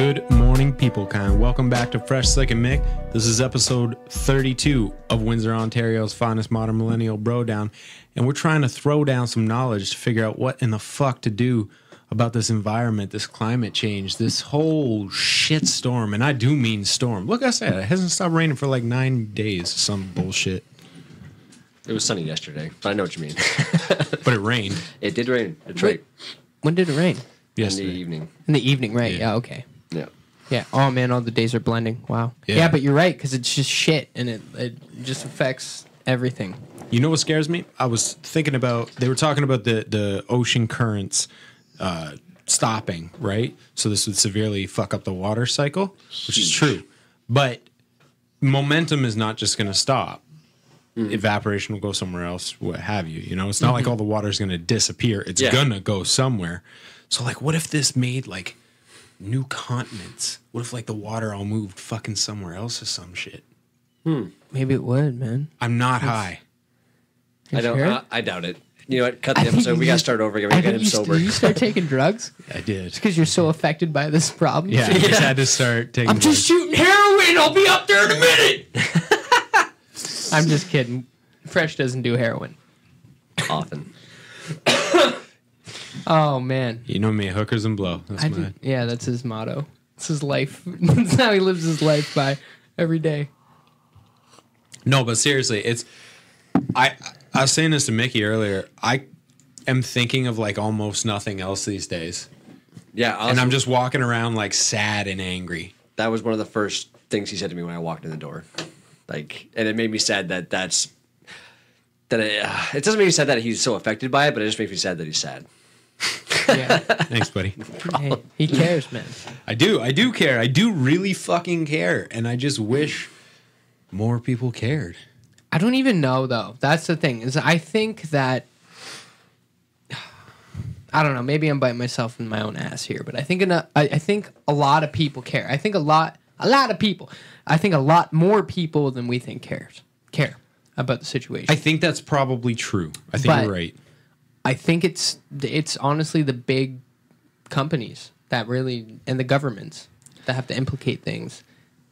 Good morning, people kind. Welcome back to Fresh Slick and Mick. This is episode 32 of Windsor, Ontario's finest modern millennial bro down, and we're trying to throw down some knowledge to figure out what in the fuck to do about this environment, this climate change, this whole shit storm. And I do mean storm. Look, I said it hasn't stopped raining for like 9 days. Some bullshit. It was sunny yesterday, but I know what you mean. But it rained. It did rain. That's right. When did it rain? Yesterday. In the evening. In the evening, right? Yeah. Yeah, okay. Yeah. Yeah. Oh man, all the days are blending. Wow. Yeah, but you're right because it's just shit, and it just affects everything. You know what scares me? I was thinking about, they were talking about the ocean currents stopping, right? So this would severely fuck up the water cycle, which is true. But momentum is not just going to stop. Evaporation will go somewhere else, what have you. You know, it's not like all the water is going to disappear. It's going to go somewhere. So, like, what if this made, like, new continents? What if, like, the water all moved fucking somewhere else or some shit? Maybe it would, man. I'm not high. You I don't. sure? I doubt it. You know what? Cut the episode. We got to start over again. We got to get him sober. Did you start taking drugs? I did. Because you're so affected by this problem? Yeah, I just had to start taking I'm just shooting heroin. I'll be up there in a minute. I'm just kidding. Fresh doesn't do heroin. Often. Oh, man. You know me, hookers and blow. That's Yeah, that's his motto. It's his life. That's how he lives his life by every day. No, but seriously, it's... I was saying this to Mickey earlier. I am thinking of, like, almost nothing else these days. Yeah. And I'm just walking around, like, sad and angry. That was one of the first things he said to me when I walked in the door. Like, and it made me sad that it doesn't make me sad that he's so affected by it, but it just makes me sad that he's sad. Yeah. Thanks, buddy. Hey, he cares, man. I do care. I do really fucking care. And I just wish more people cared. I don't even know, though. That's the thing. Is I think that... I don't know. Maybe I'm biting myself in my own ass here, but I think a lot of people care. I think a lot of people. I think a lot more people than we think care about the situation. I think that's probably true. I think you're right. I think it's honestly the big companies that really, and the governments that have to implicate things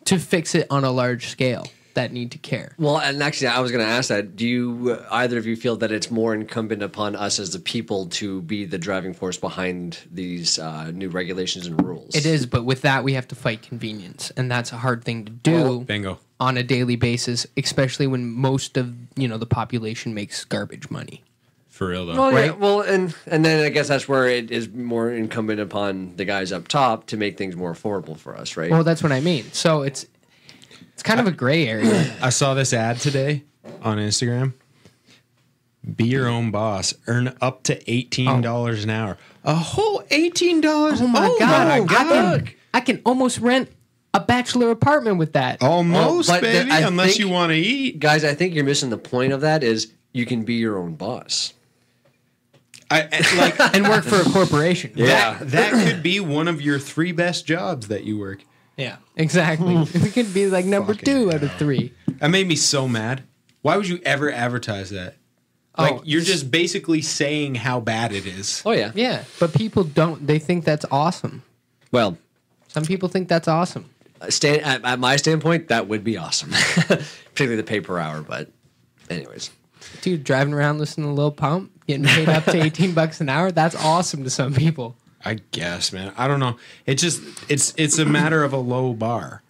to fix it on a large scale that need to care. Well, and actually, I was going to ask that. Do you, either of you, feel that it's more incumbent upon us as the people to be the driving force behind these new regulations and rules? It is, but with that, we have to fight convenience, and that's a hard thing to do Bingo. on a daily basis, especially when most of the population makes garbage money. For real, though. Well, yeah, Right? well, and then I guess that's where it is more incumbent upon the guys up top to make things more affordable for us, right? Well, that's what I mean. So it's kind of a gray area. I saw this ad today on Instagram. Be your own boss. Earn up to $18 an hour. A whole $18. Oh my God! God. I can almost rent a bachelor apartment with that. Almost, Well, but baby, I unless think- you want to eat. Guys, I think you're missing the point of that is you can be your own boss. And work for a corporation. Yeah. That could be one of your 3 best jobs that you work. Yeah, exactly. It could be like number Fucking 2 out of 3. That made me so mad. Why would you ever advertise that? Like, you're just basically saying how bad it is. Oh, yeah. Yeah, but people don't. They think that's awesome. Well, Some people think that's awesome. at my standpoint, that would be awesome. Particularly the pay per hour, but anyways. Dude, driving around listening to Lil Pump, getting paid up to $18 an hour, that's awesome to some people. I guess, man. I don't know. It's a matter of a low bar.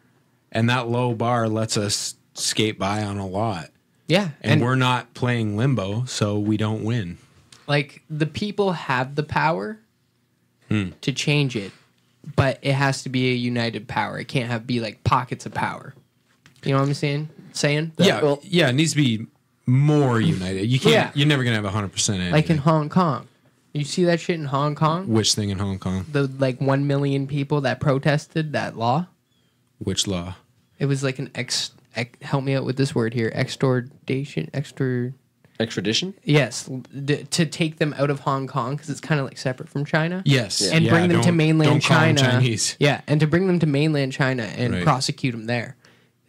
And that low bar lets us skate by on a lot. Yeah. And we're not playing limbo, so we don't win. Like, the people have the power to change it, but it has to be a united power. It can't be like pockets of power. You know what I'm saying? Yeah, it needs to be more united. You can't. Yeah. You're never gonna have 100% anything. Like in Hong Kong. You see that shit in Hong Kong? Which thing in Hong Kong? The 1 million people that protested that law? Which law? It was like an help me out with this word here. Extradition? Extradition? Yes. To take them out of Hong Kong because it's kind of like separate from China. Yes. And bring them to mainland don't call them China. Chinese. Yeah, and to bring them to mainland China and Right. prosecute them there.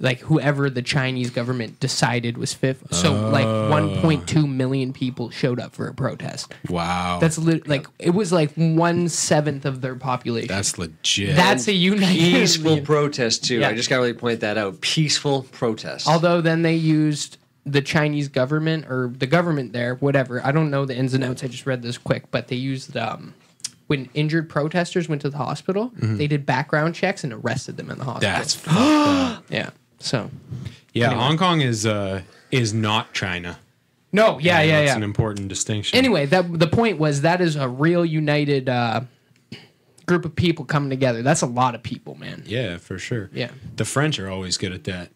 like whoever the Chinese government decided was fifth. So like 1.2 million people showed up for a protest. Wow. That's like it was like 1/7 of their population. That's legit. That's a united Peaceful protest, too. Yeah. I just got to really point that out. Peaceful protest. Although then they used the Chinese government or the government there, whatever. I don't know the ins and outs. I just read this quick, but they used when injured protesters went to the hospital, they did background checks and arrested them in the hospital. That's fucked up. Yeah. So. Yeah, Anyway. Hong Kong is not China. No. Yeah. That's Yeah. an important distinction. Anyway, the point was that is a real united group of people coming together. That's a lot of people, man. Yeah, for sure. Yeah. The French are always good at that.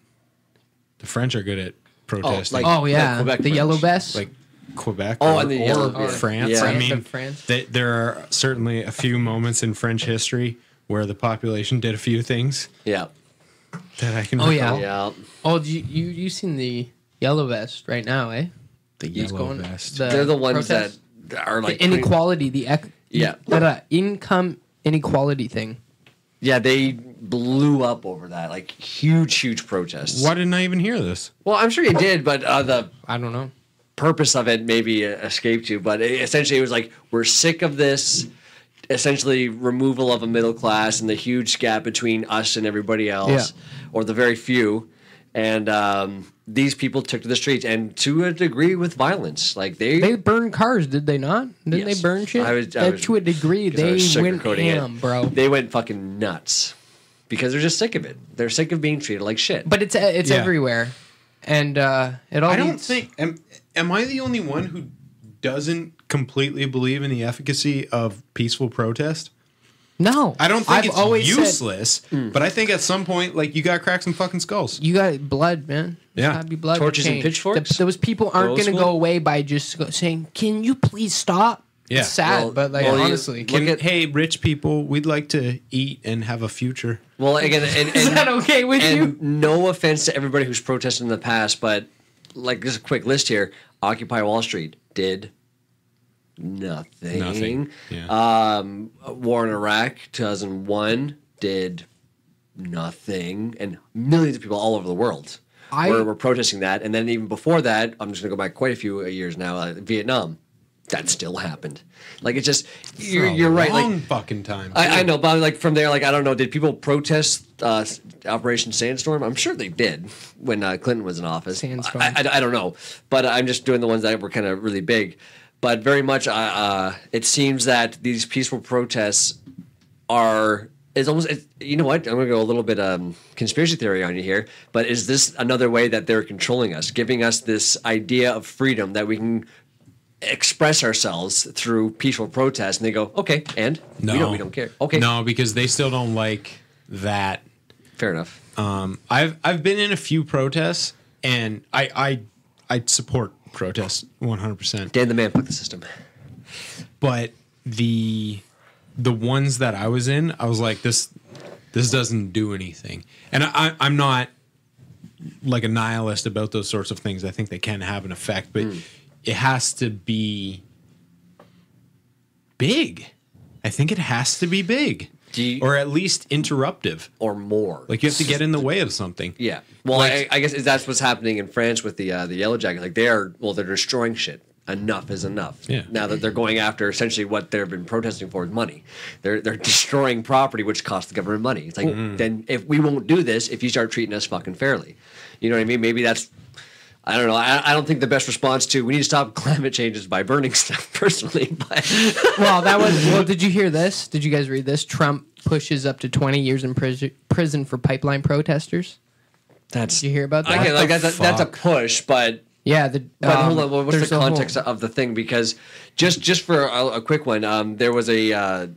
The French are good at protesting. Oh yeah, Quebec the French. yellow vests. Like Quebec Oh, or, and the or yellow- yeah. France. Yeah. I Brand mean, of France. there are certainly a few moments in French history where the population did a few things Yeah. that I can Oh, yeah. recall. Yeah. Oh, you seen the yellow vest right now, eh? The He's yellow going- vest. They're the ones protest? that are like The inequality, Yeah. income inequality thing. Yeah, they blew up over that. Like huge protests. Why didn't I even hear this? Well, I'm sure you did, but the I don't know. purpose of it maybe escaped you. But essentially, it was like we're sick of this. Essentially, removal of a middle class and the huge gap between us and everybody else, or the very few. And these people took to the streets, and to a degree, with violence. Like They burned cars, did they not? Didn't Yes. they burn shit? I was- To a degree, 'cause I was they went sugarcoating it. ham, bro. They went fucking nuts because they're just sick of it. They're sick of being treated like shit. But it's Yeah. everywhere, and it all. I don't leads- think. Am I the only one who doesn't completely believe in the efficacy of peaceful protest? No, I don't think I've it's always said, useless, but I think at some point, like, you gotta crack some fucking skulls. you got blood, man. There's Yeah. gotta be blood. to Torches and change. pitchforks? Those people aren't Old going to school? go away by just saying, "Can you please stop?" Yeah. It's sad, Well- but like well, you- honestly, Look at- Hey, rich people, we'd like to eat and have a future. Well, again, and is that okay with and you? no offense to everybody who's protested in the past, but like just a quick list here: Occupy Wall Street did nothing. Nothing, yeah. War in Iraq 2001 did nothing, and millions of people all over the world were protesting that. And then even before that, I'm just going to go back quite a few years now. Vietnam, that still happened. Like it's just you're right. Long Like fucking time. I know, but like from there, like I don't know. Did people protest Operation Sandstorm? I'm sure they did when Clinton was in office. Sandstorm. I don't know, but I'm just doing the ones that were kind of really big. But very much, it seems that these peaceful protests is almost. You know what? I'm going to go a little bit conspiracy theory on you here. But is this another way that they're controlling us, giving us this idea of freedom that we can express ourselves through peaceful protest? And they go, okay, and No. we don't care. Okay, No, because they still don't like that. fair enough. I've been in a few protests, and I support protests 100%. Dan the man, fuck the system. But the ones that I was in, I was like, this doesn't do anything. And I'm not like a nihilist about those sorts of things. I think they can have an effect, but it has to be big. I think it has to be big. Or at least interruptive. Or more. Like you have to get in the way of something. Yeah. Well, I guess that's what's happening in France with the Yellowjacket. Like they're destroying shit. Enough is enough. Yeah. Now that they're going after essentially what they've been protesting for is money. They're destroying property, which costs the government money. It's like then if we won't do this, if you start treating us fucking fairly, you know what I mean? Maybe that's. I don't know. I don't think the best response to we need to stop climate change is by burning stuff. Personally, but Well, that was. Well, did you hear this? Did you guys read this? Trump pushes up to 20 years in prison for pipeline protesters. that's. Did you hear about that? Okay, like that's a fuck? push, but. Yeah. But hold on, what's there's the a whole- context of the thing? Because just for a quick one, there was a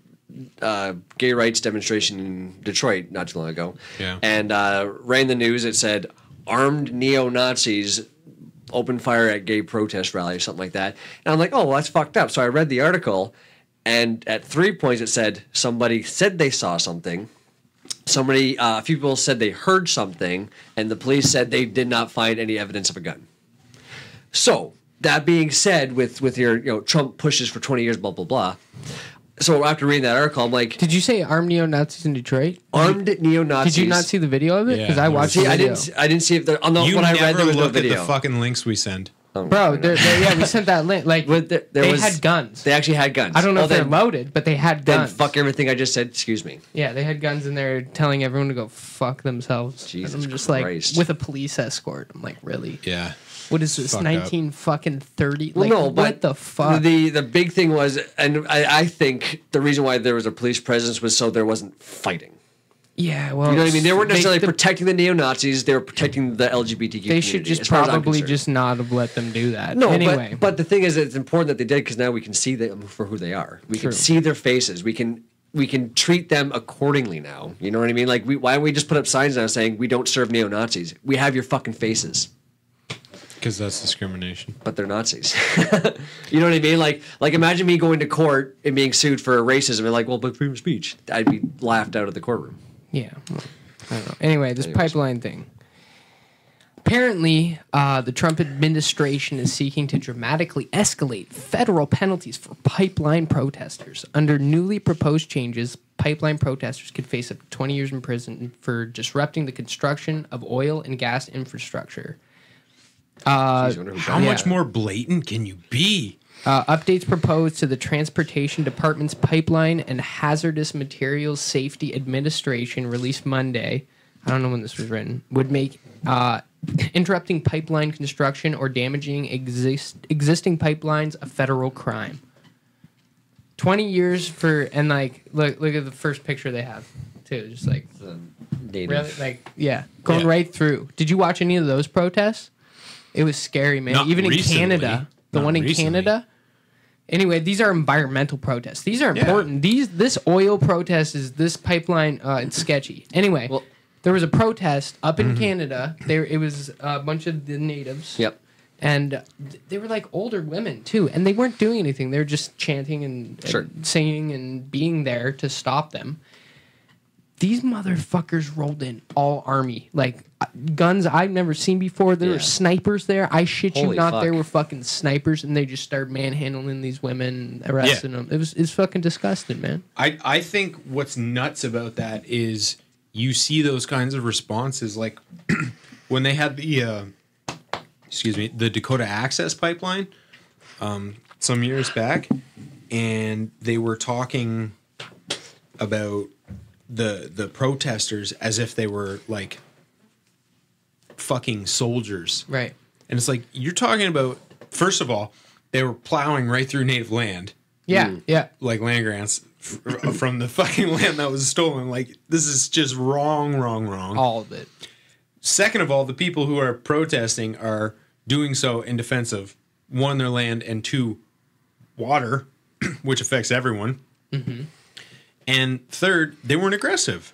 gay rights demonstration in Detroit not too long ago. Yeah. And ran the news. It said armed neo-Nazis opened fire at gay protest rally or something like that. And I'm like, oh, well, that's fucked up. So I read the article, and at 3 points it said somebody said they saw something. A few people said they heard something, and the police said they did not find any evidence of a gun. So that being said, with your Trump pushes for 20 years, blah blah blah. So after reading that article, I'm like, Did you say armed neo-Nazis in Detroit? armed neo-Nazis. Did you not see the video of it? Yeah. Because I watched See, the I video. didn't see if there. On the, You when I never read, there was no look at video. the fucking links we send. Oh, Bro, yeah, we sent that link. Like, But they had guns. They actually had guns. I don't know if they're then, loaded, but they had then guns. fuck everything I just said. Excuse me. Yeah, they had guns in there telling everyone to go fuck themselves. Jesus and I'm just Christ. like, with a police escort. I'm like, really? Yeah. What is this, Fuck up. 1930? Well, Like, no, what but the fuck? The big thing was, and I think the reason why there was a police presence was so there wasn't fighting. Yeah, well, You know what I mean? They weren't necessarily the- protecting the neo-Nazis. They were protecting the LGBTQ They community, should just as far as I'm probably concerned. just not have let them do that. No, anyway. but the thing is, it's important that they did because now we can see them for who they are. We True. can see their faces. We can treat them accordingly now. You know what I mean? Like, why don't we just put up signs now saying we don't serve neo-Nazis? We have your fucking faces, Because that's discrimination. but they're Nazis. You know what I mean? Like imagine me going to court and being sued for racism and like, well, but freedom of speech. I'd be laughed out of the courtroom. Yeah. Well, I don't know. Anyway, this pipeline thing. Apparently, the Trump administration is seeking to dramatically escalate federal penalties for pipeline protesters. Under newly proposed changes, pipeline protesters could face up to 20 years in prison for disrupting the construction of oil and gas infrastructure. Jeez, I wonder who How done much that. more blatant can you be? Updates proposed to the Transportation Department's Pipeline and Hazardous Materials Safety Administration released Monday. I don't know when this was written. Would make interrupting pipeline construction or damaging existing pipelines a federal crime. 20 years for, and like look at the first picture they have too. Just like Native. really, like yeah, going Yeah. right through. Did you watch any of those protests? It was scary, man. Not Even recently. in Canada, the Not one in recently. Canada. Anyway, these are environmental protests. These are Yeah. important. This oil protest is this pipeline. It's sketchy. Anyway, Well- there was a protest up in Canada. It was a bunch of the natives. Yep. And they were like older women too, and they weren't doing anything. They were just chanting and Sure. singing and being there to stop them. These motherfuckers rolled in all army, like guns I've never seen before. There Yeah. were snipers there. I shit you Holy not, fuck. there were fucking snipers, and they just started manhandling these women, arresting them. It's fucking disgusting, man. I think what's nuts about that is you see those kinds of responses like when they had the the Dakota Access Pipeline some years back, and they were talking about the protesters as if they were like fucking soldiers. Right. And it's like you're talking about, first of all, they were plowing right through native land, Yeah. Yeah. like land grants from the fucking land that was stolen. Like, this is just wrong. All of it. Second of all, the people who are protesting are doing so in defense of, one, their land, and two, water, which affects everyone. Mm-hmm. And third, they weren't aggressive.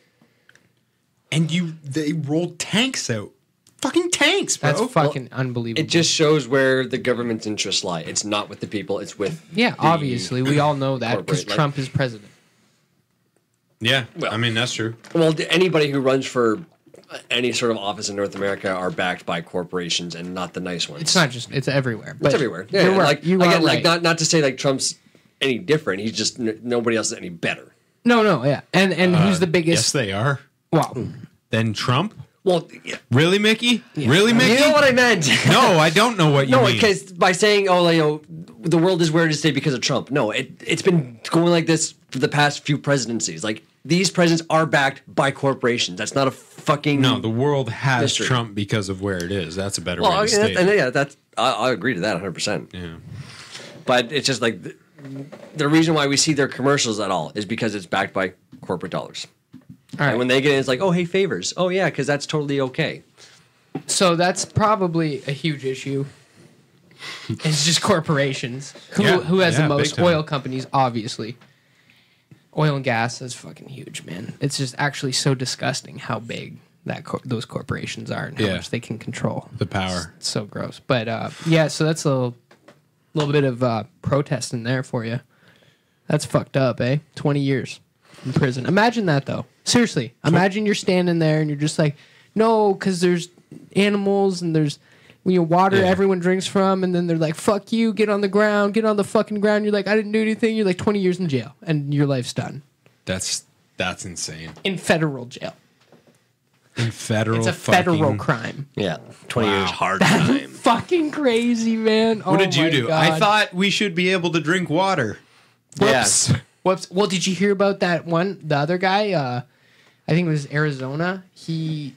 And they rolled tanks out. Fucking tanks, bro. That's fucking unbelievable. It just shows where the government's interests lie. It's not with the people. It's with yeah, the obviously. We all know that because corporate, like- Trump is president. Yeah, Well- I mean, that's true. Well, anybody who runs for any sort of office in North America are backed by corporations and not the nice ones. It's not just, it's everywhere. It's everywhere. Yeah, You're yeah. right. Like You are again, right. like not to say like Trump's any different. He's just nobody else is any better. No, yeah. And who's the Yes, biggest? they are. Well, Then Trump? Well, yeah. Really, Mickey? Really, Mickey? You know what I meant? No, I don't know what you No, mean. because by saying, "Oh, you know, the world is where it is today because of Trump." No, it's been going like this for the past few presidencies. Like these presidents are backed by corporations. That's not a fucking No, the world has History. Trump because of where it is. That's a better Well, way to state and it. yeah, that's I agree to that 100%. Yeah. But it's just like the reason why we see their commercials at all is because it's backed by corporate dollars. all right. And when they get in, it's like, oh, hey, favors. Oh, yeah, because that's totally okay. So that's probably a huge issue. It's just corporations. Who has the Yeah, most? big time. Oil companies, obviously. Oil and gas is fucking huge, man. It's just actually so disgusting how big those corporations are and how Yeah. much they can control. The power. It's so gross. But yeah, so that's a little bit of protest in there for you. That's fucked up, eh? 20 years in prison. Imagine that, though. Seriously. Imagine you're standing there and you're just like, no, because there's animals and there's water Yeah. everyone drinks from, and then they're like, fuck you, get on the ground, get on the fucking ground. You're like, I didn't do anything. You're like 20 years in jail, and your life's done. That's insane. In federal jail. In federal, It's a federal crime. Yeah, 20 years hard That's time. fucking crazy, man. What did you do? God. I thought we should be able to drink water. Whoops. Whoops. Well, did you hear about that one? The other guy, I think it was Arizona. He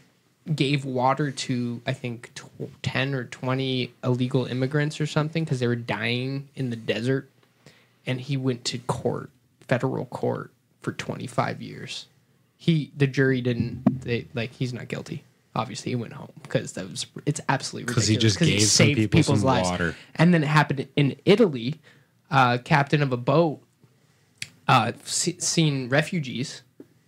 gave water to, I think, 10 or 20 illegal immigrants or something because they were dying in the desert. And he went to court, federal court, for 25 years. The jury didn't, he's not guilty. Obviously, he went home because it's absolutely ridiculous. Because he just gave some saved people people's some lives. water. And then it happened in Italy. Captain of a boat seen refugees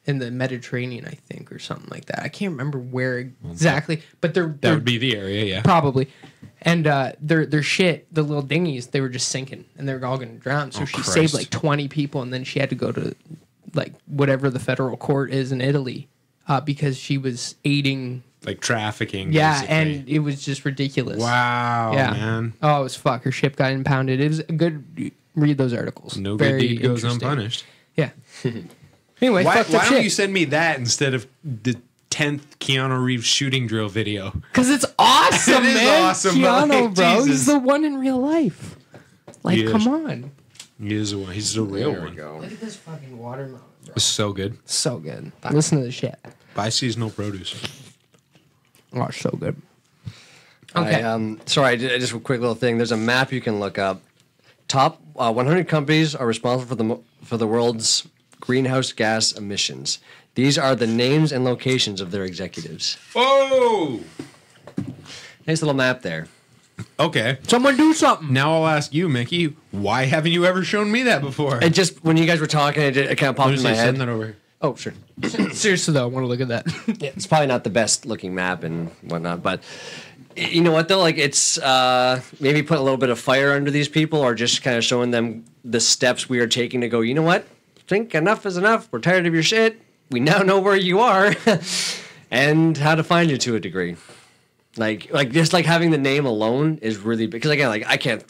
in the Mediterranean, I think, or something like that. I can't remember where exactly, but That would be the area, yeah. probably. And their shit, the little dinghies, they were just sinking, and they were all going to drown. So she Christ. saved like 20 people, and then she had to go to like whatever the federal court is in Italy because she was aiding. Like trafficking. Yeah, basically. and it was just ridiculous. Wow, Yeah. man. Oh, it was fuck. Her ship got impounded. It was a good. Read those articles. No Very good deed goes interesting. unpunished. Yeah. Anyway, Why fucked up don't shit. you send me that instead of the 10th Keanu Reeves shooting drill video? Because it's awesome, It is man. awesome, but, Keanu, like, bro. Jesus. He's the one in real life. Like, He is. come on. He is the one. He's the real There we one. go. Look at this fucking watermelon, bro. It's so good. So good. Listen to the shit. Buy seasonal produce. Oh, it's so good. Okay. Sorry, just a quick little thing. There's a map you can look up. Top 100 companies are responsible for the world's greenhouse gas emissions. These are the names and locations of their executives. Oh! Nice little map there. Okay. Someone do something. Now I'll ask you, Mickey, why haven't you ever shown me that before? It just, when you guys were talking, it kind of popped in my Send head. that over here. Oh, sure. Seriously, though, I want to look at that. Yeah, it's probably not the best looking map and whatnot, but you know what though? Like it's maybe put a little bit of fire under these people, or just kind of showing them the steps we are taking to go. You know what? Think enough is enough. We're tired of your shit. We now know where you are and how to find you to a degree. Like just like having the name alone is really big. Because again, like I can't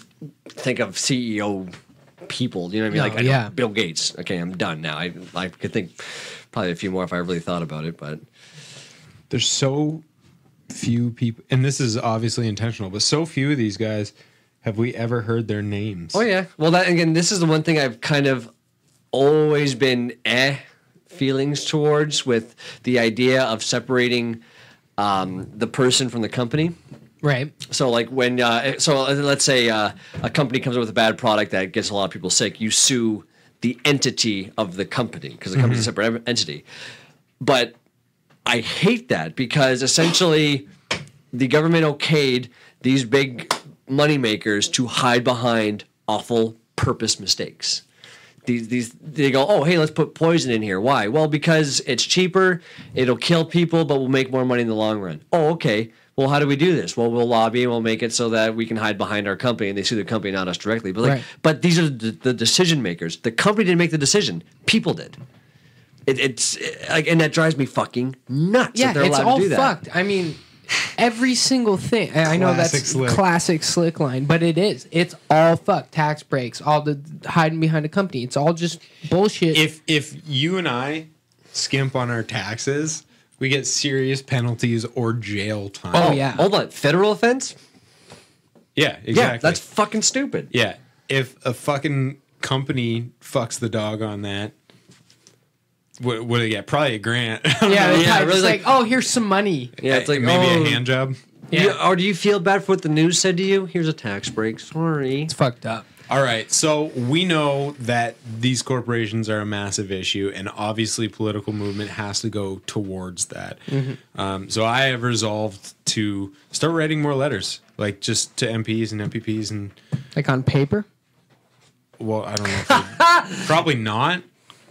think of CEO people. You know what I mean? No, Like I yeah. know Bill Gates. Okay, I'm done now. I could think probably a few more if I really thought about it, but. There's so few people, and this is obviously intentional, but so few of these guys have we ever heard their names. Oh yeah. Well, that again, this is the one thing I've kind of always been feelings towards with the idea of separating the person from the company. Right. So like when let's say a company comes up with a bad product that gets a lot of people sick, you sue the entity of the company because the company's a separate entity. But I hate that because essentially the government okayed these big moneymakers to hide behind awful purpose mistakes. They go, oh, hey, let's put poison in here. Why? Well, because it's cheaper, it'll kill people, but we'll make more money in the long run. Oh, okay. Well, how do we do this? Well, we'll lobby and we'll make it so that we can hide behind our company and they sue the company, not us directly. But Right. but these are the decision makers. The company didn't make the decision. People did. It's like, and that drives me fucking nuts. Yeah, that they're it's allowed all to do that. fucked. I mean, every single thing. I know Classic that's slick. classic slick line, but it is. It's all fucked. Tax breaks, all the hiding behind a company. It's all just bullshit. If you and I skimp on our taxes, we get serious penalties or jail time. Oh, yeah. Hold on, federal offense? Yeah, exactly. Yeah, that's fucking stupid. Yeah. If a fucking company fucks the dog on that, what do they get? Probably a grant. yeah, Yeah, it's really like, oh, here's some money. Yeah, it's like maybe oh, a hand job. Yeah. Or do you feel bad for what the news said to you? Here's a tax break. Sorry. It's fucked up. All right, so we know that these corporations are a massive issue, and obviously political movement has to go towards that. So I have resolved to start writing more letters, like just to MPs and MPPs, and Like on paper. well, I don't know. If probably not,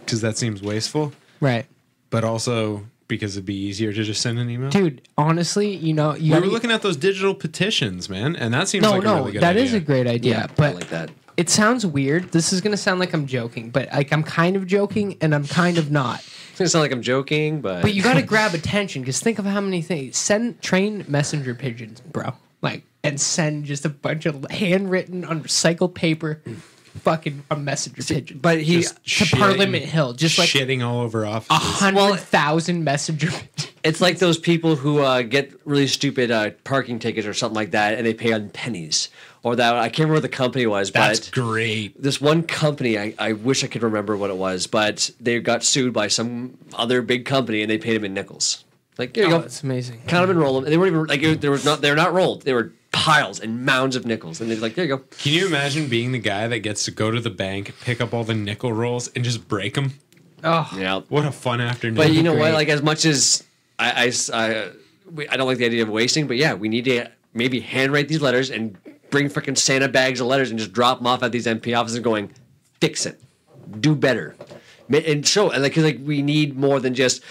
because that seems wasteful, Right. but also because it'd be easier to just send an email. Dude, honestly, you know, you We were gotta- looking at those digital petitions, man, and that seems No, like a no, really good that idea. is a great idea. Yeah, I but like that. it sounds weird. This is gonna sound like I'm joking, but like I'm kind of joking and I'm kind of not. It's gonna sound like I'm joking, but But you got to grab attention because think of how many things. Train messenger pigeons, bro. Like and send just a bunch of handwritten on recycled paper, fucking a messenger pigeon. But he to Parliament Hill, just like shitting all over offices. 100,000 messenger pigeons. It's like those people who get really stupid parking tickets or something like that, and they pay on pennies. Or that, I can't remember what the company was, That's but great. this one company, I wish I could remember what it was, but they got sued by some other big company, and they paid them in nickels. Like, here you go. That's amazing. Count them and roll them. And they weren't even like they're not rolled. They were piles and mounds of nickels, and they're like, there you go. Can you imagine being the guy that gets to go to the bank, pick up all the nickel rolls, and just break them? Oh, Yeah. What a fun afternoon! But you know what? Great. Like, as much as I don't like the idea of wasting, but yeah, we need to maybe handwrite these letters and bring freaking Santa bags of letters and just drop them off at these MP offices going, fix it, do better, and show like, 'cause, like, we need more than just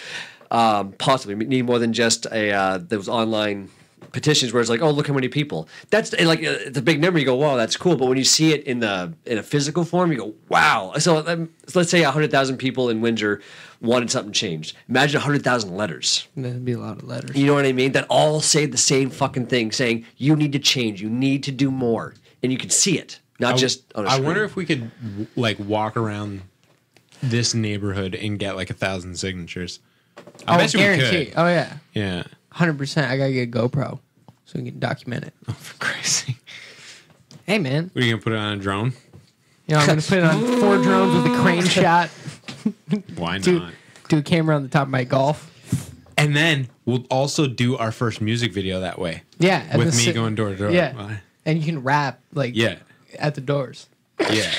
possibly we need more than just those online petitions where it's like, oh, look how many people. That's like it's a big number. You go, wow, that's cool. But when you see it in a physical form, you go, wow. So let's say 100,000 people in Windsor wanted something changed. Imagine 100,000 letters. that'd be a lot of letters. You know what I mean? That all say the same fucking thing, saying you need to change, you need to do more, and you can see it, not just on a I screen. wonder if we could like walk around this neighborhood and get like 1,000 signatures. I bet you we guarantee. could. Oh yeah, Yeah. 100%. I gotta get a GoPro so we can document it. Oh, for Christ's sake. Hey man, What are you gonna put it on a drone? you know I'm gonna put it on 4 drones with a crane shot. Why Do not? do a camera on the top of my golf. And then we'll also do our first music video that way. Yeah, and With the me si- going door to door. Yeah, Why? and you can rap like Yeah. at the doors Yeah.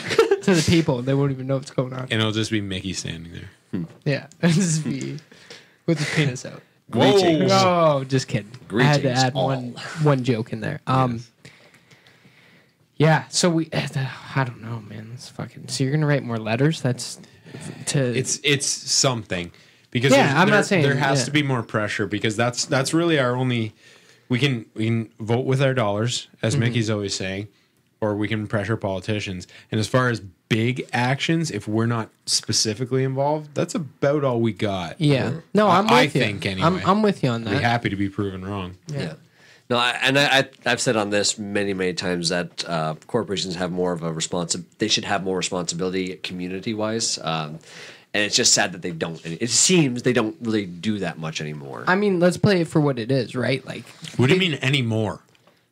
to the people. They won't even know what's going on. And it'll just be Mickey standing there. Yeah, just be with his penis out. Greetings. Oh, just kidding. I had to Greetings, add one joke in there. Yeah, so I don't know, man. It's fucking. So you're gonna write more letters? That's to. It's something. Because Yeah, I'm not saying- there has yeah. to be more pressure because that's really our only we can vote with our dollars, as Mickey's always saying, or we can pressure politicians. And as far as big actions, if we're not specifically involved, that's about all we got. Yeah. No, I'm with I you. think anyway. I'm with you on I'd that. be happy to be proven wrong. Yeah. No, I've said on this many times that corporations have more of a they should have more responsibility community wise, and it's just sad that they don't. It seems they don't really do that much anymore. I mean, let's play it for what it is, right? Like, What do you mean anymore?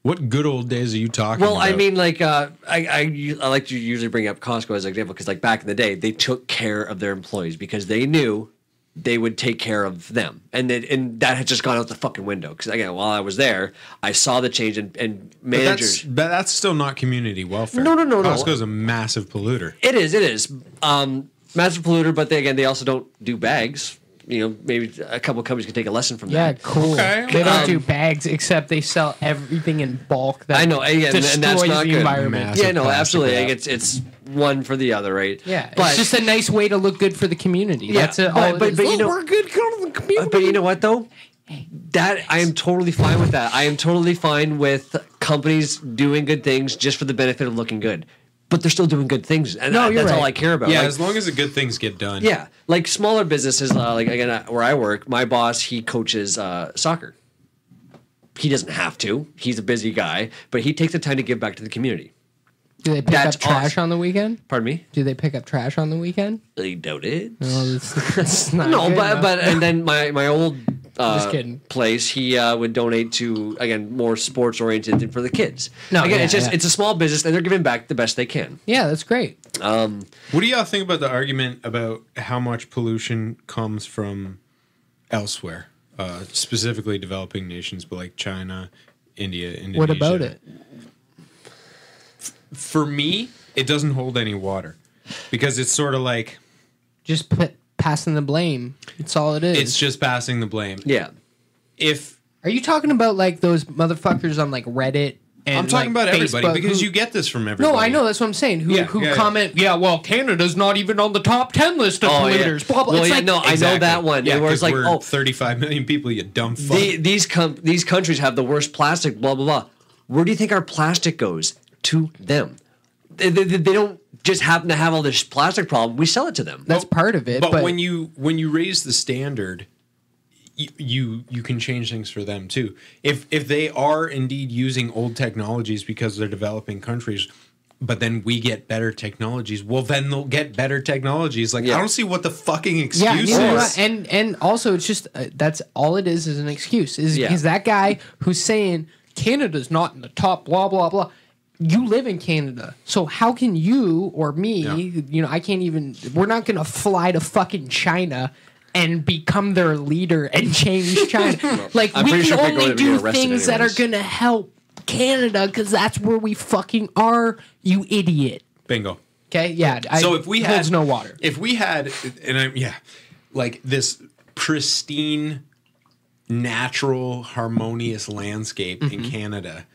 What good old days are you talking Well, about? I mean, like I like to usually bring up Costco as an example because, like, back in the day, they took care of their employees because they knew they would take care of them, and that had just gone out the fucking window. Because again, while I was there, I saw the change and managers. But that's still not community welfare. No. Costco's a massive polluter. It is. Massive polluter, but they also don't do bags. You know, maybe a couple of companies can take a lesson from yeah, that. cool. Okay. They don't do bags, except they sell everything in bulk. That I know, and destroys that's not the good. environment. Massive Yeah, no, plastic absolutely. wrap. Like, it's one for the other, right? Yeah, but it's just a nice way to look good for the community. Yeah, That's it. but you know, we're good for the community. But you know what though? That I am totally fine with that. I am totally fine with companies doing good things just for the benefit of looking good. But they're still doing good things, and No, you're that's all right. I care about. Yeah, Like, as long as the good things get done. yeah, like smaller businesses, like again where I work, my boss he coaches soccer. He doesn't have to. He's a busy guy, but he takes the time to give back to the community. Do they pick That's up trash awesome. on the weekend? Pardon me? Do they pick up trash on the weekend? I doubt it. No, that's not No, good enough. but and then my old Just kidding. place, he would donate to again more sports oriented for the kids. No, again, yeah, it's just yeah. it's a small business and they're giving back the best they can. Yeah, that's great. What do y'all think about the argument about how much pollution comes from elsewhere, specifically developing nations, but like China, India, Indonesia? What about it? For me, it doesn't hold any water because it's sort of like Just passing the blame. That's all it is. it's just passing the blame. Yeah. If Are you talking about like those motherfuckers on like Reddit? And I'm talking like, about everybody Facebook because who- you get this from everybody. No, I know. That's what I'm saying. Who Yeah, yeah. comment? Yeah, well, Canada's not even on the top 10 list of Oh, yeah. polluters. Blah blah. Well, It's yeah, like, no, I know that one. Yeah, Where it's 'cause like, we're 35 million people, you dumb fuck. these countries have the worst plastic. Blah blah blah. Where do you think our plastic goes? To them. They don't just happen to have all this plastic problem. We sell it to them. that's part of it. But But when you raise the standard, you can change things for them too. If they are indeed using old technologies because they're developing countries, but then we get better technologies, well, then they'll get better technologies. Like, I don't see what the fucking excuse is. And also, it's just that's all it is an excuse. Is that guy who's saying Canada's not in the top, blah blah blah. You live in Canada, so how can you or me? You know, I can't even. We're not gonna fly to fucking China and become their leader and change China. Like, we can only do things that are gonna help Canada because that's where we fucking are, you idiot. Bingo. Okay, yeah. So if we had no water, if we had, like this pristine, natural, harmonious landscape in Canada,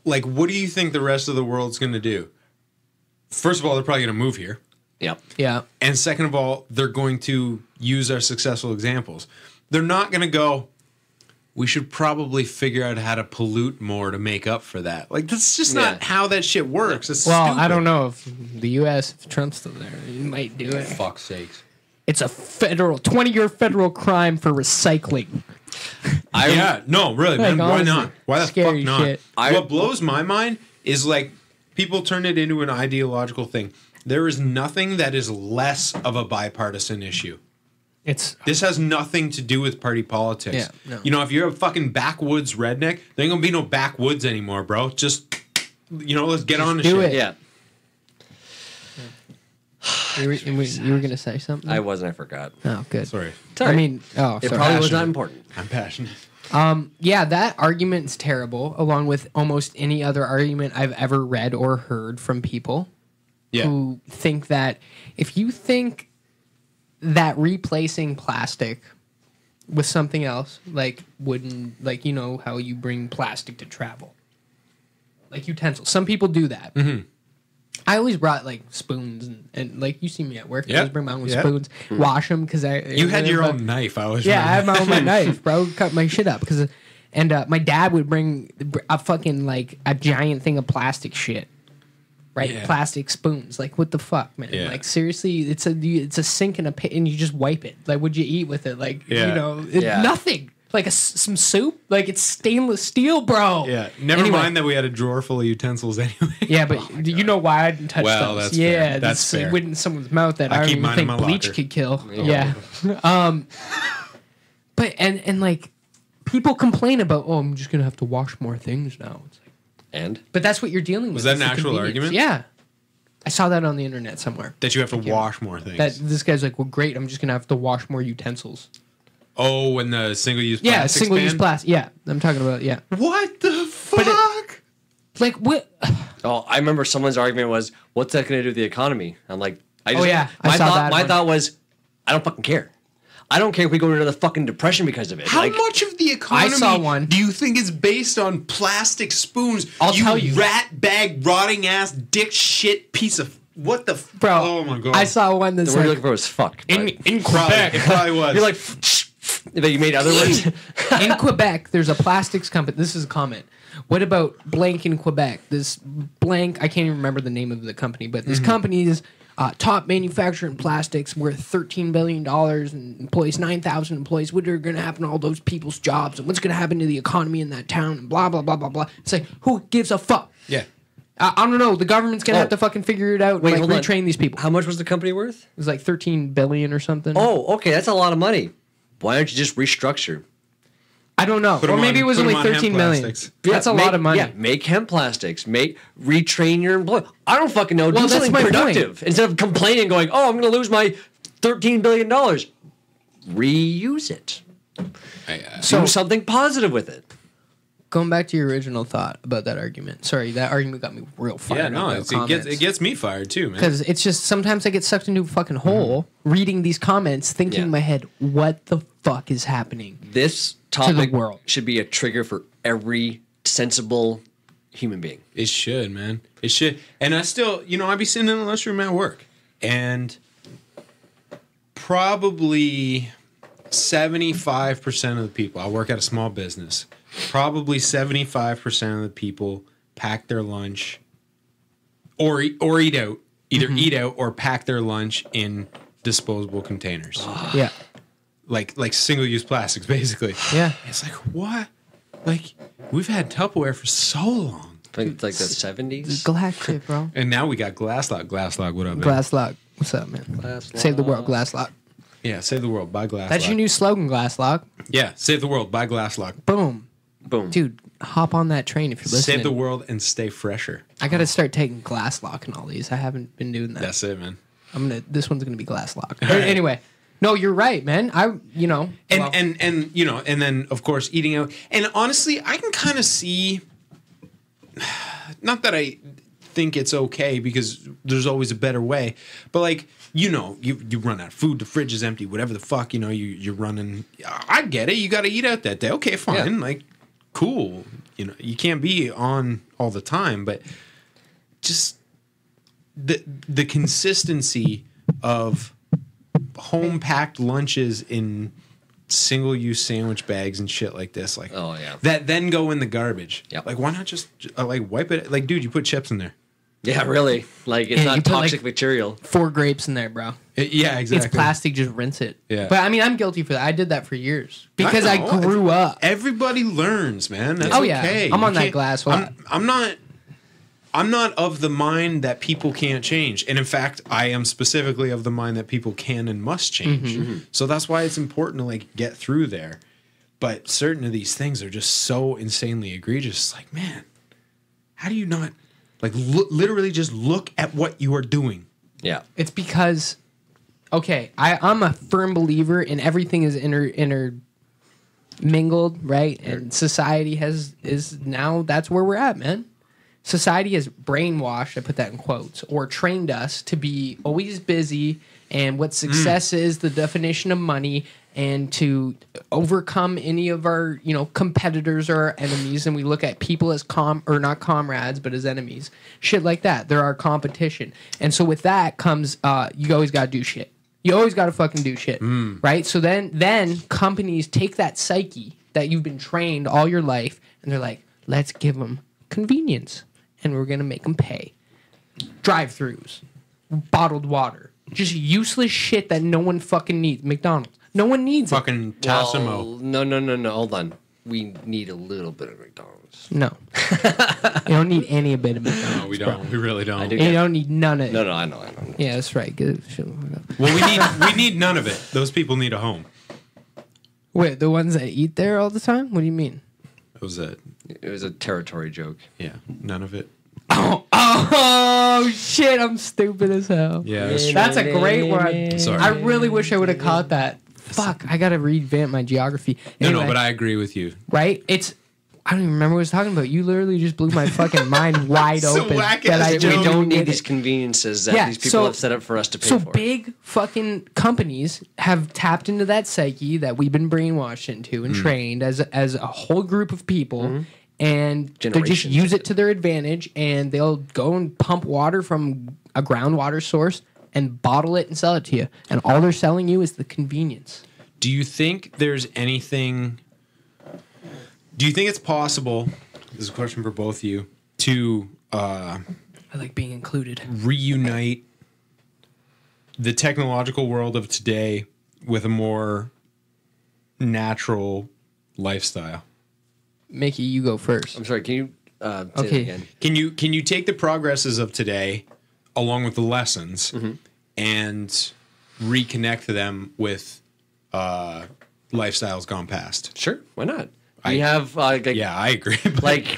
like, what do you think the rest of the world's going to do? First of all, they're probably going to move here. Yep. Yeah. And second of all, they're going to use our successful examples. They're not going to go, we should probably figure out how to pollute more to make up for that. Like, that's just not how that shit works. It's well, stupid. I don't know if the U.S., if Trump's still there, he might do it. Fuck's sakes. It's a 20-year federal crime for recycling. No, really, man. Why not? Why the fuck not? Shit. What blows my mind is, like, people turn it into an ideological thing. There is nothing that is less of a bipartisan issue. This has nothing to do with party politics. Yeah, no. You know, if you're a fucking backwoods redneck, there ain't gonna be no backwoods anymore, bro. Just, let's get on the shit. Do it. Yeah. You were gonna say something? I wasn't. I forgot. Oh, good. Sorry. I mean, it sorry. probably was not important. I'm passionate. Yeah, that argument's terrible, along with almost any other argument I've ever read or heard from people who think that if you think that replacing plastic with something else, like wooden, like, how you bring plastic to travel, like utensils. Some people do that. Mm-hmm. I always brought, like, spoons and like, you see me at work. I always bring my own spoons, wash them because You had your own knife. I had my own knife, bro. Cut my shit up and my dad would bring a fucking, like, a giant thing of plastic shit, right? Yeah. Plastic spoons. Like, what the fuck, man? Yeah. Like, seriously, it's a sink and a pit, and you just wipe it. Like, what'd you eat with it? Like, nothing. Like some soup. Like, it's stainless steel, bro. Yeah. Never mind that we had a drawer full of utensils anyway. Yeah, but you know why I didn't touch those? That's fair. That's fair. It went in someone's mouth that I don't keep even mine in think my bleach locker. could kill. Yeah. But and like, people complain about, I'm just gonna have to wash more things now. It's like, but that's what you're dealing with. Was that It's an the actual convenience. argument? Yeah. I saw that on the internet somewhere. That you have to wash more things. That this guy's like, well, great, I'm just gonna have to wash more utensils. Oh, when the single-use plastic. Yeah, single-use plastic. Yeah, I'm talking about. Yeah. What the fuck? Like, what? Oh, I remember someone's argument was, "What's that going to do to the economy?" I'm like, I saw that My one. thought was, I don't fucking care. I don't care if we go into another fucking depression because of it. How much of the economy saw one. do you think is based on plastic spoons? I'll tell you. Rat bag, rotting ass, dick shit piece of what the Bro, oh my god! I saw one that's The word you're like, looking for was fuck. in Probably, Quebec. it probably was. You're like, but you made other words. In Quebec, there's a plastics company. This is a comment. What about blank in Quebec? This blank, I can't even remember the name of the company, but this company is top manufacturer in plastics, worth $13 billion and employs 9,000 employees. What are going to happen to all those people's jobs? And what's going to happen to the economy in that town? And blah, blah, blah, blah, blah. It's like, who gives a fuck? yeah. I don't know. The government's going to have to fucking figure it out and hold on. retrain these people. How much was the company worth? It was like 13 billion or something. Oh, okay, that's a lot of money. Why don't you just restructure? I don't know. Put Or 'em maybe on- it was put 'em only on 13 hemp million. plastics. That's a lot of money. Yeah, make hemp plastics. Retrain your employee. I don't fucking know. Well, Do that's something my productive instead of complaining, going, "Oh, I'm going to lose my $13 billion." Reuse it. Do something positive with it. Going back to your original thought about that argument. Sorry, that argument got me real fired. Yeah, no, it gets me fired too, man. Because it's just sometimes I get sucked into a fucking hole reading these comments, thinking in my head, what the fuck is happening? This topic world. should be a trigger for every sensible human being. It should, man. It should. And I still, I'd be sitting in the lunchroom at work, and probably 75% of the people, I work at a small business, probably 75% of the people pack their lunch or eat out, either eat out or pack their lunch in disposable containers. Yeah. like single-use plastics, basically. Yeah. It's like, what? Like, we've had Tupperware for so long. I think it's like the 70s. Glass shit, bro. And now we got Glasslock. Glasslock, what up, man? Glasslock. What's up, man? Glasslock. Save the world, Glasslock. Yeah, save the world. Buy Glasslock. That's your new slogan, Glasslock. Yeah, save the world. Buy Glasslock. Boom. Boom. Dude, hop on that train if you're listening. Save the world and stay fresher. I got to start taking Glasslock and all these. I haven't been doing that. That's it, man. This one's gonna be Glasslock. Anyway, no, you're right, man. And you know, and then of course eating out. And honestly, I can kind of see. Not that I think it's okay, because there's always a better way, but like, you know, you run out of food, the fridge is empty, whatever the fuck, you know, you're running. I get it. You got to eat out that day. Okay, fine. Yeah. Like, cool. You know, you can't be on all the time, but just the consistency of home packed lunches in single use sandwich bags and shit like this, like, oh yeah, that then go in the garbage. Yep. Like, why not just like wipe it? Like, dude, you put chips in there. yeah, really. Like, it's Yeah, you not put, toxic like, material. 4 grapes in there, bro. Yeah, exactly. It's plastic. Just rinse it. Yeah. But I mean, I'm guilty for that. I did that for years because I know. grew up. Everybody learns, man. That's Oh, yeah. okay. I'm You on that can't- glass a lot. I'm not of the mind that people can't change. And in fact, I am specifically of the mind that people can and must change. Mm-hmm. So that's why it's important to like get through there. But certain of these things are just so insanely egregious. Like, man, how do you not like literally just look at what you are doing? Yeah. It's because, okay, I'm a firm believer in everything is intermingled, right? And society is now that's where we're at, man. Society has brainwashed, I put that in quotes, or trained us to be always busy, and what success is, the definition of money, and to overcome any of our, competitors or our enemies, and we look at people as or not comrades, but as enemies. Shit like that. They're our competition. And so with that comes, you always got to do shit. You always got to fucking do shit, right? So then companies take that psyche that you've been trained all your life, and they're like, let's give them convenience, and we're going to make them pay. Drive-thrus, bottled water, just useless shit that no one fucking needs. McDonald's. No one needs Fucking Tassimo. Well, no. Hold on. We need a little bit of McDonald's. it. No. You don't need any bit of McDonald's. No, we don't. We really don't. I do. And you don't need none of it. No, I know. Yeah, that's right. Good. Well, we need none of it. Those people need a home. Wait, the ones that eat there all the time? What do you mean? That was it. It was a territory joke. Yeah, none of it. Oh shit! I'm stupid as hell. Yeah, that's true. That's a great one. Sorry. I really wish I would have caught that. Fuck! I gotta revamp my geography. Anyway, No, but I agree with you. right? I don't even remember what I was talking about. You literally just blew my fucking mind wide So open. whack-ass we joke. We don't need get these it. conveniences that Yeah, these people so- have set up for us to pay So for. big fucking companies have tapped into that psyche that we've been brainwashed into and trained as a whole group of people, and they just Generations use of it to their advantage, and they'll go and pump water from a groundwater source and bottle it and sell it to you, and all they're selling you is the convenience. Do you think there's anything? Do you think it's possible? This is a question for both of you to I like being included. reunite the technological world of today with a more natural lifestyle. Mickey, you go first. I'm sorry. Can you say that Okay. again? Can you take the progresses of today along with the lessons and reconnect them with lifestyles gone past? Sure. Why not? We have Yeah, I agree. but- like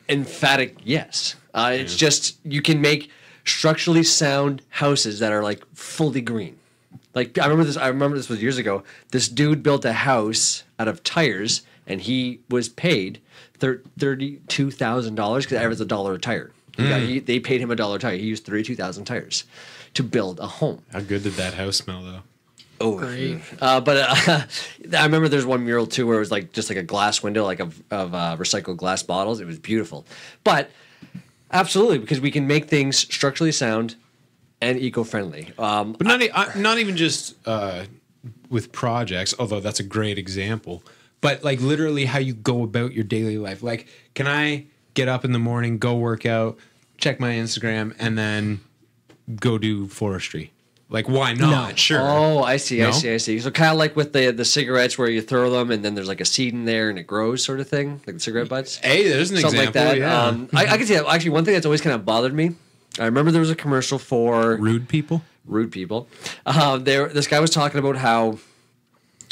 emphatic yes. It's just you can make structurally sound houses that are like fully green. Like I remember this was years ago. This dude built a house out of tires, and he was paid $32,000 because it was $1 a tire. They paid him $1 a tire. He used 32,000 tires to build a home. How good did that house smell, though? Oh, Great. But I remember there's one mural too where it was like just like a glass window, like of recycled glass bottles. It was beautiful, but absolutely because we can make things structurally sound and eco-friendly. But not even just with projects, although that's a great example. But like literally how you go about your daily life. Like, can I get up in the morning, go work out, check my Instagram, and then go do forestry? Like, why not? No. Sure. Oh, I see. No? I see. So kind of like with the cigarettes where you throw them and then there's like a seed in there and it grows, sort of thing, like the cigarette butts. Hey, there's an Something example. like that. Yeah. I can see that. Actually, one thing that's always kind of bothered me. I remember there was a commercial for Rude people. This guy was talking about how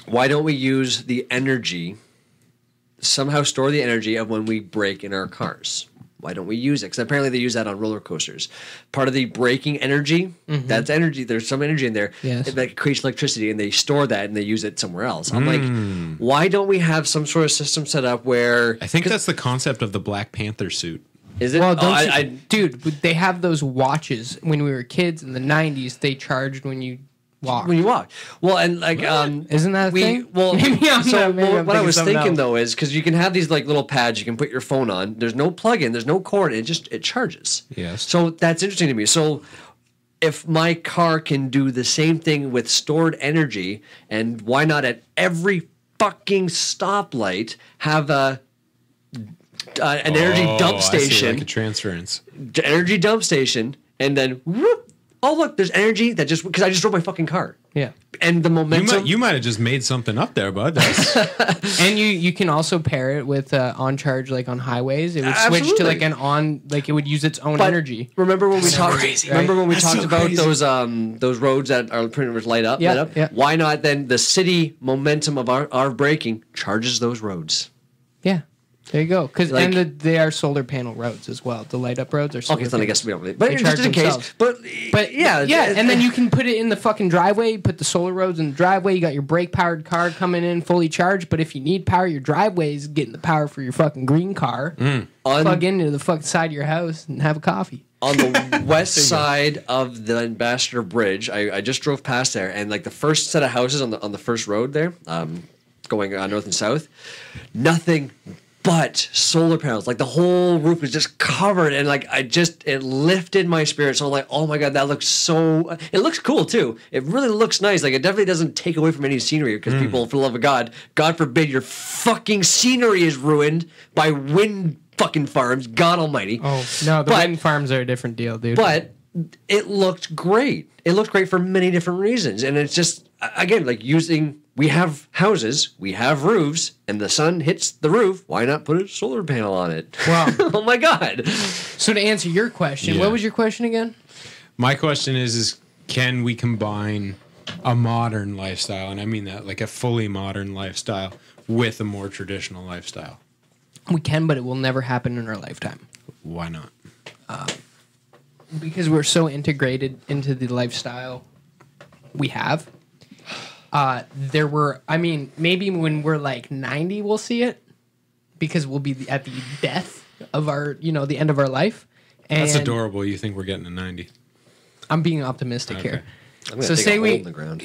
why don't we use the energy, somehow store the energy of when we brake in our cars? Why don't we use it? Because apparently they use that on roller coasters. Part of the braking energy, that's energy. There's some energy in there Yes. that creates electricity, and they store that and they use it somewhere else. I'm like, why don't we have some sort of system set up where? I think that's the concept of the Black Panther suit. Is it? Well, Oh, don't you, dude, they have those watches when we were kids in the 90s. They charged when you walked. when you walk. Well, and like, Isn't that a thing? Well, Maybe I'm so not- maybe I'm what I thinking was something thinking else. though is because you can have these like little pads you can put your phone on. There's no plug-in. There's no cord. It charges. Yes. So that's interesting to me. So if my car can do the same thing with stored energy, and why not at every fucking stoplight have an energy dump I see, station, like a transference. energy dump station, and then whoop, oh look, there's energy that just because I just drove my fucking car. Yeah. And the momentum. You might have just made something up there, bud. That's, And you can also pair it with on charge, like on highways. It would switch to Absolutely. like an on, like it would use its own But energy. Remember when we talked? crazy. Remember when we That's talked so about crazy. those roads that are pretty much light up? Yeah, lit up? yeah. Why not then the city momentum of our braking charges those roads? Yeah. There you go. Because Like- they are solar panel roads as well. The light up roads are solar Okay, so then I panels. guess we don't really. But They just charge in case. themselves. But yeah, and then you can put it in the fucking driveway. You put the solar roads in the driveway. You got your brake powered car coming in fully charged. But if you need power, your driveway is getting the power for your fucking green car. Plug into the fucking side of your house and have a coffee. on the west side of the Ambassador Bridge. I just drove past there, and like the first set of houses on the first road there, going north and south, nothing but solar panels. Like the whole roof was just covered, and like it lifted my spirits. So I'm like, oh my god, that looks so. It looks cool too. It really looks nice. Like it definitely doesn't take away from any scenery because people, for the love of God, God forbid your fucking scenery is ruined by wind fucking farms. God Almighty. Oh no, the But- wind farms are a different deal, dude. But it looked great. It looked great for many different reasons. And it's just, again, like we have houses, we have roofs, and the sun hits the roof. Why not put a solar panel on it? Wow. Oh my God. So to answer your question, Yeah. what was your question again? my question is can we combine a modern lifestyle, and I mean that like a fully modern lifestyle, with a more traditional lifestyle? We can, but it will never happen in our lifetime. Why not? Because we're so integrated into the lifestyle we have. Maybe when we're like 90, we'll see it because we'll be at the death of our, the end of our life. And That's adorable. You think we're getting to 90? I'm being optimistic Okay. here. I'm gonna So dig a say hole we, in the ground.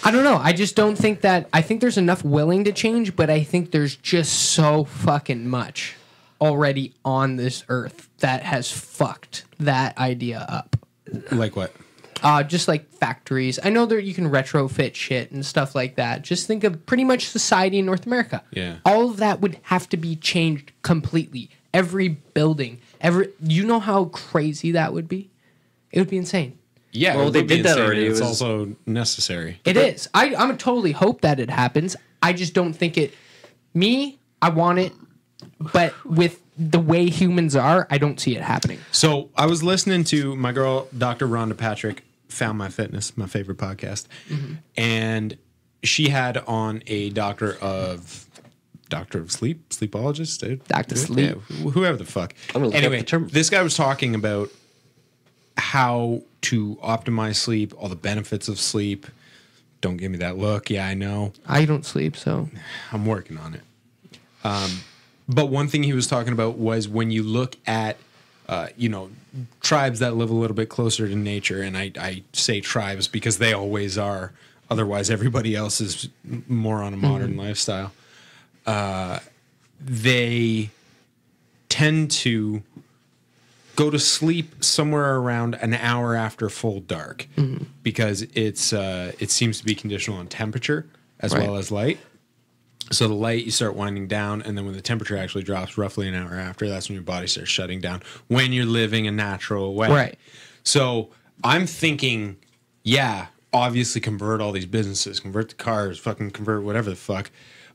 I don't know. I just don't think that. I think there's enough willing to change, but I think there's just so fucking much already on this earth that has fucked that idea up. Like what? Just like factories. I know that you can retrofit shit and stuff like that. Just think of pretty much society in North America. Yeah. All of that would have to be changed completely. Every building, you know how crazy that would be? It would be insane. Yeah, Well, it they would be did that insane, already. and It's It was- also necessary. It is. I'm totally hope that it happens. I just don't think it. Me, I want it, but with the way humans are, I don't see it happening. So I was listening to my girl, Dr. Rhonda Patrick, Found My Fitness, my favorite podcast, and she had on a doctor of sleep, sleepologist, dude. Dr. Sleep. Yeah, whoever the fuck. I'm gonna look up Anyway, the term. this guy was talking about how to optimize sleep, all the benefits of sleep. Don't give me that look. Yeah, I know. I don't sleep, so I'm working on it. But one thing he was talking about was when you look at, tribes that live a little bit closer to nature, and I say tribes because they always are. Otherwise, everybody else is more on a modern lifestyle. They tend to go to sleep somewhere around an hour after full dark because it seems to be conditional on temperature as well as light. So the light, you start winding down, and then when the temperature actually drops roughly an hour after, that's when your body starts shutting down when you're living a natural way. Right. So I'm thinking yeah, obviously convert all these businesses, convert the cars, fucking convert whatever the fuck.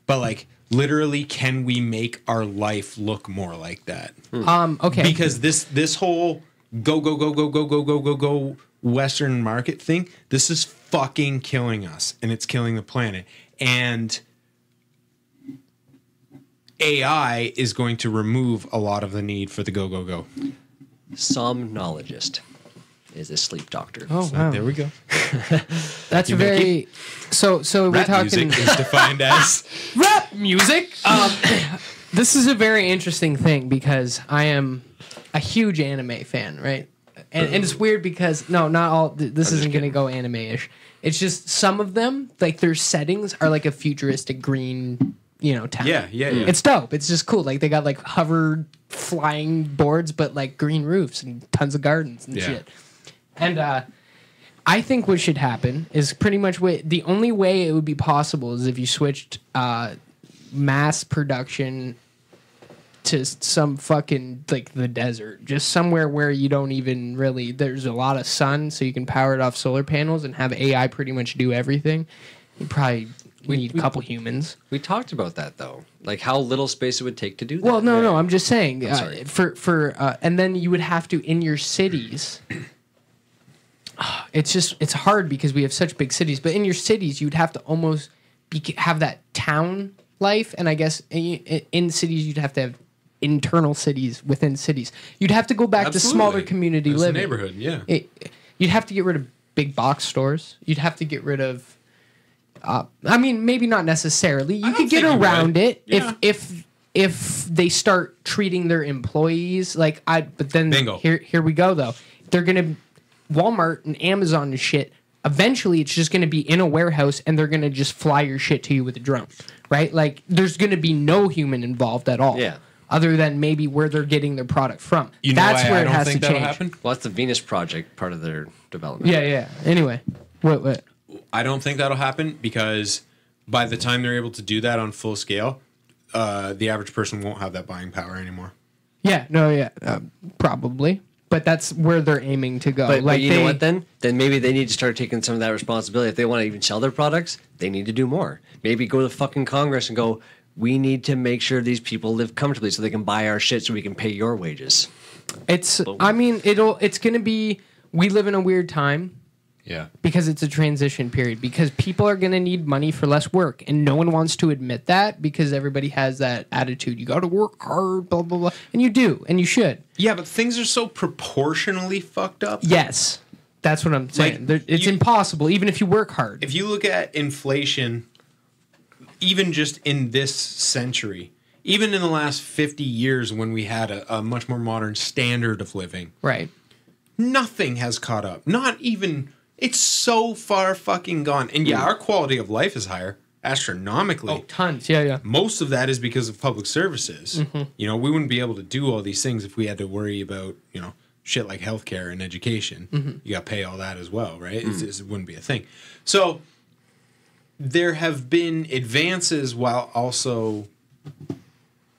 But like literally, can we make our life look more like that? Okay. Because this whole go Western market thing, this is fucking killing us, and it's killing the planet. And AI is going to remove a lot of the need for the go. Somnologist is a sleep doctor. Oh, wow. There we go. That's a very so we're Rap talking music is defined as rap music. This is a very interesting thing because I am a huge anime fan, right? And it's weird because not all. This isn't going to go anime-ish. It's just some of them, like their settings are like a futuristic green, town. Yeah. It's dope. It's just cool. Like they got like hover flying boards, but like green roofs and tons of gardens and shit. And I think what should happen is pretty much the only way it would be possible is if you switched mass production to some fucking like the desert, just somewhere where you don't even really, there's a lot of sun, so you can power it off solar panels and have AI pretty much do everything. You probably need a couple humans. We talked about that though, like how little space it would take to do that. Well, no, I'm just saying. sorry. And then you would have to in your cities. It's hard because we have such big cities, but in your cities you'd have to almost have that town life, and I guess in cities you'd have to have internal cities within cities. You'd have to go back to smaller community That's living. a neighborhood, yeah. You'd have to get rid of big box stores. You'd have to get rid of. I mean, maybe not necessarily. You could get around it if they start treating their employees like I. But then Bingo. Here we go though. They're gonna Walmart and Amazon and shit. Eventually, it's just gonna be in a warehouse, and they're gonna just fly your shit to you with a drone, right? Like, there's gonna be no human involved at all. Yeah. Other than maybe where they're getting their product from. You know That's why where I it don't has think to that'll change. happen? Well, that's the Venus Project part of their development. Yeah. Anyway, what? I don't think that'll happen because by the time they're able to do that on full scale, the average person won't have that buying power anymore. Probably. But that's where they're aiming to go. But you know what then? Then maybe they need to start taking some of that responsibility. If they want to even sell their products, they need to do more. Maybe go to the fucking Congress and go, we need to make sure these people live comfortably so they can buy our shit so we can pay your wages. It's going to be, we live in a weird time. Yeah. Because it's a transition period. Because people are going to need money for less work. And no one wants to admit that because everybody has that attitude. You got to work hard, blah, blah, blah. And you do. And you should. Yeah, but things are so proportionally fucked up. Yes. That's what I'm saying. It's impossible, even if you work hard. If you look at inflation, even just in this century, even in the last 50 years when we had a much more modern standard of living, right? Nothing has caught up. Not even... It's so far fucking gone. And yeah, our quality of life is higher, astronomically. Oh, tons. Yeah. Most of that is because of public services. Mm-hmm. We wouldn't be able to do all these things if we had to worry about, shit like healthcare and education. Mm-hmm. You got to pay all that as well, right? It wouldn't be a thing. So there have been advances while also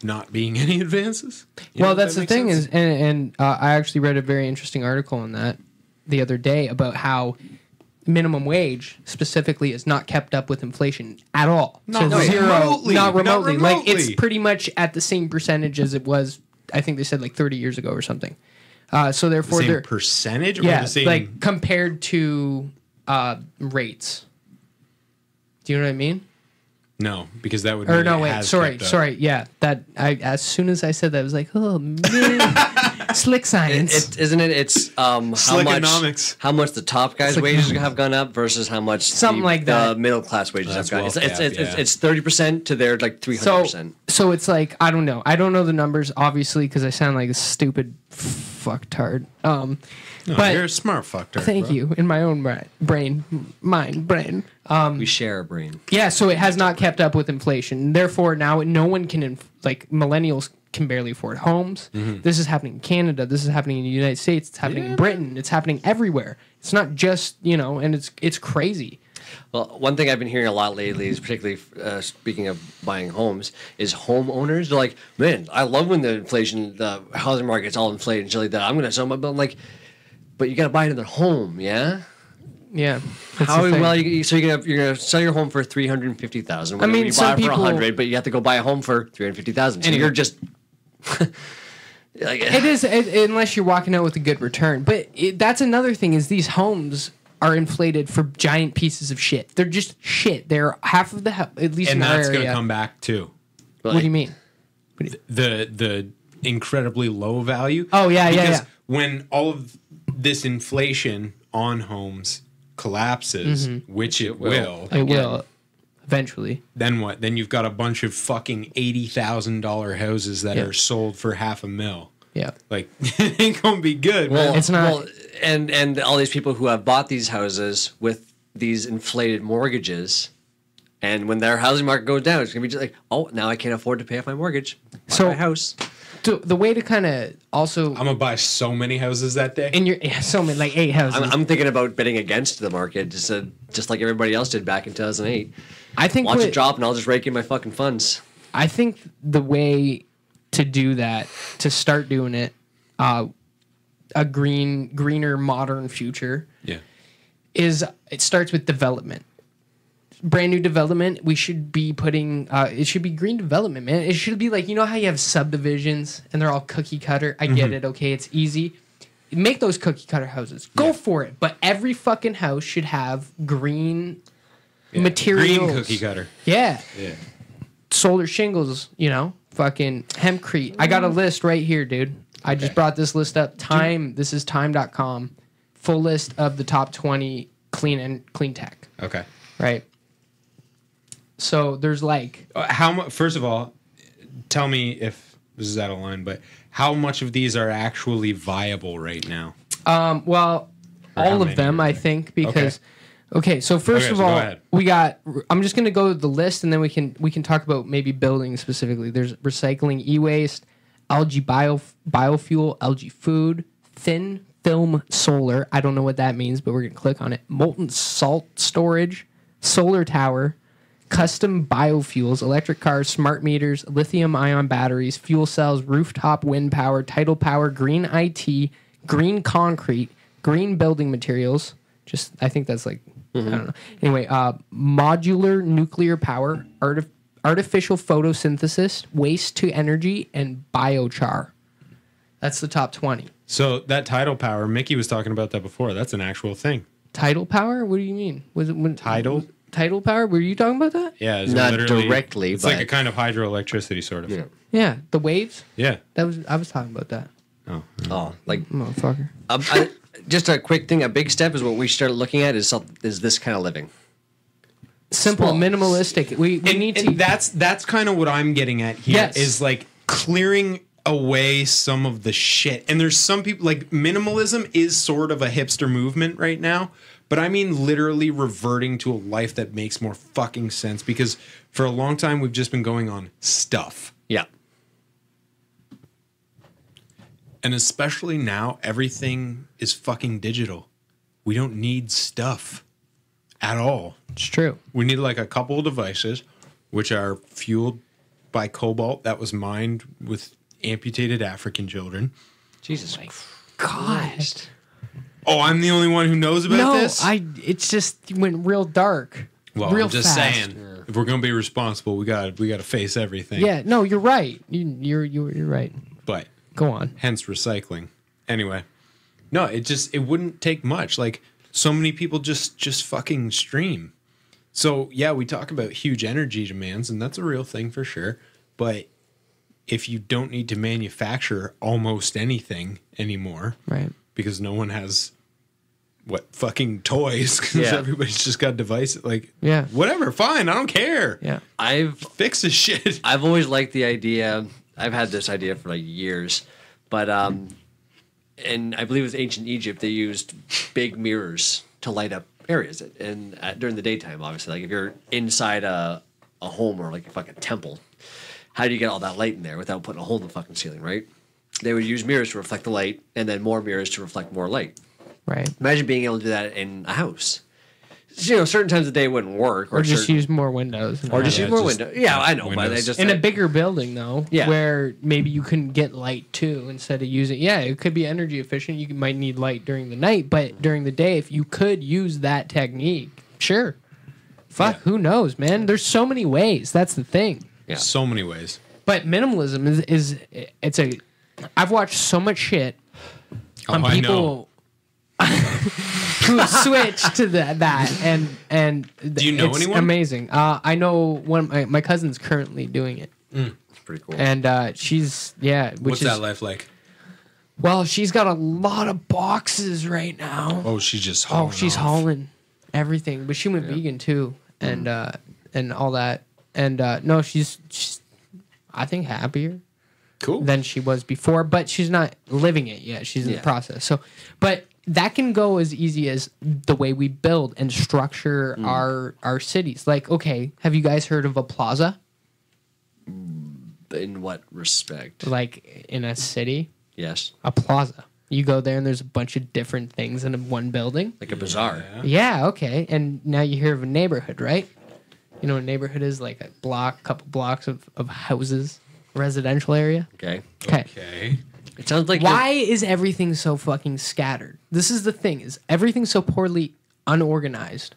not being any advances. Well, that's the thing is, and I actually read a very interesting article on that the other day about how minimum wage specifically is not kept up with inflation at all. Not remotely. Like it's pretty much at the same percentage as it was. I think they said like 30 years ago or something. So therefore, the same percentage, or yeah, the same like compared to rates. Do you know what I mean? No, because that would. Or mean no, it wait, has sorry. kept up. Yeah, that as soon as I said that, I was like, oh man, slick science. Isn't it? It's how much the top guys' wages have gone up versus how much something like that the middle class wages have gone. It's 30% to their like 300%. So it's like I don't know the numbers obviously because I sound like a stupid fucktard. But you're a smart fucktard. Thank you. In my own brain. We share a brain. Yeah, so it has not kept up with inflation. Therefore, now no one can, millennials can barely afford homes. Mm-hmm. This is happening in Canada. This is happening in the United States. It's happening in Britain. It's happening everywhere. It's not just, and it's crazy. Well, one thing I've been hearing a lot lately is particularly speaking of buying homes is homeowners. They're like, man, I love when the housing market's all inflated and shit like that. I'm going to sell my building. Like, but you got to buy another home, yeah? Yeah. How well so you're gonna sell your home for $350,000. I mean, you some buy it for people- $100, but you have to go buy a home for $350,000. So Anyway. you're just like, It is unless you're walking out with a good return. But that's another thing is these homes are inflated for giant pieces of shit. They're just shit. They're half of the at least And in our that's area. going to come back too. What do you mean? The incredibly low value. Oh, yeah, yeah, Because yeah. when all of this inflation on homes collapses, which it will, It will eventually. then what? Then you've got a bunch of fucking $80,000 houses that Yeah. are sold for $500,000. Yeah. Like, it ain't gonna be good, man. It's not- Well, and all these people who have bought these houses with these inflated mortgages, and when their housing market goes down, it's gonna be just like, oh, now I can't afford to pay off my mortgage. Buy So- my house. The way to kind of also I'm gonna buy so many houses that day. in your so many like 8 houses. I'm thinking about betting against the market, just like everybody else did back in 2008. I think Watch what- it drop, and I'll just rake in my fucking funds. I think the way to do that, to start doing it, a greener, modern future, Yeah. is it starts with development. Brand new development, we should be putting. It should be green development, man. It should be like, you know how you have subdivisions and they're all cookie cutter. I get it. Okay, it's easy. Make those cookie cutter houses. Go for it. But every fucking house should have green materials. Green cookie cutter. Yeah. Yeah. Solar shingles, you know, fucking hempcrete. I got a list right here, dude. I just brought this list up. This is time.com. Full list of the top 20 clean tech, Okay. right? So there's like, How much? First of all, tell me if this is out of line, but how much of these are actually viable right now? well, Or how all of many them, are I there? think, because okay, so first Okay, of so go all, ahead. we got. I'm just gonna go to the list, and then we can talk about maybe buildings specifically. There's recycling e-waste, algae biofuel, algae food, thin film solar. I don't know what that means, but we're gonna click on it. Molten salt storage, solar tower, custom biofuels, electric cars, smart meters, lithium-ion batteries, fuel cells, rooftop wind power, tidal power, green IT, green concrete, green building materials. Just, I think that's like, I don't know. Anyway, modular nuclear power, artificial photosynthesis, waste to energy, and biochar. That's the top 20. So that tidal power, Mickey was talking about that before. That's an actual thing. Tidal power? What do you mean? Was it when Tidal? Tidal power? Were you talking about that? Yeah, it's Not literally- directly, It's like but- a kind of hydroelectricity, sort of. Yeah. Yeah, the waves. Yeah. I was talking about that, Oh. Oh, like motherfucker. just a quick thing. A big step is what we started looking at is this kind of living. Simple, Small. minimalistic. We need to. And that's kind of what I'm getting at here. Yes. Is like clearing away some of the shit. And there's some people like minimalism is sort of a hipster movement right now, but I mean literally reverting to a life that makes more fucking sense, because for a long time we've just been going on stuff. Yeah. And especially now everything is fucking digital. We don't need stuff at all. It's true. We need like a couple of devices which are fueled by cobalt that was mined with amputated African children. Jesus God. Oh, I'm the only one who knows about No, this? it's just went real dark. Well, real I'm just fast. saying, if we're going to be responsible, we got to face everything. Yeah, no, you're right. You're right. But Go on. hence recycling. Anyway, no, it wouldn't take much. Like so many people just fucking stream. So yeah, we talk about huge energy demands, and that's a real thing for sure. But if you don't need to manufacture almost anything anymore, Right. because no one has fucking toys, because Yeah. everybody's just got devices. Like, Yeah. whatever, fine, I don't care. Yeah. Fix this shit. I've always liked the idea. I've had this idea for like years, but and I believe it was ancient Egypt. They used big mirrors to light up areas, and during the daytime, obviously, like if you're inside a home or like a fucking temple, how do you get all that light in there without putting a hole in the fucking ceiling, right? They would use mirrors to reflect the light, and then more mirrors to reflect more light. Right. Imagine being able to do that in a house. certain times of the day wouldn't work, Or just certain- use more windows. or just Yeah, use more just windows. Yeah, I know, but windows. they just In a bigger building, though, Yeah. where maybe you couldn't get light too instead of using. Yeah, it could be energy efficient. You might need light during the night, but during the day, if you could use that technique, sure. Fuck, Yeah. who knows, man? There's so many ways. That's the thing. Yeah. So many ways. But minimalism is it's a. I've watched so much shit on I know. people who switch to that and Do you know it's anyone? amazing. I know one of my cousin's currently doing it. It's pretty cool. And she's which What's is that life like? well, she's got a lot of boxes right now. Oh, she's just Oh, hauling she's off. hauling everything, but she went vegan too, and all that. And no, she's I think happier Cool. than she was before, but she's not living it yet. She's in the Yeah. process. So, but that can go as easy as the way we build and structure our cities. Like, okay, have you guys heard of a plaza? In what respect? Like in a city, Yes, a plaza. You go there and there's a bunch of different things in one building. like a bazaar. Yeah, okay. And now you hear of a neighborhood, right? You know what a neighborhood is? Like a block, couple blocks of houses, residential area. Okay, Okay. Okay. it sounds like Why is everything so fucking scattered? This is the thing: is everything so poorly unorganized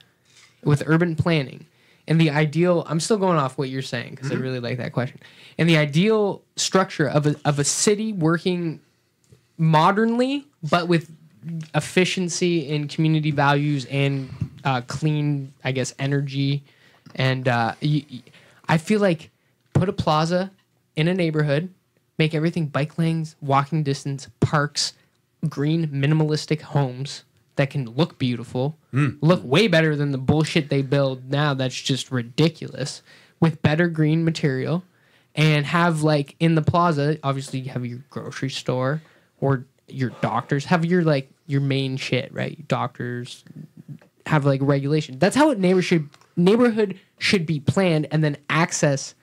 with urban planning? And the ideal, I'm still going off what you're saying because I really like that question. And the ideal structure of a city working modernly, but with efficiency and community values and clean, I guess, energy. And I feel like put a plaza in a neighborhood, make everything bike lanes, walking distance, parks, green, minimalistic homes that can look beautiful, look way better than the bullshit they build now that's just ridiculous, with better green material, and have, like, in the plaza, obviously you have your grocery store or your doctors, have your, like, your main shit, right? Doctors have, like, regulation. That's how a neighborhood should be planned, and then access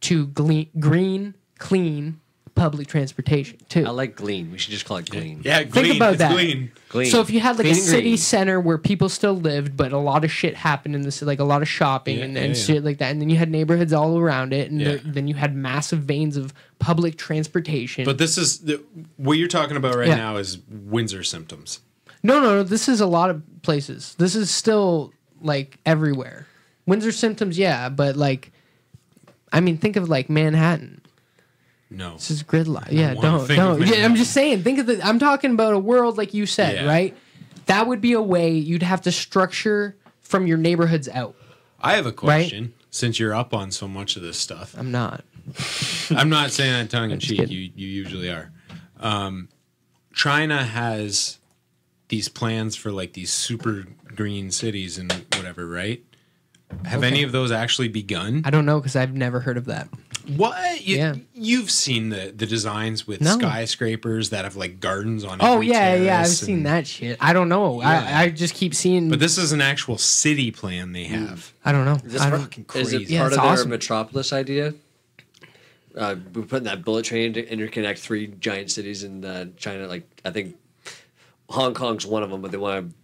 to green, clean public transportation too. I like glean. We should just call it glean. Yeah, Think glean. about It's that. glean. Glean. So if you had like Clean a and city green. center where people still lived, but a lot of shit happened in the city, like a lot of shopping Yeah, and yeah. shit like that, and then you had neighborhoods all around it, and Yeah. then you had massive veins of public transportation. But this is what you're talking about right Yeah. now is Windsor symptoms. no, this is a lot of places. This is still like everywhere. Windsor symptoms, yeah, but like, I mean, think of like Manhattan. No. This is gridlock. Yeah, wanna don't. think of Yeah, I'm Manhattan. just saying. Think of the. I'm talking about a world like you said, Yeah. right? That would be a way you'd have to structure from your neighborhoods out. I have a question. Since you're up on so much of this stuff, I'm not. I'm not saying that tongue in just cheek. kidding. You usually are. China has these plans for like these super green cities and whatever, right? Have any of those actually begun? I don't know because I've never heard of that. What? Yeah. You've seen the designs with No. skyscrapers that have like gardens on Oh every yeah, I've terrace seen and- that shit. I don't know. Yeah. I just keep seeing. But this is an actual city plan they have. I don't know. Is this I part- don't, fucking Is it crazy. Yeah, part it's of their awesome. metropolis idea? We're putting that bullet train to interconnect three giant cities in China. Like I think Hong Kong's one of them, but they want to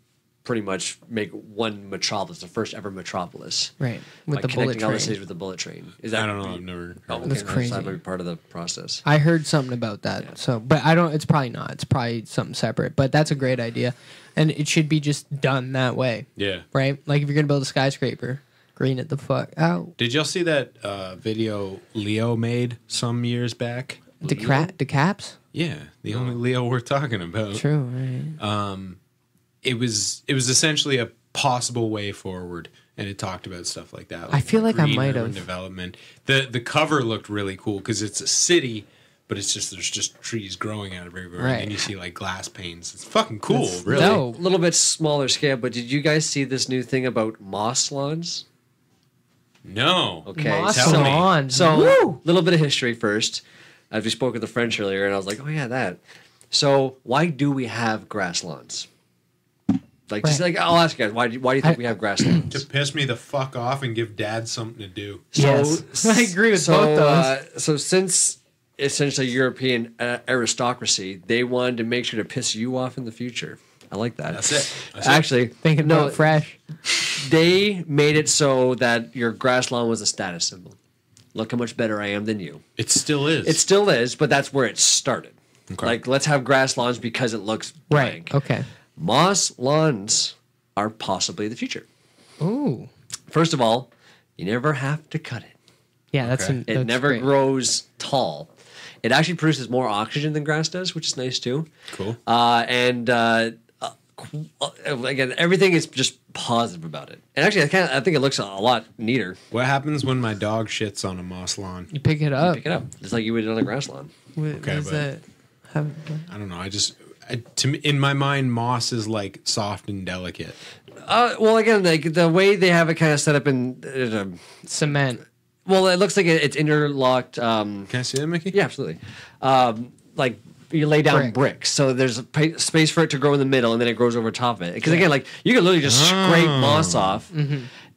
pretty much make one metropolis, the first ever metropolis. right with By the bullet connecting all the train. cities with the bullet train. Is that? I don't know. I've never. Oh, okay. That's crazy. That might be part of the process. I heard something about that. So, but I don't. It's probably not. It's probably something separate. But that's a great idea, and it should be just done that way, Yeah. right? Like if you're gonna build a skyscraper, green it the fuck out. Did y'all see that video Leo made some years back? Decaps. Yeah, the only Leo we're talking about. True. Right. It was essentially a possible way forward, and it talked about stuff like that. I feel like I green might urban have. development. The cover looked really cool because it's a city, but it's just there's just trees growing out of everywhere, and then Right. you see like glass panes. It's fucking cool, really. No. A little bit smaller scale, but did you guys see this new thing about moss lawns? No. Okay, Moss tell me. lawns. So, Woo! little bit of history first. As we spoke with the French earlier, and I was like, oh, yeah, that. So, why do we have grass lawns? Like, just Right. like, I'll ask you guys, why do you think we have grass lawns? To piss me the fuck off and give Dad something to do. Yes. I agree with both those. So, since essentially European aristocracy, they wanted to make sure to piss you off in the future. I like that. That's it. Actually, Thinking about fresh. they made it so that your grass lawn was a status symbol. Look how much better I am than you. It still is. It still is, but that's where it started. Okay. Like, let's have grass lawns because it looks Right. blank. Okay. Moss lawns are possibly the future. Ooh. First of all, you never have to cut it. Yeah, that's Okay. It never grows tall. It actually produces more oxygen than grass does, which is nice too. Cool. Again, everything is just positive about it. And actually, I think it looks a lot neater. What happens when my dog shits on a moss lawn? You pick it up. Pick it up, just like you would on a grass lawn. What Okay, is but- that? I don't know. To me, in my mind, moss is like soft and delicate. Well, again, like the way they have it kind of set up Cement. well, it looks like it's interlocked. Can I see that, Mickey? Yeah, absolutely. Like you lay down bricks, so there's a space for it to grow in the middle, and then it grows over top of it. Because again, like you can literally just scrape moss off,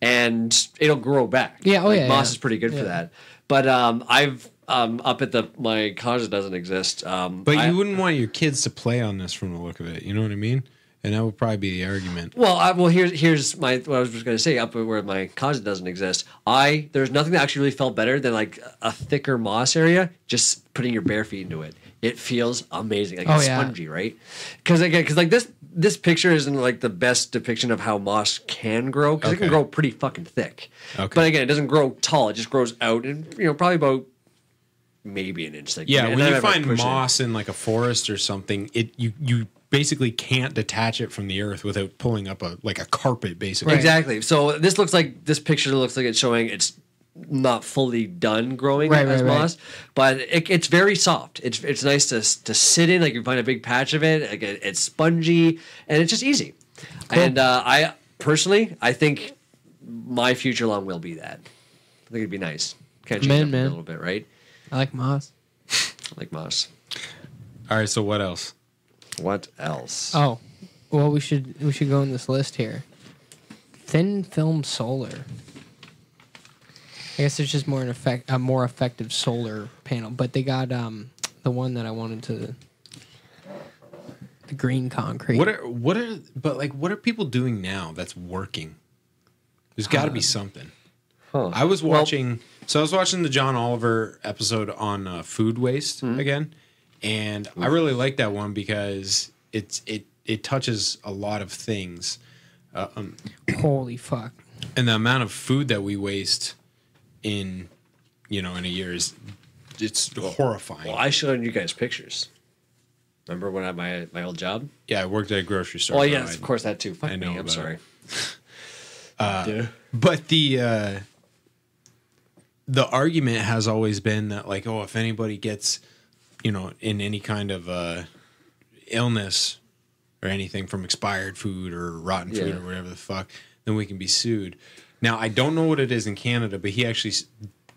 and it'll grow back. Yeah, Like, yeah, moss yeah. is pretty good for that. But I've up at my cottage doesn't exist. But you wouldn't want your kids to play on this from the look of it. You know what I mean? And that would probably be the argument. Well, here's what I was just going to say. Up where my closet doesn't exist, there's nothing that actually really felt better than like a thicker moss area. Just putting your bare feet into it, it feels amazing, like it's spongy, right? Because like this picture isn't like the best depiction of how moss can grow because it can grow pretty fucking thick. Okay. But again, it doesn't grow tall; it just grows out, and probably about maybe an inch thick. Yeah, And when then you I might find push it. moss in like a forest or something, you basically can't detach it from the earth without pulling up a carpet, basically. Exactly. So this picture looks like it's showing it's not fully done growing as moss, but it's very soft. It's nice to sit in. Like you find a big patch of it. Like it's spongy and it's just easy. Cool. And I personally, I think my future lawn will be that. I think it'd be nice. Kind of change up a little bit, right? I like moss. I like moss. All right. So what else? What else? Oh, well, we should go on this list here. Thin film solar. I guess it's just a more effective solar panel, but they got the one that I wanted to, the green concrete. What are people doing now that's working? There's got to be something. Huh. I was watching the John Oliver episode on food waste again, and I really like that one because it touches a lot of things. Holy fuck! And the amount of food that we waste in a year it's horrifying. Well, I showed you guys pictures. Remember when I had my old job? Yeah, I worked at a grocery store. Oh yes, of course that too. Fuck I know me. I'm sorry. But the argument has always been that like, oh, if anybody gets, in any kind of illness or anything from expired food or rotten food or whatever the fuck, then we can be sued. Now, I don't know what it is in Canada, but he actually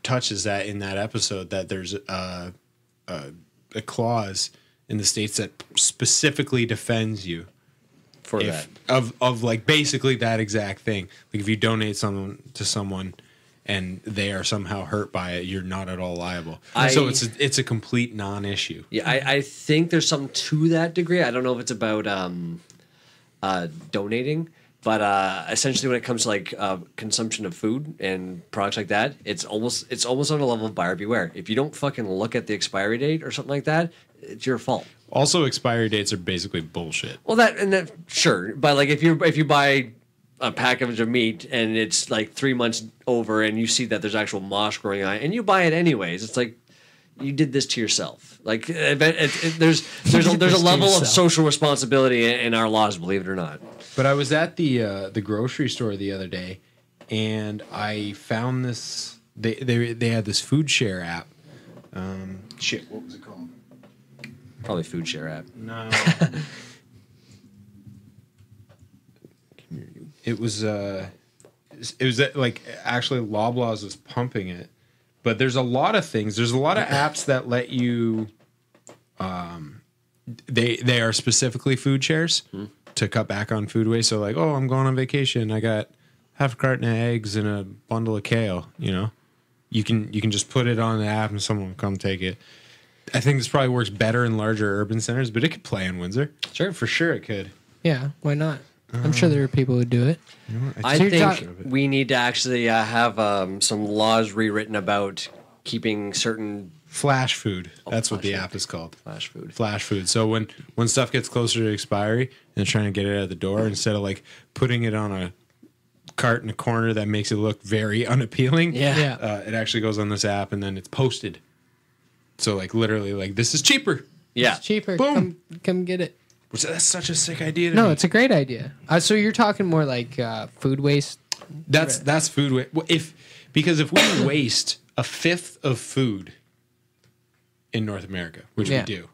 touches that in that episode that there's a clause in the States that specifically defends you For that. of like basically that exact thing. Like if you donate something to someone and they are somehow hurt by it, you're not at all liable. So it's a complete non-issue. Yeah, I think there's something to that degree. I don't know if it's about donating, but essentially when it comes to like consumption of food and products like that, it's almost on a level of buyer beware. If you don't fucking look at the expiry date or something like that, it's your fault. Also, expiry dates are basically bullshit. Well, that sure, but like if you buy a package of meat and it's like 3 months over and you see that there's actual moss growing on it and you buy it anyways, it's like you did this to yourself. Like there's a level of social responsibility in our laws, believe it or not. But I was at the grocery store the other day, and I found this. They had this food share app. What was it called? Probably food share app. No. It was like actually Loblaws was pumping it, but there's a lot of things. There's a lot of apps that let you. They are specifically food shares to cut back on food waste. So like, oh, I'm going on vacation. I got half a carton of eggs and a bundle of kale. You can just put it on the app and someone will come take it. I think this probably works better in larger urban centers, but it could play in Windsor. Sure. For sure it could. Yeah, why not? I'm sure there are people who do it. You know what? I you're think talking- we need to actually have some laws rewritten about keeping certain Flash food. That's what flash the food. app is called. flash food. Flash food. So when stuff gets closer to expiry and trying to get it out the door, instead of like putting it on a cart in a corner that makes it look very unappealing, Yeah. it actually goes on this app and then it's posted. So like literally like this is cheaper. Yeah. It's cheaper. Boom. Come get it. Which that's such a sick idea to No, me. it's a great idea. So you're talking more like food waste. That's food waste. Because if we waste a fifth of food in North America, which we Yeah. do,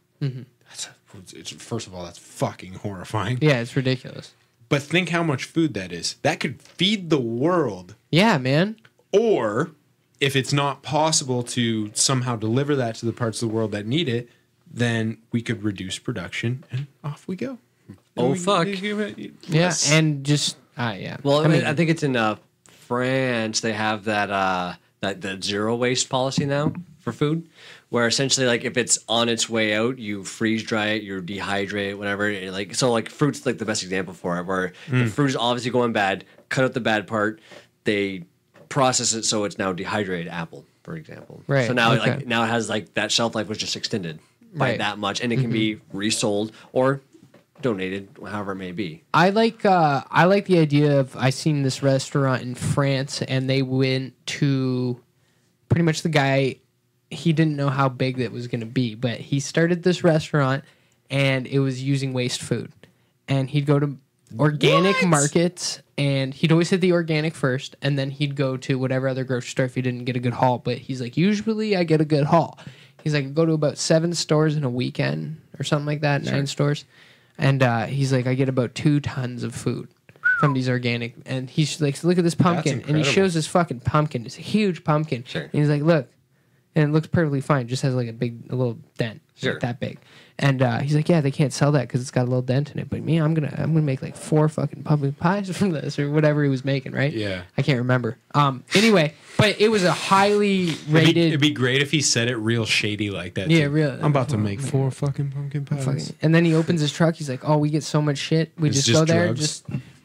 first of all, that's fucking horrifying. Yeah, it's ridiculous. But think how much food that is. That could feed the world. Yeah, man. Or if it's not possible to somehow deliver that to the parts of the world that need it, then we could reduce production and off we go. Oh, fuck. Yeah, and just yeah. Well, I think it's in France. They have that that zero waste policy now for food, where essentially like if it's on its way out, you freeze dry it, you dehydrate it, whatever. Like so, like fruit's like the best example for it, where the fruit is obviously going bad. Cut out the bad part. They process it so it's now dehydrated apple, for example. Right, So now okay. like now it has like that shelf life was just extended by Right. that much, and it can be resold or donated, however it may be. I like the idea of I seen this restaurant in France and they went to pretty much the guy, he didn't know how big that was going to be, but he started this restaurant and it was using waste food. And he'd go to organic markets and he'd always hit the organic first and then he'd go to whatever other grocery store if he didn't get a good haul. But he's like, usually I get a good haul. He's like, I go to about 7 stores in a weekend or something like that, 9 stores. And he's like, I get about 2 tons of food from these organic. And he's like, look at this pumpkin. And he incredible. shows this fucking pumpkin. It's a huge pumpkin. Sure. And he's like, look. And it looks perfectly fine. Just has like a little dent. Sure. Like that big. And he's like, yeah, they can't sell that because it's got a little dent in it. But me, I'm gonna make like 4 fucking pumpkin pies from this or whatever he was making, right? Yeah. I can't remember. Anyway, but it was a highly rated. It'd be great if he said it real shady like that. Yeah, too. real- I'm about to make 4 fucking pumpkin pies. fucking, and then he opens his truck. He's like, "Oh, we get so much shit. We It's just just go there, drugs?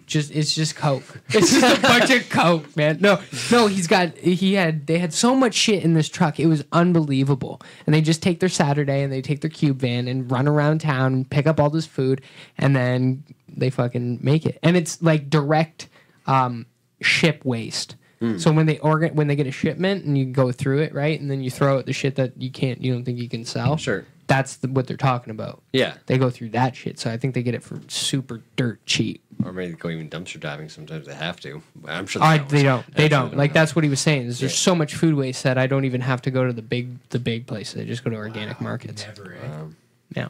just it's just coke. It's just a bunch of coke, man. No, they had so much shit in this truck. It was unbelievable. And they just take their Saturday and they take their cube van and run around town and pick up all this food, and then they fucking make it. And it's like direct ship waste. So when they get a shipment and you go through it, right, and then you throw out the shit that you don't think you can sell. Sure. That's what they're talking about. Yeah. They go through that shit, so I think they get it for super dirt cheap. Or maybe go even dumpster diving. Sometimes they have to. I'm sure They don't. They don't. Absolutely Like not. that's what he was saying. Is there's so much food waste that I don't even have to go to the big places. I just go to organic markets. Never, eh? Yeah.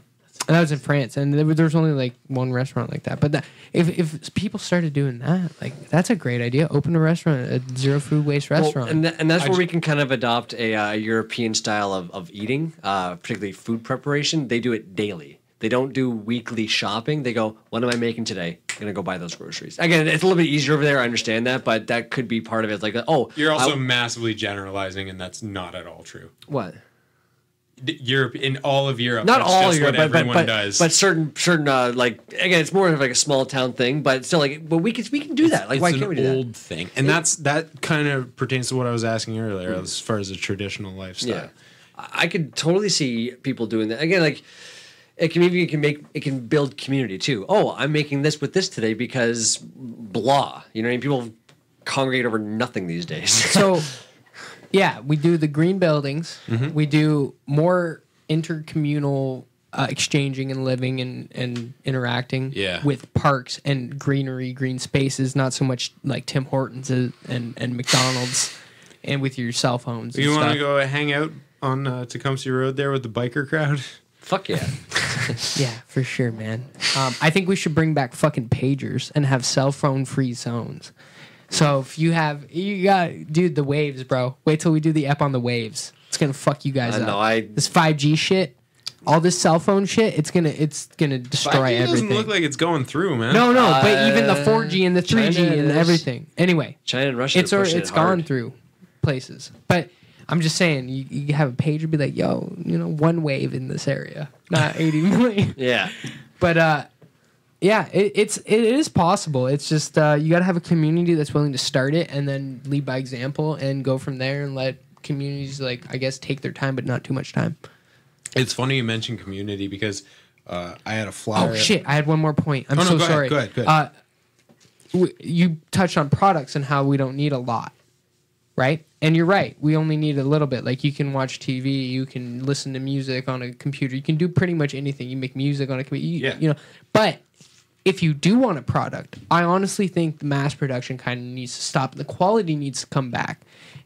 And that was in France, and there's only like one restaurant like that. But if people started doing that, like that's a great idea. Open a restaurant, a zero food waste Well, restaurant. and that's where we can kind of adopt a European style of eating, particularly food preparation. They do it daily. They don't do weekly shopping. They go, what am I making today? I'm going to go buy those groceries. Again, it's a little bit easier over there. I understand that, but that could be part of it. It's like, oh. You're also massively generalizing, and that's not at all true. What? Europe, in all of Europe, Not that's all just Europe, what everyone does. but certain like again, it's more of like a small town thing. But still, like, but we can do that. Like, why it's can't we an do old that? thing, and that kind of pertains to what I was asking earlier, as far as a traditional lifestyle. Yeah, I could totally see people doing that. Again, like it can build community too. Oh, I'm making this with this today because blah. You know what I mean? People congregate over nothing these days. So, yeah, we do the green buildings. Mm-hmm. We do more intercommunal exchanging and living and interacting Yeah. with parks and greenery, green spaces, not so much like Tim Hortons and McDonald's and with your cell phones. You want to stuff. go hang out on Tecumseh Road there with the biker crowd? Fuck yeah. Yeah, for sure, man. I think we should bring back fucking pagers and have cell phone free zones. So if you got, dude, the waves, bro. Wait till we do the ep on the waves. It's gonna fuck you guys up. This 5G shit, all this cell phone shit, it's gonna destroy It everything. doesn't look like it's going through, man. No, but even the 4G and the 3G China and is- everything. Anyway, China and Russia. it's are pushing it's it gone hard. through places. But I'm just saying, you have a pager, be like, yo, 1 wave in this area, not 80 million. Yeah. But Yeah, it is possible. It's just you got to have a community that's willing to start it and then lead by example and go from there and let communities, like, I guess, take their time, but not too much time. It's funny you mentioned community because I had a flyer. Oh shit! I had one more point. I'm so go sorry. Ahead, go ahead. You touched on products and how we don't need a lot, right? And you're right. We only need a little bit. Like, you can watch TV, you can listen to music on a computer, you can do pretty much anything. You make music on a computer, you know. But if you do want a product, I honestly think the mass production kind of needs to stop. The quality needs to come back,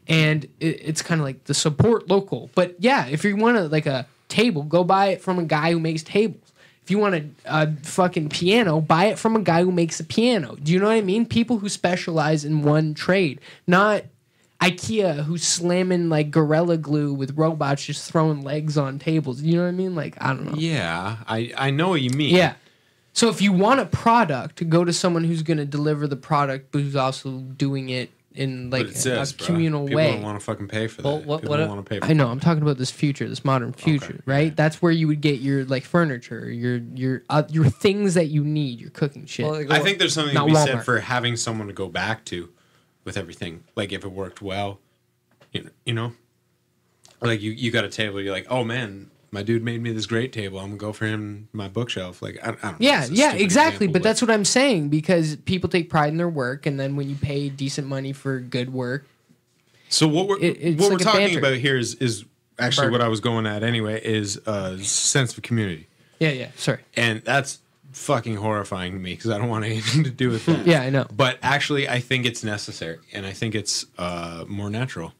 and it's kind of like the support local. But yeah, if you want a table, go buy it from a guy who makes tables. If you want a fucking piano, buy it from a guy who makes a piano. Do you know what I mean? People who specialize in one trade, not IKEA who's slamming like Gorilla Glue with robots just throwing legs on tables. You know what I mean? Like, I don't know. Yeah, I know what you mean. Yeah. So if you want a product, go to someone who's going to deliver the product, but who's also doing it in like a communal People way. People don't want to fucking pay for that. What don't want to pay for I know. I'm talking about this future, this modern future, right? Yeah. That's where you would get your like furniture, your things that you need, your cooking shit. Well, I think there's something to Not be Walmart. said for having someone to go back to with everything. Like, if it worked well, you know, like you got a table, you're like, oh man, my dude made me this great table. I'm gonna go for him my bookshelf. Like, I don't know. Yeah, It's a yeah, stupid exactly. example, But that's what I'm saying, because people take pride in their work, and then when you pay decent money for good work, so what we're it's what like we're a talking banter. about here is actually Barter. what I was going at anyway, is a sense of community. yeah, sorry. And that's fucking horrifying to me because I don't want anything to do with that. Yeah, I know. But actually, I think it's necessary, and I think it's more natural.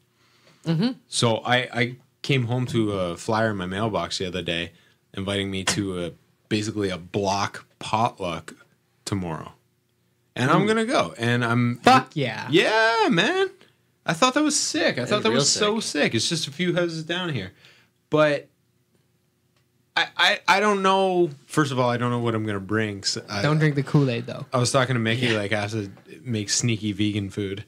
Mm-hmm. So I came home to a flyer in my mailbox the other day, inviting me to basically a block potluck tomorrow, and I'm gonna go. And I'm Fuck yeah. yeah, man. I thought that was sick. I thought that real was so sick. It's just a few houses down here, but. I don't know. First of all, I don't know what I'm gonna bring. So Don't drink the Kool-Aid though. I was talking to Mickey, like, I have to make sneaky vegan food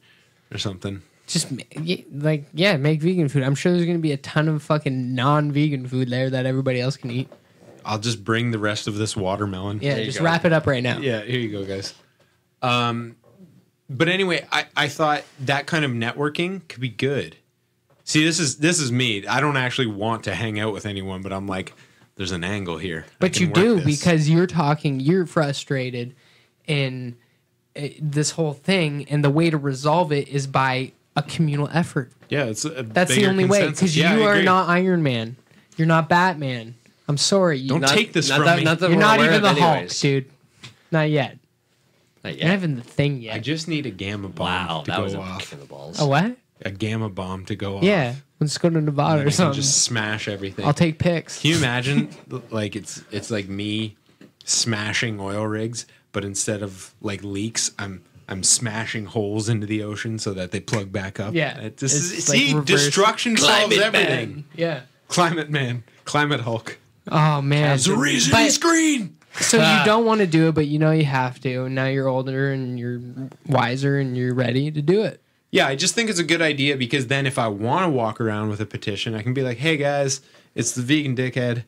or something. Just make vegan food. I'm sure there's gonna be a ton of fucking non-vegan food there that everybody else can eat. I'll just bring the rest of this watermelon. Yeah, There you just go. wrap it up right now. Yeah, here you go, guys. But anyway, I thought that kind of networking could be good. See, this is me. I don't actually want to hang out with anyone, but I'm like, there's an angle here. But you do, because you're frustrated in this whole thing, and the way to resolve it is by a communal effort. Yeah, it's That's the only way, because you are not Iron Man. You're not Batman. I'm sorry. Don't take this not from that, me. Not that You're we're not aware even the of Hulk, anyways. dude. Not yet. Not You're not yet. even the thing yet. I just need a gamma bomb Wow, to that was go a off. kick in the balls. A what? A gamma bomb to go off. Yeah. Let's go to Nevada And or I can something. just smash everything. I'll take pics. Can you imagine, like, it's like me smashing oil rigs, but instead of like leaks, I'm smashing holes into the ocean so that they plug back up. Yeah, It just, it's see, like reverse destruction solves everything. Yeah. Climate man, climate Hulk. Oh man. There's a reason But- he's green. So you don't want to do it, but you know you have to. And now you're older and you're wiser and you're ready to do it. Yeah, I just think it's a good idea because then if I want to walk around with a petition, I can be like, hey guys, it's the vegan dickhead.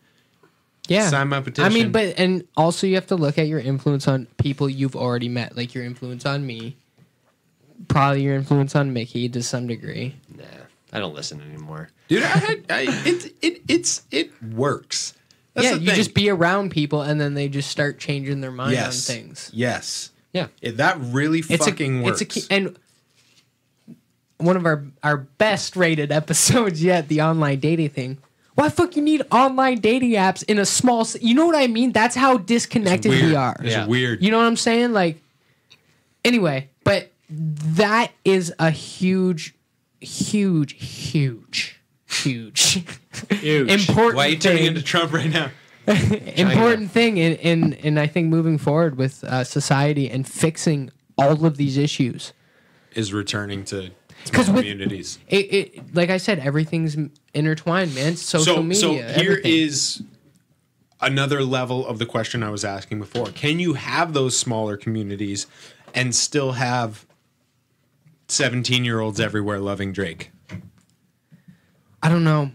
Yeah. Sign my petition. I mean, and also you have to look at your influence on people you've already met, like your influence on me, probably your influence on Mickey to some degree. Nah, I don't listen anymore. Dude, it works. That's yeah, the you thing. just be around people and then they just start changing their mind on things. Yes. Yeah. That really fucking works. It's a key, and one of our best rated episodes yet, the online dating thing. Why fuck you need online dating apps in a small? You know what I mean? That's how disconnected we are. It's Yeah. weird. You know what I'm saying? Like, anyway, but that is a huge important Why are you turning thing. into Trump right now? Important thing in I think moving forward with society and fixing all of these issues. Is returning to 'Cause small with- communities. It like I said, everything's intertwined, man. Social media. So here everything. is another level of the question I was asking before. Can you have those smaller communities and still have 17-year-olds everywhere loving Drake? I don't know.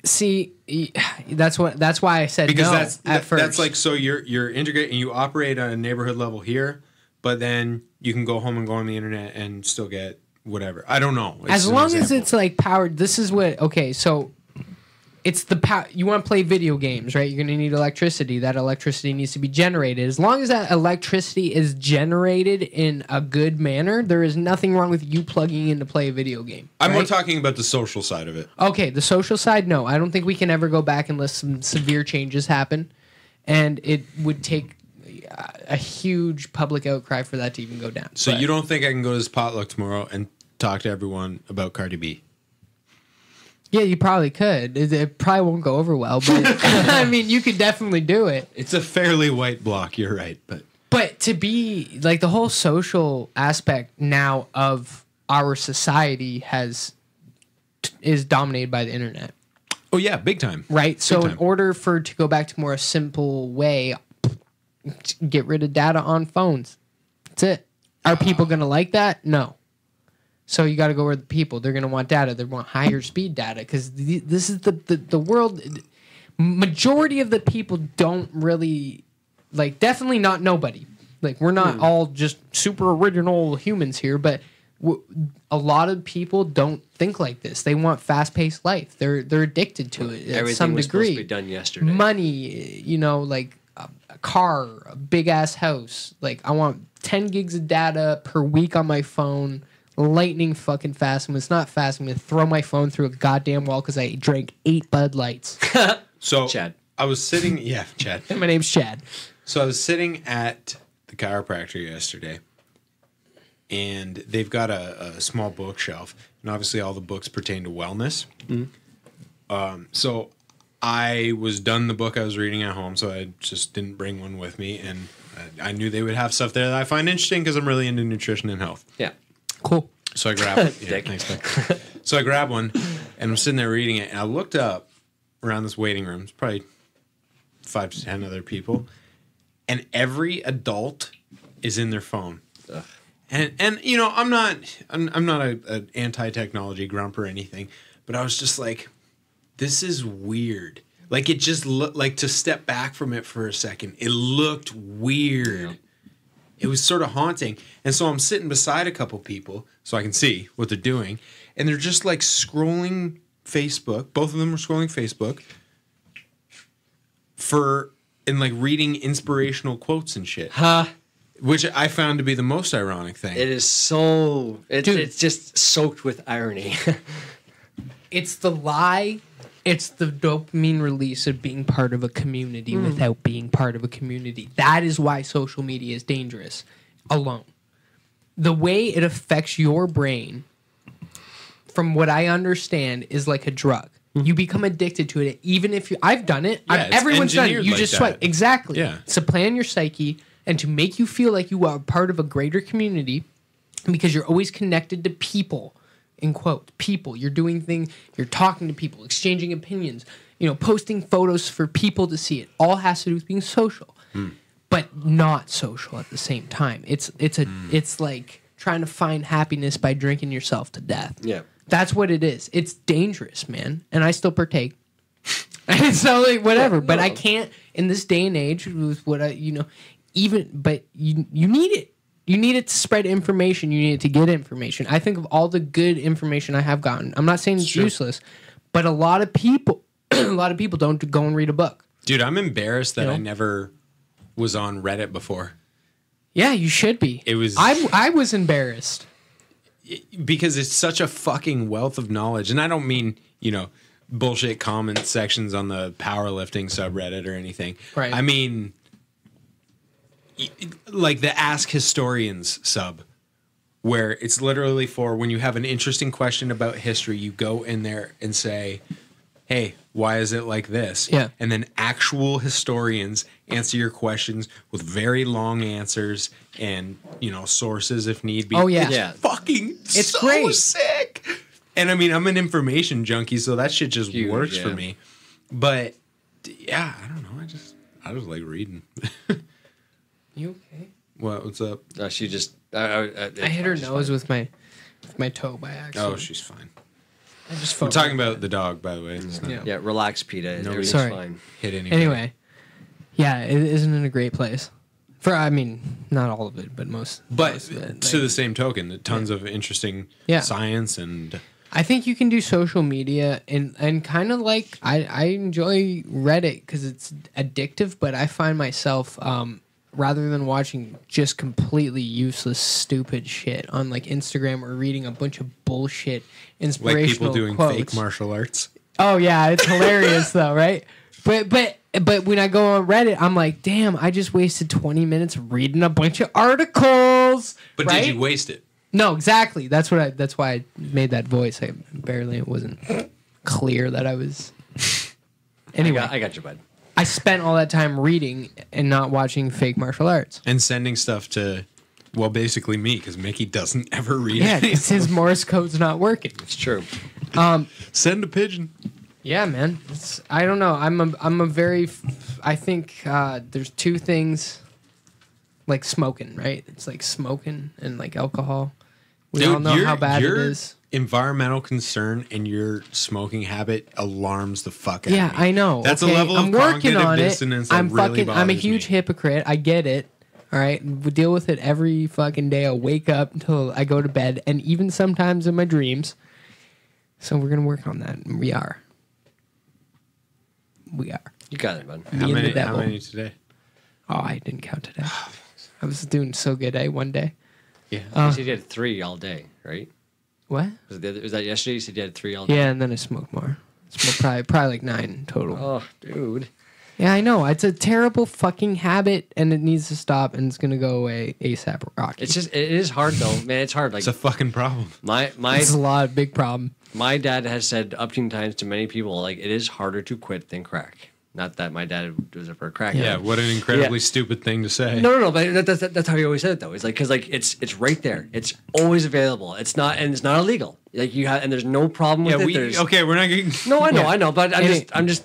See, that's why I said because no that's first. That's like, so you're integrated and you operate on a neighborhood level here, but then you can go home and go on the internet and still get whatever. I don't know. As long as it's like powered. This is what. Okay, so it's the power. You want to play video games, right? You're going to need electricity. That electricity needs to be generated. As long as that electricity is generated in a good manner, there is nothing wrong with you plugging in to play a video game. I'm right? more talking about the social side of it. Okay, the social side, no. I don't think we can ever go back unless some severe changes happen. And it would take a huge public outcry for that to even go down. So But you don't think I can go to this potluck tomorrow and talk to everyone about Cardi B? yeah, you probably could. It probably won't go over well, but I mean, you could definitely do it. It's a fairly white block, you're right, But to be like the whole social aspect now of our society is dominated by the internet, oh yeah, big time. right? So time. in order for to go back to more a simple way, get rid of data on phones. That's it. Are people going to like that? No. So you got to go where the people. They're going to want data. They want higher speed data because this is the world. Majority of the people don't really like. Definitely not nobody. Like we're not all just super original humans here, but a lot of people don't think like this. They want fast paced life. They're addicted to it Everything at some was degree. supposed to be done yesterday. Money, like a car, a big ass house. Like I want 10 gigs of data per week on my phone. Lightning fucking fast. And when it's not fast, I'm going to throw my phone through a goddamn wall because I drank 8 Bud Lights. So Chad. I was sitting, yeah, Chad. My name's Chad. So I was sitting at the chiropractor yesterday, and they've got a small bookshelf, and obviously all the books pertain to wellness. So I was done the book I was reading at home, so I just didn't bring one with me, and I knew they would have stuff there that I find interesting because I'm really into nutrition and health. Yeah. Cool. So I grabbed it. Yeah, thanks, Mick. So I grabbed one, and I'm sitting there reading it, and I looked up around this waiting room. It's probably 5 to 10 other people, and every adult is in their phone. Ugh. And you know, I'm not an anti-technology grump or anything, but I was just like, this is weird. Like it just looked like, to step back from it for a second, it looked weird. Yeah. It was sort of haunting. And so I'm sitting beside a couple people so I can see what they're doing. And they're just like scrolling Facebook. Both of them were scrolling Facebook and like reading inspirational quotes and shit. Huh? Which I found to be the most ironic thing. It is so... It's just soaked with irony. It's the lie. It's the dopamine release of being part of a community without being part of a community. That is why social media is dangerous alone. The way it affects your brain, from what I understand, is like a drug. You become addicted to it, even if you... I've done it. Yeah, everyone's done it. You like just that. swipe. Exactly. Yeah. To plan your psyche and to make you feel like you are part of a greater community because you're always connected to people. In quote, people. You're doing things, you're talking to people, exchanging opinions, posting photos for people to see. It all has to do with being social, but not social at the same time. It's like trying to find happiness by drinking yourself to death. Yeah. That's what it is. It's dangerous, man. And I still partake. So like whatever, but I can't in this day and age with what but you need it. You need it to spread information. You need it to get information. I think of all the good information I have gotten. I'm not saying it's useless, but a lot of people don't go and read a book. Dude, I'm embarrassed that I never was on Reddit before. Yeah, you should be. I was embarrassed. Because it's such a fucking wealth of knowledge. And I don't mean, bullshit comment sections on the powerlifting subreddit or anything. Right. I mean, like the Ask Historians sub, where it's literally for when you have an interesting question about history, you go in there and say, hey, why is it like this? Yeah. And then actual historians answer your questions with very long answers and, sources if need be. Oh, yeah. It's fucking It's so great. sick. And I mean, I'm an information junkie, so that shit just works for me. But yeah, I don't know. I just like reading. You okay? What's up? She just... I hit her nose with my toe by accident. Oh, she's fine. We're talking about the dog, by the way. It's not Yeah, relax, PETA. Everything's Sorry. fine. hit anybody. Anyway, yeah, isn't it a great place? I mean, not all of it, but most. But most of it, to the same token, tons of interesting science and. I think you can do social media and kind of like I enjoy Reddit because it's addictive, but I find myself rather than watching just completely useless, stupid shit on like Instagram or reading a bunch of bullshit inspirational Like people doing quotes. fake martial arts. Oh yeah, it's hilarious though, right? But when I go on Reddit, I'm like, damn, I just wasted 20 minutes reading a bunch of articles. But right? did you waste it? No, exactly. That's why I made that voice. It wasn't clear that I was. Anyway, I got you, bud. I spent all that time reading and not watching fake martial arts. And sending stuff to, well, basically me, because Mickey doesn't ever read Yeah, anything. because his Morse code's not working. It's true. Send a pigeon. Yeah, man. I don't know. I'm a very. I think there's two things. Like smoking, right? It's like smoking and like alcohol. We all know how bad it is. Environmental concern and your smoking habit alarms the fuck out of me. Yeah, I know. That's okay? a level I'm of working cognitive on it. dissonance that really bothers I'm a huge me. hypocrite. I get it. All right, we deal with it every fucking day. I wake up until I go to bed, and even sometimes in my dreams. So we're gonna work on that. And we are. You got it, bud. How Me and the many devil. today? Oh, I didn't count today. I was doing so good, one day. Yeah. You said you had 3 all day, right? What? Was that yesterday? You said you had 3 all day? Yeah, and then I smoked more. Smoked probably like 9 total. Oh, dude. Yeah, I know. It's a terrible fucking habit, and it needs to stop, and it's gonna go away ASAP. Rocky. It is hard though, man. It's hard. Like It's a fucking problem. It's a big problem. My dad has said umpteen times to many people, like, it is harder to quit than crack. Not that my dad was for a crack. Yeah, what an incredibly stupid thing to say. No, but that's how he always said it though. It's like, because like it's right there. It's always available. It's not illegal. Like you have, and there's no problem with it. We're not getting. No, I know, Yeah. I know, but I'm just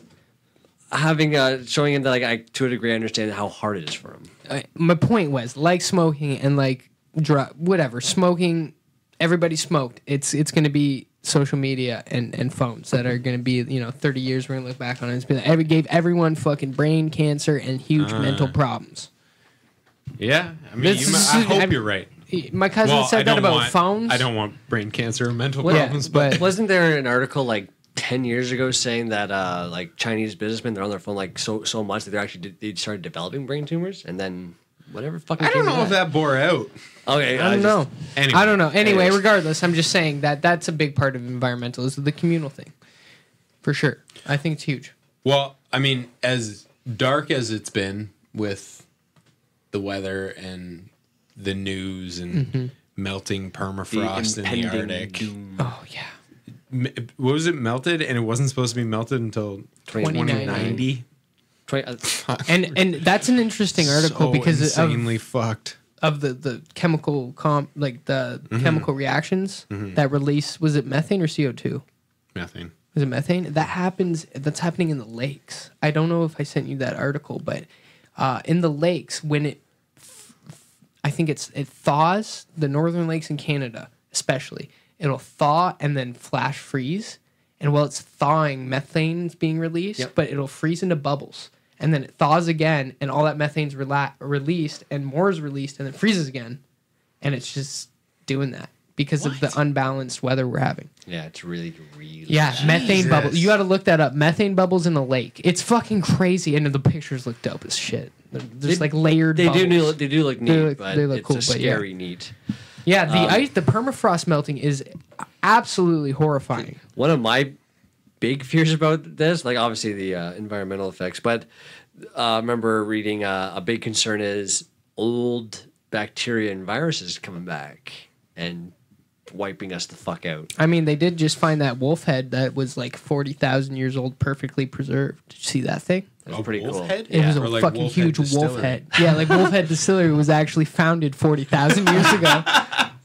having showing him that like I to a degree understand how hard it is for him. My point was, like smoking and like whatever smoking, everybody smoked. It's going to be social media and phones that are going to be 30 years we're going to look back on it and be like, it gave everyone fucking brain cancer and huge mental problems. Yeah, I mean, I hope you're right. My cousin said that about phones. I don't want brain cancer or mental Yeah, problems, but Wasn't there an article like 10 years ago saying that like Chinese businessmen, they're on their phone like so much that they started developing brain tumors, and then whatever fucking. I don't know if that bore out. Okay, I don't know. Anyway. I don't know. Anyway, Anyways. regardless, I'm just saying that that's a big part of environmentalism, the communal thing, for sure. I think it's huge. Well, I mean, as dark as it's been with the weather and the news and melting permafrost in the Arctic. Doom. Oh yeah. What was it melted? And it wasn't supposed to be melted until 2090. 20, And that's an interesting article So because insanely fucked. of the chemical chemical reactions that release. Was it methane or CO2? Methane. Was it methane? That's happening in the lakes. I don't know if I sent you that article, but in the lakes when I think it thaws, the northern lakes in Canada especially, it'll thaw and then flash freeze, and while it's thawing, methane's being released, but it'll freeze into bubbles, and then it thaws again, and all that methane's released, and more is released, and then freezes again, and it's just doing that because of the unbalanced weather we're having. yeah, it's really. Methane bubbles. You got to look that up. Methane bubbles in the lake. It's fucking crazy, and the pictures look dope as shit. They're just like layered. They bubbles. do look neat, but they look it's cool, a but yeah. scary neat. Yeah, the ice, the permafrost melting is absolutely horrifying. One of my big fears about this, like obviously the environmental effects, but I remember reading a big concern is old bacteria and viruses coming back and wiping us the fuck out. I mean, they did just find that wolf head that was like 40,000 years old, perfectly preserved. Did you see that thing? That's pretty wolf cool. head? It was Or a like fucking Wolf Head huge wolf Distillery. head. Yeah, like Wolf Head Distillery was actually founded 40,000 years ago,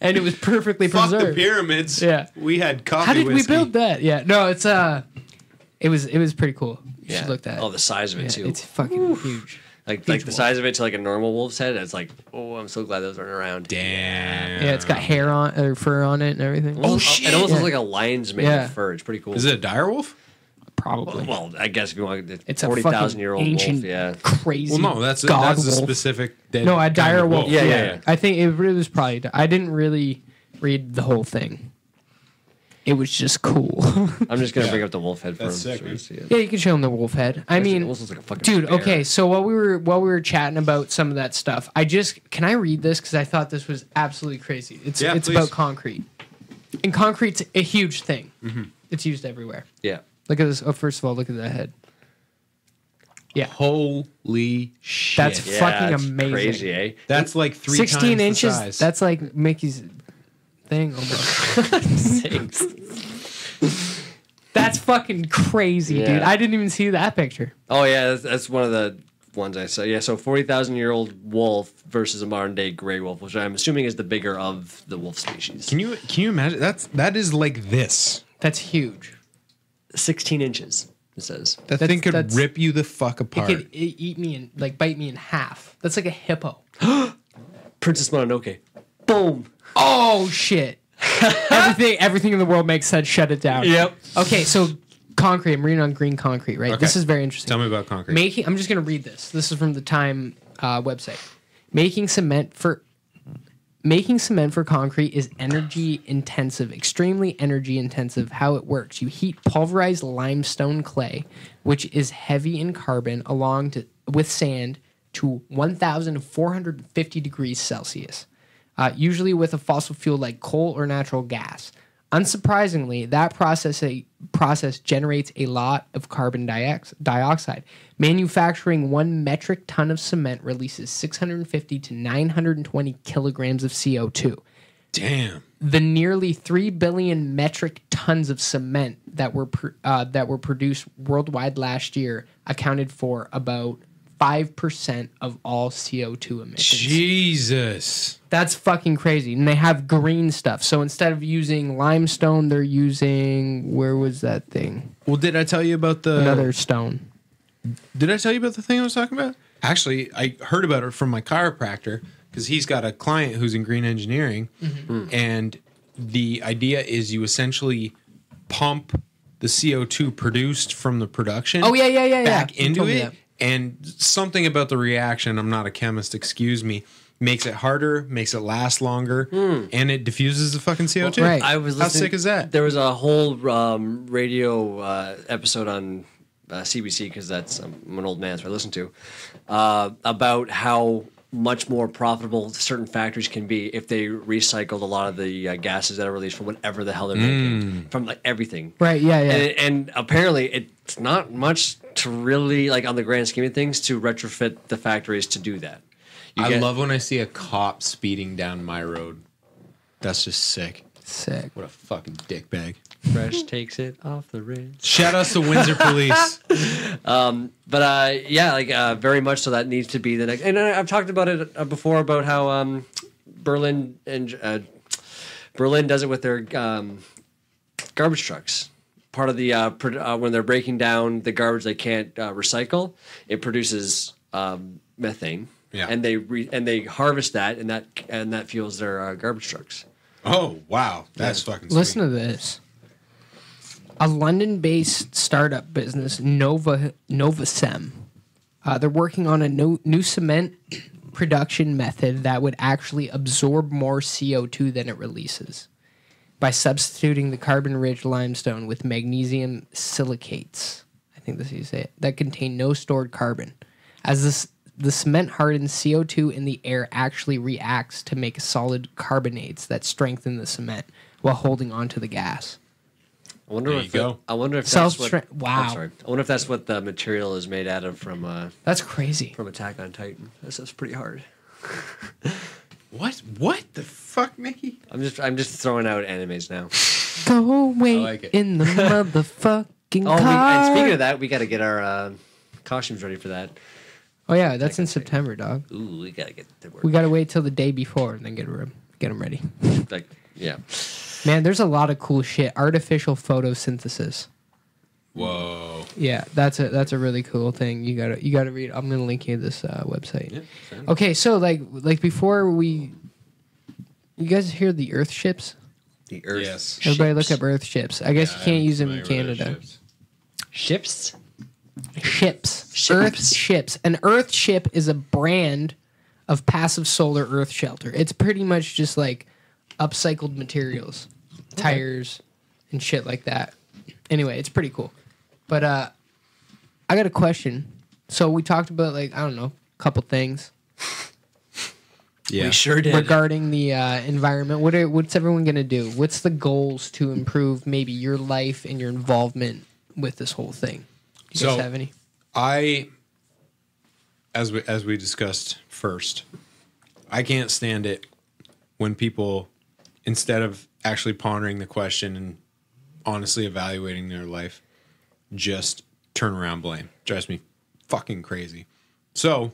and it was perfectly Fuck preserved. the pyramids. Yeah. We had coffee How did whiskey. we build that? Yeah, no, it's it was pretty cool. You Yeah. should look that. Oh, the size of it too. It's fucking huge. Like the size of it to like a normal wolf's head. It's like, oh, I'm so glad those aren't around. Damn. Yeah, it's got hair on or fur on it and everything. Oh shit! It almost looks like a lion's mane of fur. It's pretty cool. Is it a dire wolf? Probably. Well, I guess if you want, It's 40,000-year-old wolf. Yeah. Crazy. Well, no, that's god a wolf. specific. Dead No, a dire kind of wolf. Yeah. I think it was probably. I didn't really read the whole thing. It was just cool. I'm just gonna bring up the wolf head for That's him. sick, So man. you see it. Yeah, you can show him the wolf head. I mean, it almost looks like a fucking dude. bear. Okay, so while we were chatting about some of that stuff, can I read this because I thought this was absolutely crazy. It's please. about concrete, and concrete's a huge thing. Mm-hmm. It's used everywhere. Yeah. Look at this. Oh, first of all, look at that head. Yeah, Holy shit. that's Yeah, fucking it's amazing. crazy, eh? That's like 3 16 times inches. the size. That's like Mickey's thing almost. That's fucking crazy, dude. Yeah. I didn't even see that picture. Oh yeah, that's one of the ones I saw. Yeah, so 40,000-year-old wolf versus a modern day gray wolf, which I'm assuming is the bigger of the wolf species. Can you imagine? That is like this. That's huge. 16 inches. It says. That That's- thing could that's- rip you the fuck It apart. could eat me and like bite me in half. That's like a hippo. Princess Mononoke. Boom. Oh shit! everything in the world makes sense. Shut it down. Yep. Okay, so concrete. I'm reading on green concrete. Right. Okay. This is very interesting. Tell me about concrete. I'm just gonna read this. This is from the Time website. Making cement for concrete is energy intensive, extremely energy intensive. How it works: you heat pulverized limestone clay, which is heavy in carbon, with sand to 1,450 degrees Celsius, usually with a fossil fuel like coal or natural gas. Unsurprisingly, that process generates a lot of carbon dioxide. Manufacturing 1 metric ton of cement releases 650 to 920 kilograms of CO2. Damn. The nearly 3 billion metric tons of cement that were produced worldwide last year accounted for about 5% of all CO2 emissions. Jesus. That's fucking crazy. And they have green stuff. So instead of using limestone, they're using, where was that thing? Well, did I tell you about the Another stone. Did I tell you about the thing I was talking about? Actually, I heard about it from my chiropractor because he's got a client who's in green engineering, and the idea is you essentially pump the CO2 produced from the production. Oh, yeah. Back You into told me it, that. and something about the reaction. I'm not a chemist, excuse me. Makes it harder, makes it last longer, and it diffuses the fucking CO2. Right. I was How listening, sick is that? There was a whole radio episode on CBC because I'm an old man, so I listen to about how much more profitable certain factories can be if they recycled a lot of the gases that are released from whatever the hell they're making from like everything. Right, yeah. And apparently it's not much to really like on the grand scheme of things to retrofit the factories to do that. I love when I see a cop speeding down my road. That's just sick. Sick. What a fucking dickbag. Fresh takes it off the ridge. Shout outs to Windsor Police. Very much so that needs to be the next. And I've talked about it before about how Berlin does it with their garbage trucks. Part of the when they're breaking down the garbage they can't recycle, it produces methane. Yeah. And they harvest that and that fuels their garbage trucks. Oh, wow. That's fucking sweet. Listen to this. A London-based startup business, Novasem, they're working on a new cement production method that would actually absorb more CO2 than it releases by substituting the carbon-rich limestone with magnesium silicates. I think that's how you say it. That contain no stored carbon. As the cement hardened CO2 in the air actually reacts to make solid carbonates that strengthen the cement while holding onto the gas. I wonder There if you go. I wonder if that's what. Wow. I'm sorry. I wonder if that's what the material is made out of from That's crazy. Attack on Titan. That's pretty hard. What? What the fuck, Mickey? I'm just throwing out animes now. Go wait like it. in the motherfucking car. And speaking of that, we got to get our costumes ready for that. Oh yeah, that's in September, dog. Ooh, we got to get to work. We got to wait till the day before and then get them ready. Like, yeah. Man, there's a lot of cool shit. Artificial photosynthesis. Whoa. Yeah, that's a really cool thing. You gotta read. I'm gonna link you this website. Yeah, sure. Okay, so like before you guys hear the Earth ships? The Earth. Yes. Everybody ships. look up Earth ships. I guess you can't use them in Canada. Ships. Ships. Earth ships. An Earth ship is a brand of passive solar Earth shelter. It's pretty much just like upcycled materials, tires, and shit like that. Anyway, it's pretty cool. But I got a question. So we talked about like, I don't know, a couple things. Yeah. We sure did. Regarding the environment. What's everyone gonna do? What's the goals to improve maybe your life and your involvement with this whole thing? Do you guys have any? As we discussed first, I can't stand it when people, instead of actually pondering the question and honestly evaluating their life, just turn around blame. Drives me fucking crazy. So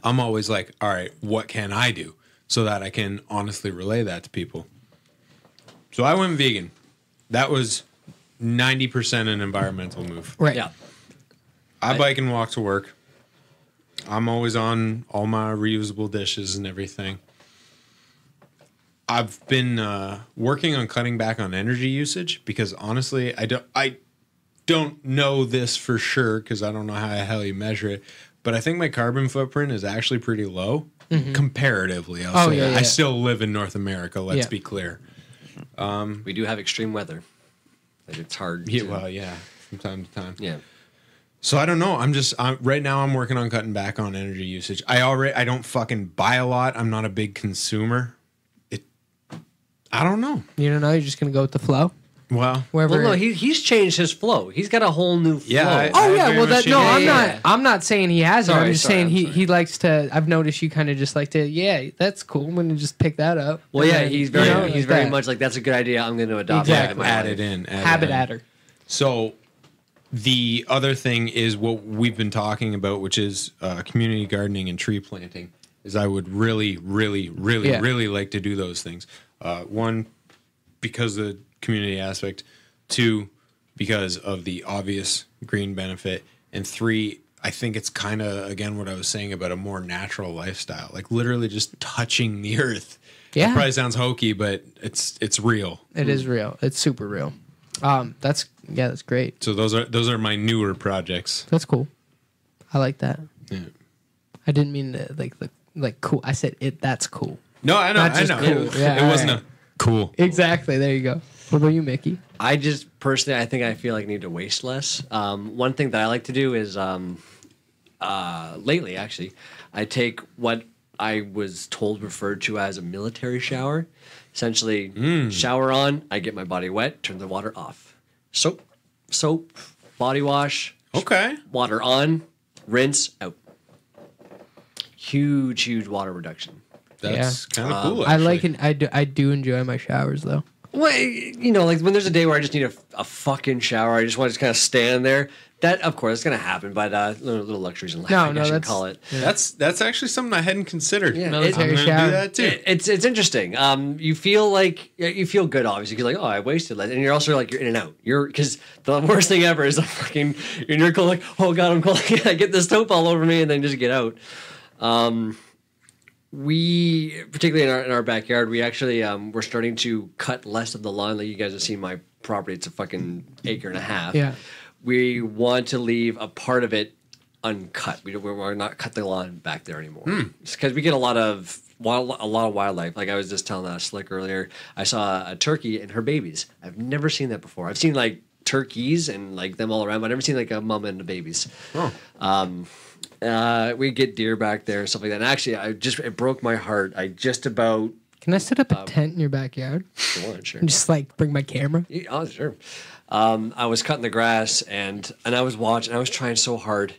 I'm always like, all right, what can I do so that I can honestly relay that to people? So I went vegan. That was 90% an environmental move. Right. Yeah. I bike and walk to work. I'm always on all my reusable dishes and everything. I've been working on cutting back on energy usage because honestly, I don't know this for sure because I don't know how the hell you measure it. But I think my carbon footprint is actually pretty low comparatively. I'll say that. I still live in North America. Let's be clear. We do have extreme weather. Like it's hard. Yeah, well, yeah, from time to time. Yeah. So I don't know. Right now I'm working on cutting back on energy usage. I don't fucking buy a lot. I'm not a big consumer. I don't know. You don't know. You're just gonna go with the flow. Well, Wherever. Well, no, he's changed his flow. He's got a whole new flow. Yeah, Oh yeah, very well much that no, yeah, I'm yeah. not. I'm not saying he has it. Sorry, I'm just sorry, saying I'm sorry. he likes to. I've noticed you kind of just like to. Yeah, that's cool. I'm gonna just pick that up. Well, And yeah, then, he's you very know, he's like very that. much like that's a good idea. I'm going to adopt Exactly. that in my Add life. it in. habit adder. So the other thing is what we've been talking about, which is community gardening and tree planting. Is I would really, really, really, Yeah. really like to do those things. One, because of the community aspect. Two, because of the obvious green benefit. And three, I think it's kind of, again, what I was saying about a more natural lifestyle. Like literally just touching the earth. Yeah. It probably sounds hokey, but it's real. It is real. It's super real. That's great. So those are my newer projects. That's cool. I like that. Yeah. I didn't mean to like cool. I said it. That's cool. No, I know. Not I just know. cool. Yeah, it wasn't alright. a cool. Exactly. There you go. What about you, Mickey? I just personally, I think I feel like I need to waste less. One thing that I like to do is lately, actually, I take what I was told referred to as a military shower. Essentially, shower on, I get my body wet, turn the water off. Soap, body wash, Okay. water on, rinse, out. Huge water reduction. That's kind of cool. I like actually. it. I do enjoy my showers though. Well, you know, like when there's a day where I just need a fucking shower, I just want to just kind of stand there. That, of course, it's going to happen, but little luxuries in life, I guess you can call it. That's actually something I hadn't considered. Yeah, I'm Military gonna shower. do that too. It's interesting. You feel good, obviously, because like, oh, I wasted less, and you're also like you're in and out. Because the worst thing ever is you're in cold, like, oh god, I'm cold. I get this soap all over me, and then just get out. We, particularly in our backyard, we actually we're starting to cut less of the lawn. Like you guys have seen my property; it's a fucking acre and a half. Yeah. We want to leave a part of it uncut. We're not cut the lawn back there anymore because we get a lot of wildlife. Like I was just telling Slick earlier, I saw a turkey and her babies. I've never seen that before. I've seen like turkeys and like them all around, but I've never seen like a mom and the babies. We get deer back there and stuff like that. And actually, it broke my heart. I just about Can I set up a tent in your backyard? sure. And just like bring my camera? Yeah, oh, sure. I was cutting the grass and I was watching. I was trying so hard,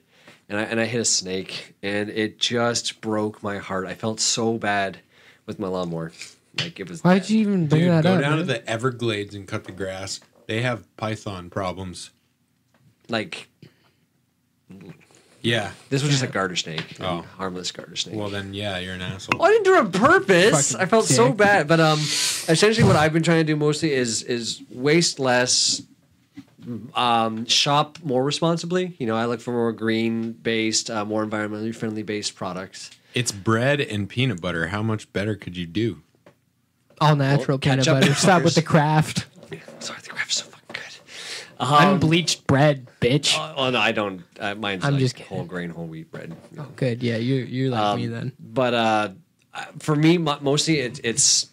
and I hit a snake, and it just broke my heart. I felt so bad with my lawnmower. Like it was. Why'd you even bring Dude, that go up? down to man? the Everglades and cut the grass. They have python problems. Like Yeah. this was just a garter snake. Oh. Harmless garter snake. Well, then, yeah, you're an asshole. I didn't do it on purpose. Fucking I felt so dick. bad. But essentially, what I've been trying to do mostly is waste less, Shop more responsibly. You know, I look for more green-based, more environmentally friendly-based products. It's bread and peanut butter. How much better could you do? All natural peanut ketchup, butter. of Stop with course. the craft. Sorry, the craft's so fucking good. Unbleached bread, bitch. Oh no, I don't. Mine's I'm like just kidding. whole grain, whole wheat bread. You know. Oh, good. Yeah, you're like me then. But for me, mostly it's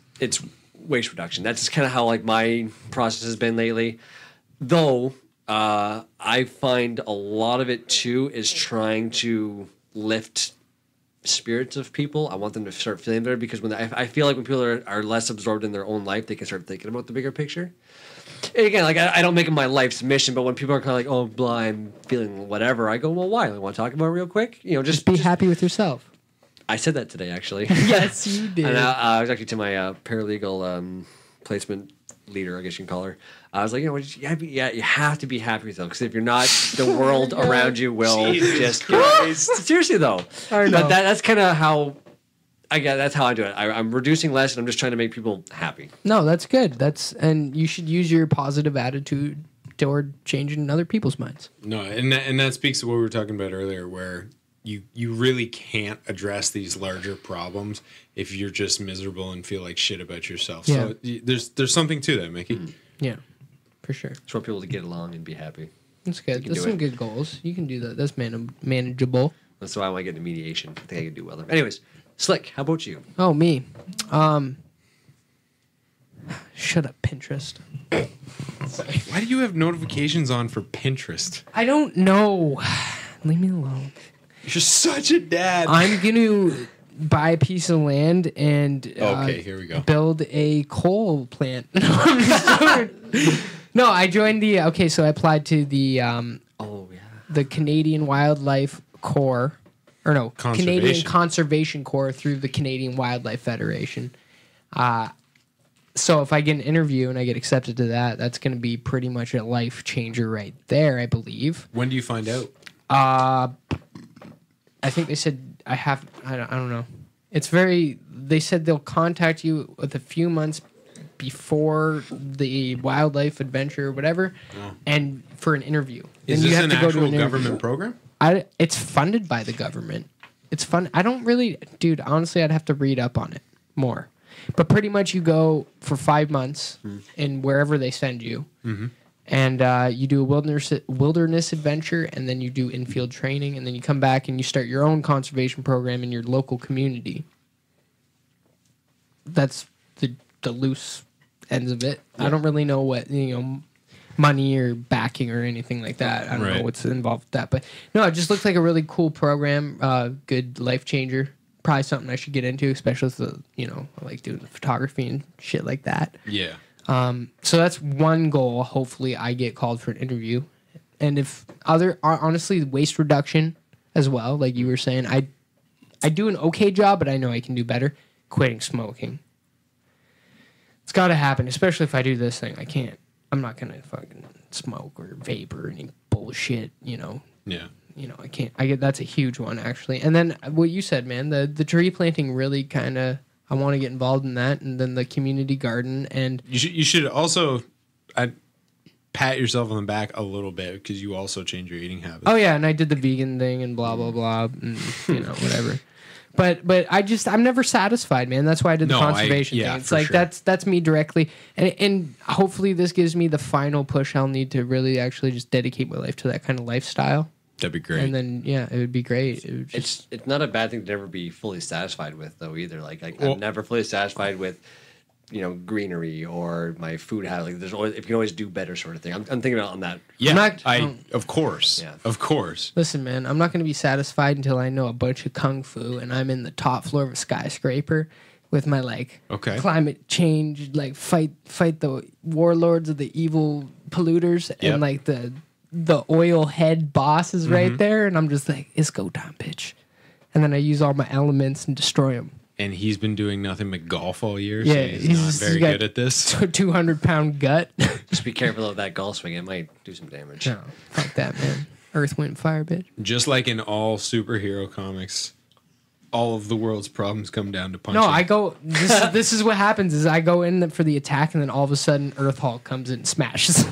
waste reduction. That's just kind of how like my process has been lately. Though I find a lot of it too is trying to lift spirits of people. I want them to start feeling better because when I feel like when people are less absorbed in their own life, they can start thinking about the bigger picture. And again, like I don't make it my life's mission, but when people are kind of like, "Oh, blah, I'm feeling whatever," I go, "Well, why? You want to talk about it real quick? You know, Just be happy with yourself. I said that today, actually. Yes, you did. And I was actually to my paralegal placement leader, I guess you can call her. I was like, you know, you have to be happy with yourself because if you're not, the world around you will just. Seriously though, I know. But that's kind of how. That's how I do it. I'm reducing less, and I'm just trying to make people happy. No, that's good. And you should use your positive attitude toward changing other people's minds. No, and that speaks to what we were talking about earlier, where you really can't address these larger problems if you're just miserable and feel like shit about yourself. Yeah. So there's something to that, Mickey. Yeah, for sure. Just want people to get along and be happy. That's good. can That's do some it. good goals. You can do that. That's manageable. That's why I want to get into mediation. I think I can do well there. Anyways, Slick, how about you? Oh, me. Shut up, Pinterest. Why do you have notifications on for Pinterest? I don't know. Leave me alone. You're such a dad. I'm going to buy a piece of land and Okay, here we go. build a coal plant. No, I joined the... Okay, so I applied to the Oh yeah. the Canadian Wildlife Corps, or no, Canadian Conservation. Conservation Corps through the Canadian Wildlife Federation. So if I get an interview and I get accepted to that, that's going to be pretty much a life changer right there, I believe. When do you find out? I think they said I don't know. It's very. They said they'll contact you with a few months before the wildlife adventure or whatever, and for an interview. Is Then this you have an to go to actual an interview. government program? It's funded by the government. It's fun. I don't really, dude. Honestly, I'd have to read up on it more. But pretty much, you go for 5 months in wherever they send you, and you do a wilderness adventure, and then you do infield training, and then you come back and you start your own conservation program in your local community. That's the loose ends of it. I don't really know what money or backing or anything like that. I don't know Right. what's involved with that, but no, it just looks like a really cool program. Good life changer. Probably something I should get into, especially with I like doing the photography and shit like that. Yeah. So that's one goal. Hopefully, I get called for an interview, and if honestly, waste reduction as well. Like you were saying, I do an okay job, but I know I can do better. Quitting smoking. It's got to happen, especially if I do this thing. I'm not gonna fucking smoke or vape or any bullshit. Yeah. I can't. That's a huge one actually. And then what you said, man, the tree planting really kind of. I want to get involved in that, and then the community garden, and You should also pat yourself on the back a little bit because you also change your eating habits. oh yeah, and I did the vegan thing and blah blah blah, and whatever. But I'm never satisfied, man. That's why I did the No, conservation yeah, thing. It's for like sure. that's me directly, and hopefully this gives me the final push I'll need to really actually just dedicate my life to that kind of lifestyle. That'd be great. And then it would be great. It would just, It's not a bad thing to never be fully satisfied with though either. Like Well- I'm never fully satisfied with greenery or my food habit. Like there's always if you can always do better sort of thing. I'm thinking about on that. yeah, I'm not- of course. Yeah. Of course. listen, man. I'm not going to be satisfied until I know a bunch of kung fu and I'm in the top floor of a skyscraper with my Okay. climate change fight the warlords of the evil polluters Yep. and like the oil head boss is right there, and I'm just like, it's go time, bitch. And then I use all my elements and destroy them. And he's been doing nothing but golf all year, Yeah, so he's not he's very got- good at this. 200-pound gut. Just be careful of that golf swing. It might do some damage. No, fuck that, man. Earth, wind, fire, bitch. Just like in all superhero comics, all of the world's problems come down to punching. No, I go. This is what happens: is I go in for the attack, and then all of a sudden, Earth Hulk comes in and smashes.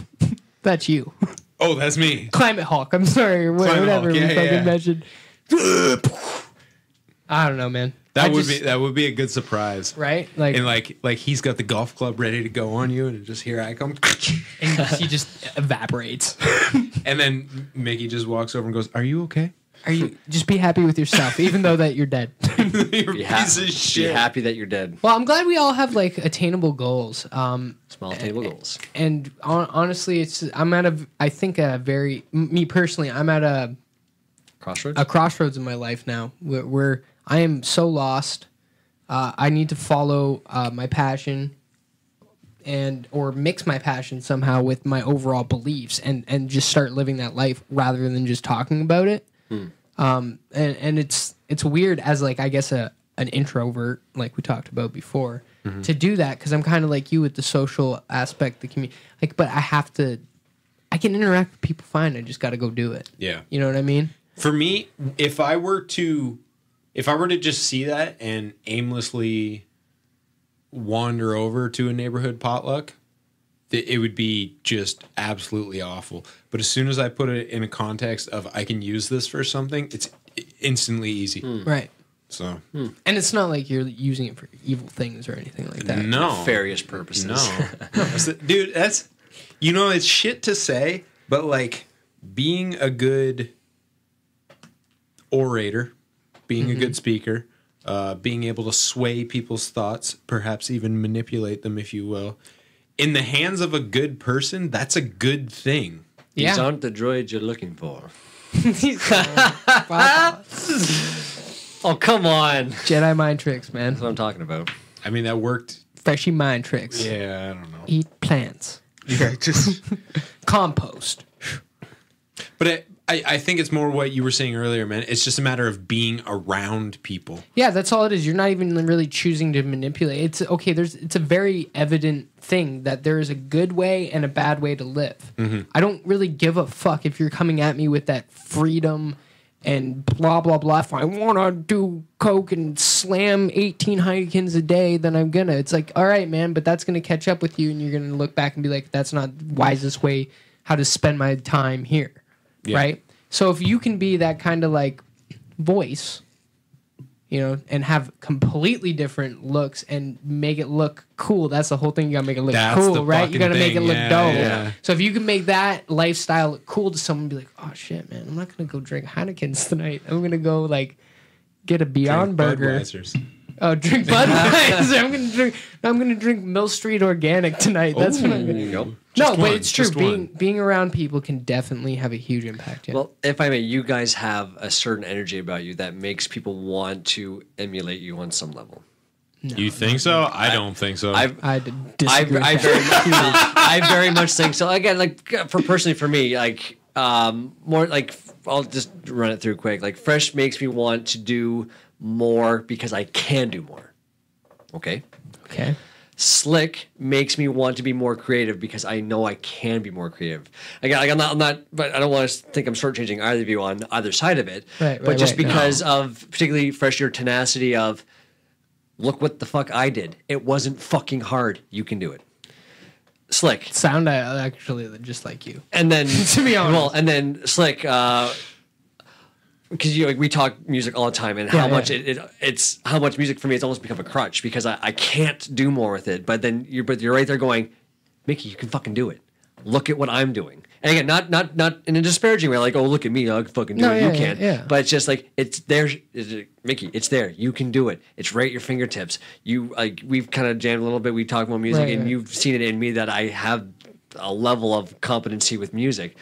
That's you. Oh, that's me. Climate Hawk. I'm sorry. Or Climate whatever Hawk, we yeah, fucking yeah. mentioned. I don't know, man. That would be a good surprise. Right? Like, And like he's got the golf club ready to go on you, and just here I come. and he just evaporates. And then Mickey just walks over and goes, "Are you okay? Are you just be happy with yourself, even though that you're dead? You're a Be, piece of be shit." happy that you're dead. Well, I'm glad we all have like attainable goals. Small table goals. And honestly, I'm at me personally, I'm at a crossroads in my life now where I am so lost. I need to follow my passion or mix my passion somehow with my overall beliefs and just start living that life rather than just talking about it. And it's weird as like, I guess an introvert, like we talked about before, to do that. 'Cause I'm kind of like you with the social aspect, the community, like, but I can interact with people fine. I just got to go do it. Yeah. You know what I mean? For me, if I were to just see that and aimlessly wander over to a neighborhood potluck, it would be just absolutely awful. But as soon as I put it in a context of I can use this for something, it's instantly easy. Right. So And it's not like you're using it for evil things or anything like that. no, Nefarious purposes. no, dude, that's it's shit to say, but like being a good orator, being a good speaker, being able to sway people's thoughts, perhaps even manipulate them, if you will, in the hands of a good person, that's a good thing. These Yeah. aren't the droids you're looking for. Oh, come on. That's Jedi mind tricks, man. what I'm talking about. I mean, that worked. Freshy mind tricks. Yeah, I don't know. Eat plants. Yeah, just. Compost. But I think it's more what you were saying earlier, man. It's just a matter of being around people. Yeah, that's all it is. You're not even really choosing to manipulate. It's okay. It's a very evident thing that there is a good way and a bad way to live. I don't really give a fuck if you're coming at me with that freedom and blah blah blah. If I want to do coke and slam 18 Heinekens a day, then I'm gonna. It's like, all right, man, but that's gonna catch up with you, and you're gonna look back and be like, that's not the wisest way how to spend my time here. Yeah. Right? So if you can be that kind of like voice, and have completely different looks and make it look cool, that's the whole thing. You gotta make it look That's the cool, right? You gotta fucking make it thing. look Yeah, dope. yeah. So if you can make that lifestyle look cool to someone, be like, oh shit, man, I'm not gonna go drink Heinekens tonight. I'm gonna go like get a Beyond Burger. Budweisers. Oh, drink Budweiser. I'm gonna drink Mill Street Organic tonight. That's what I'm There gonna. you go. No, Just but one, it's true. just one. Being around people can definitely have a huge impact. Yeah. Well, if I may, you guys have a certain energy about you that makes people want to emulate you on some level. You think so? I don't think so. I disagree. I with very that. much, I very much think so. Again, like for me, like more like I'll just run it through quick. Like Fresh makes me want to do more because I can do more. Okay. Okay. Slick makes me want to be more creative because I know I can be more creative. Again, like I'm not, but I don't want to think I'm shortchanging either of you on either side of it. Right, but just right, because of particularly Fresh, your tenacity of, look what the fuck I did. It wasn't fucking hard. You can do it. Slick. Sound actually just like you. And then To be honest. well, and then Slick, because we talk music all the time, and Yeah, how much yeah. it's how much music for me has almost become a crutch because I can't do more with it. But then you're right there going, Mickey, you can fucking do it. Look at what I'm doing. And again, not in a disparaging way, like, oh, look at me, I can fucking do No, it. yeah, You can't. yeah. But it's just like it's there, Mickey. It's there. You can do it. It's right at your fingertips. We've kind of jammed a little bit. We talk about music, Right, and right. you've seen it in me that I have a level of competency with music.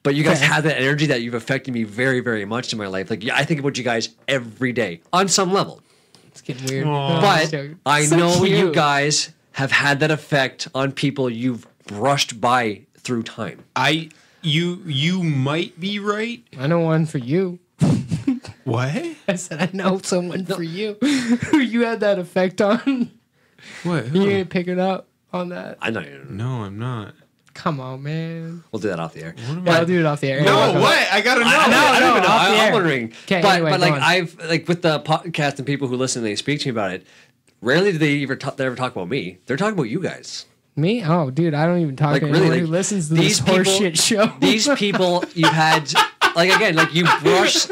But you guys Okay. have that energy that you've affected me very, very much in my life. Like, I think about you guys every day on some level. It's getting weird. Aw. But I So know you cute. guys have had that effect on people you've brushed by through time. You might be right. I know one for you. What? I said I know someone for you who you had that effect on. What? You ain't picking up on that. I know you. No, I'm not. Come on, man. We'll do that off the air. Yeah, I'll do it off the air. No, Yeah, what? I gotta know. I don't even know. off the I'm air. wondering. 'Kay, But, anyway, but go like on. I've like with the podcast and people who listen and they speak to me about it. Rarely do they ever talk about me. They're talking about you guys. Me? Oh, dude, I don't even talk Like, to really, anyone like, who listens to these this horseshit show. These people you had, like, again, like you brush.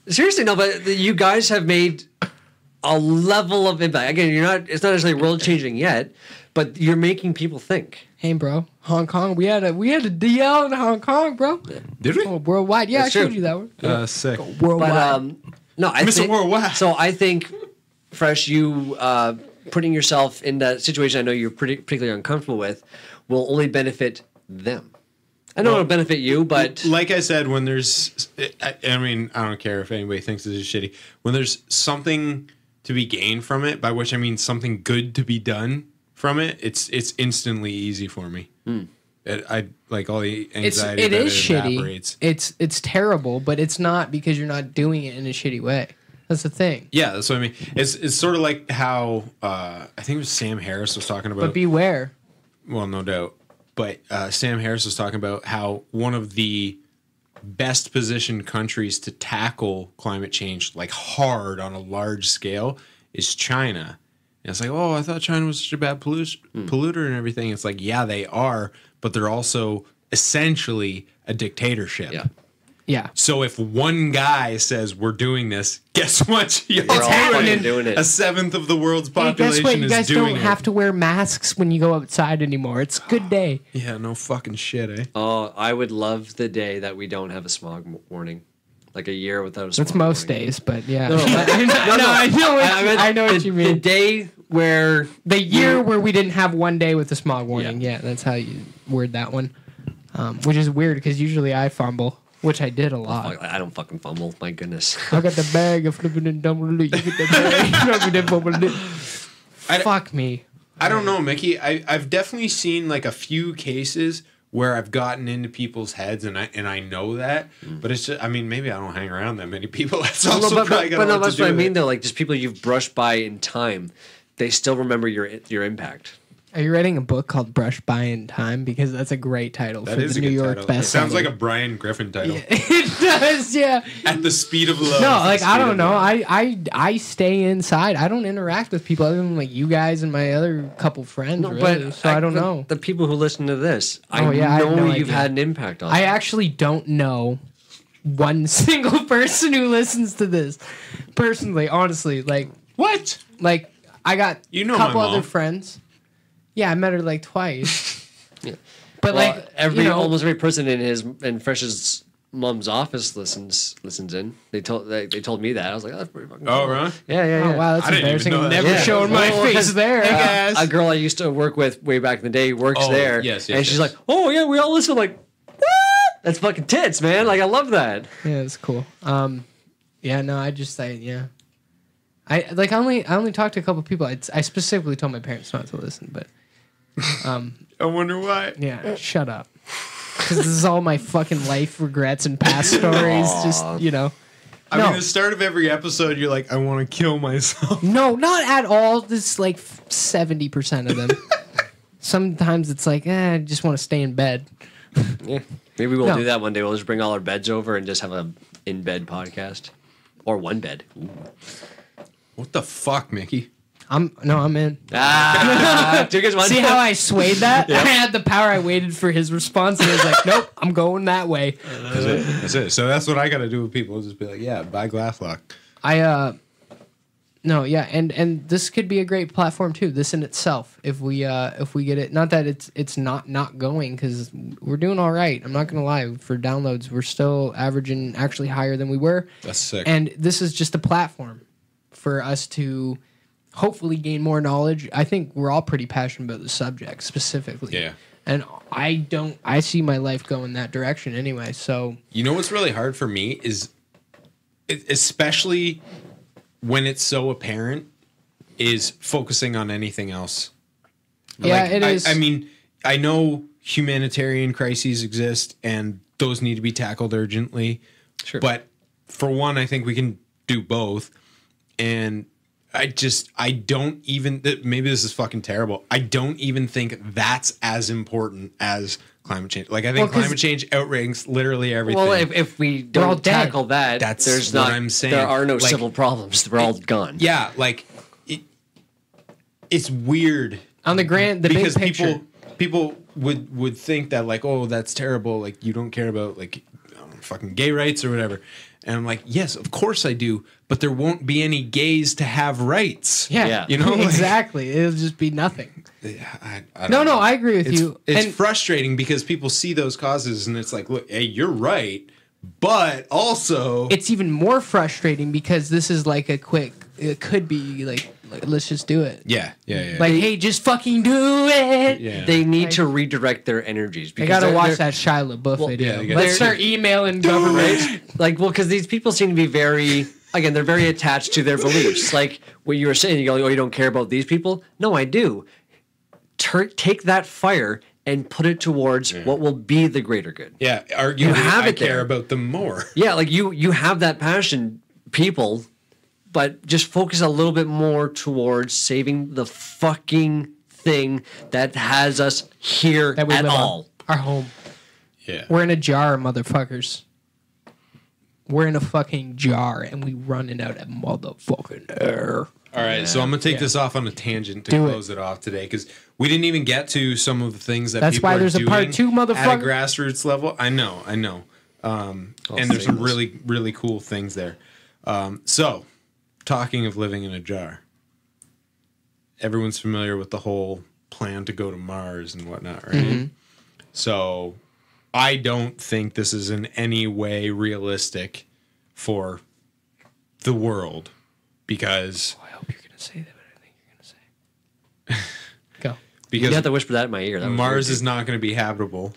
Seriously, no, but you guys have made a level of impact. Again, it's not necessarily world changing yet, but you're making people think. Hey, bro, Hong Kong. We had a DL in Hong Kong, bro. Did we? Oh, worldwide. Yeah, That's I showed true. you that one. Sick. Worldwide. But no, I Mr. think Worldwide. So. I think, Fresh, you putting yourself in that situation, I know you're particularly uncomfortable with, will only benefit them. I know it'll benefit you, but like I said, when there's, I mean, I don't care if anybody thinks this is shitty. When there's something to be gained from it, by which I mean something good to be done from it, it's instantly easy for me. I like all the anxiety. It is evaporates. shitty. It's terrible, but it's not because you're not doing it in a shitty way. That's the thing. Yeah, that's what I mean. It's sort of like how I think it was Sam Harris was talking about. But beware. Well, no doubt. But Sam Harris was talking about how one of the best positioned countries to tackle climate change, like hard on a large scale, is China. And it's like, oh, I thought China was such a bad polluter and everything. It's like, yeah, they are, but they're also essentially a dictatorship. yeah. Yeah. So if one guy says we're doing this, guess what? You're We're all fucking doing it. A seventh of the world's Hey, population guess what? You is guys doing don't it. have to wear masks when you go outside anymore. It's a good day. Yeah, no fucking shit, eh? Oh, I would love the day that we don't have a smog warning, like a year without a smog That's most warning. days, but yeah. No, I know what you mean. The day where The year where we didn't have one day with the smog warning. Yeah, that's how you word that one. Which is weird because usually I fumble, which I did a lot. I don't fucking fumble. My goodness. I got the bag of flipping and dumbling. You get the bag. Fumbling it. Fuck me. I don't know, Mickey. I've definitely seen like a few cases where I've gotten into people's heads, and I know that, but it's just, I mean, maybe I don't hang around that many people. That's also probably got a lot to that's do what I with mean it. though. Like just people you've brushed by in time, they still remember your impact. Are you writing a book called Brush By in Time? Because that's a great title That for is the a New good York title. bestseller. It sounds like a Brian Griffin title. It does, yeah. At the speed of love. No, At the like I speed don't of know. love. I stay inside. I don't interact with people other than like you guys and my other couple friends. Really. So I don't know. The people who listen to this, Oh, I yeah, I have know no you've idea. had an impact on. I them. actually don't know one single person who listens to this. Personally, honestly, like What? I got You know a couple my other mom. friends. Yeah, I met her like twice. Yeah. But Well, like almost every person in Fresh's mom's office listens in. They told me that. I was like, oh, that's pretty fucking Oh, cool. really? Yeah. Oh wow, that's I didn't even embarrassing. know that. Never Yeah. showing my Well, face there. guys. A girl I used to work with way back in the day works Oh, there. yes, and she's yes. like, oh yeah, we all listen. Like, what? That's fucking tits, man. Like, I love that. Yeah, it's cool. Yeah, no, I only talked to a couple people. I specifically told my parents not to listen, but I wonder why. yeah, shut up. Because this is all my fucking life regrets and past stories. Just I No. mean, the start of every episode, you're like, I want to kill myself. no, not at all. This is like 70% of them. Sometimes it's like, I just want to stay in bed. Yeah. Maybe we'll No. do that one day. We'll just bring all our beds over and just have a in bed podcast, or one bed. Ooh. What the fuck, Mickey? I'm in. Ah, 2 guys, 1. See how I swayed that? I had the power. I waited for his response, and he was like, "Nope, I'm going that way." That's it. So that's what I got to do with people. Is just be like, yeah, buy Glasslock. No, yeah, and this could be a great platform too. This in itself, if we get it, not that it's not going, because we're doing all right. I'm not gonna lie, for downloads, we're still averaging actually higher than we were. That's sick. And this is just a platform for us to hopefully gain more knowledge. I think we're all pretty passionate about the subject specifically. Yeah. And I see my life going that direction anyway. So You know what's really hard for me is, especially when it's so apparent, is focusing on anything else. yeah, it is. I mean, I know humanitarian crises exist and those need to be tackled urgently. Sure. But for one, I think we can do both. And I don't even, maybe this is fucking terrible. I don't even think that's as important as climate change. Like, I think Well, 'cause- climate change outranks literally everything. Well, if we all don't dead. tackle that, That's there's what not. I'm saying. There are no Like, civil problems. We're all gone. Yeah, like it's weird On the big because picture. people would think that like, oh, that's terrible. Like you don't care about like I don't know, fucking gay rights or whatever. And I'm like, yes, of course I do, but there won't be any gays to have rights. Yeah. You know, like, exactly. It'll just be nothing. I don't know. I agree with you. It's And- frustrating because people see those causes and it's like, look, hey, you're right, but also It's even more frustrating because this is like it could be like let's just do it. yeah. Like, hey, just fucking do it. Yeah. They need to redirect their energies. I because gotta watch they're- that Shia LaBeouf video. yeah, Let's start emailing government. Like, well, because these people seem to be very, again, they're very attached to their beliefs. Like what you were saying, you go, oh, you don't care about these people? No, I do. Take that fire and put it towards what will be the greater good. Yeah, arguably, You have I it care there. about them more. Yeah, like you have that passion, people, but just focus a little bit more towards saving the fucking thing that has us here That we at live all. on. Our home. Yeah. We're in a jar, motherfuckers. We're in a fucking jar and we running out of motherfucking air. All right, so I'm gonna take this off on a tangent to Do it. close it off today because we didn't even get to some of the things that That's people why are there's a doing part 2, at motherfucker. a grassroots level. I know, and there's some shameless. really cool things there. So, talking of living in a jar, everyone's familiar with the whole plan to go to Mars and whatnot, right? Mm-hmm. So, I don't think this is in any way realistic for the world because I hope you're gonna say that, but I think you're gonna say. Go. You because have to whisper that in my ear. That was Mars weird, is not going to be habitable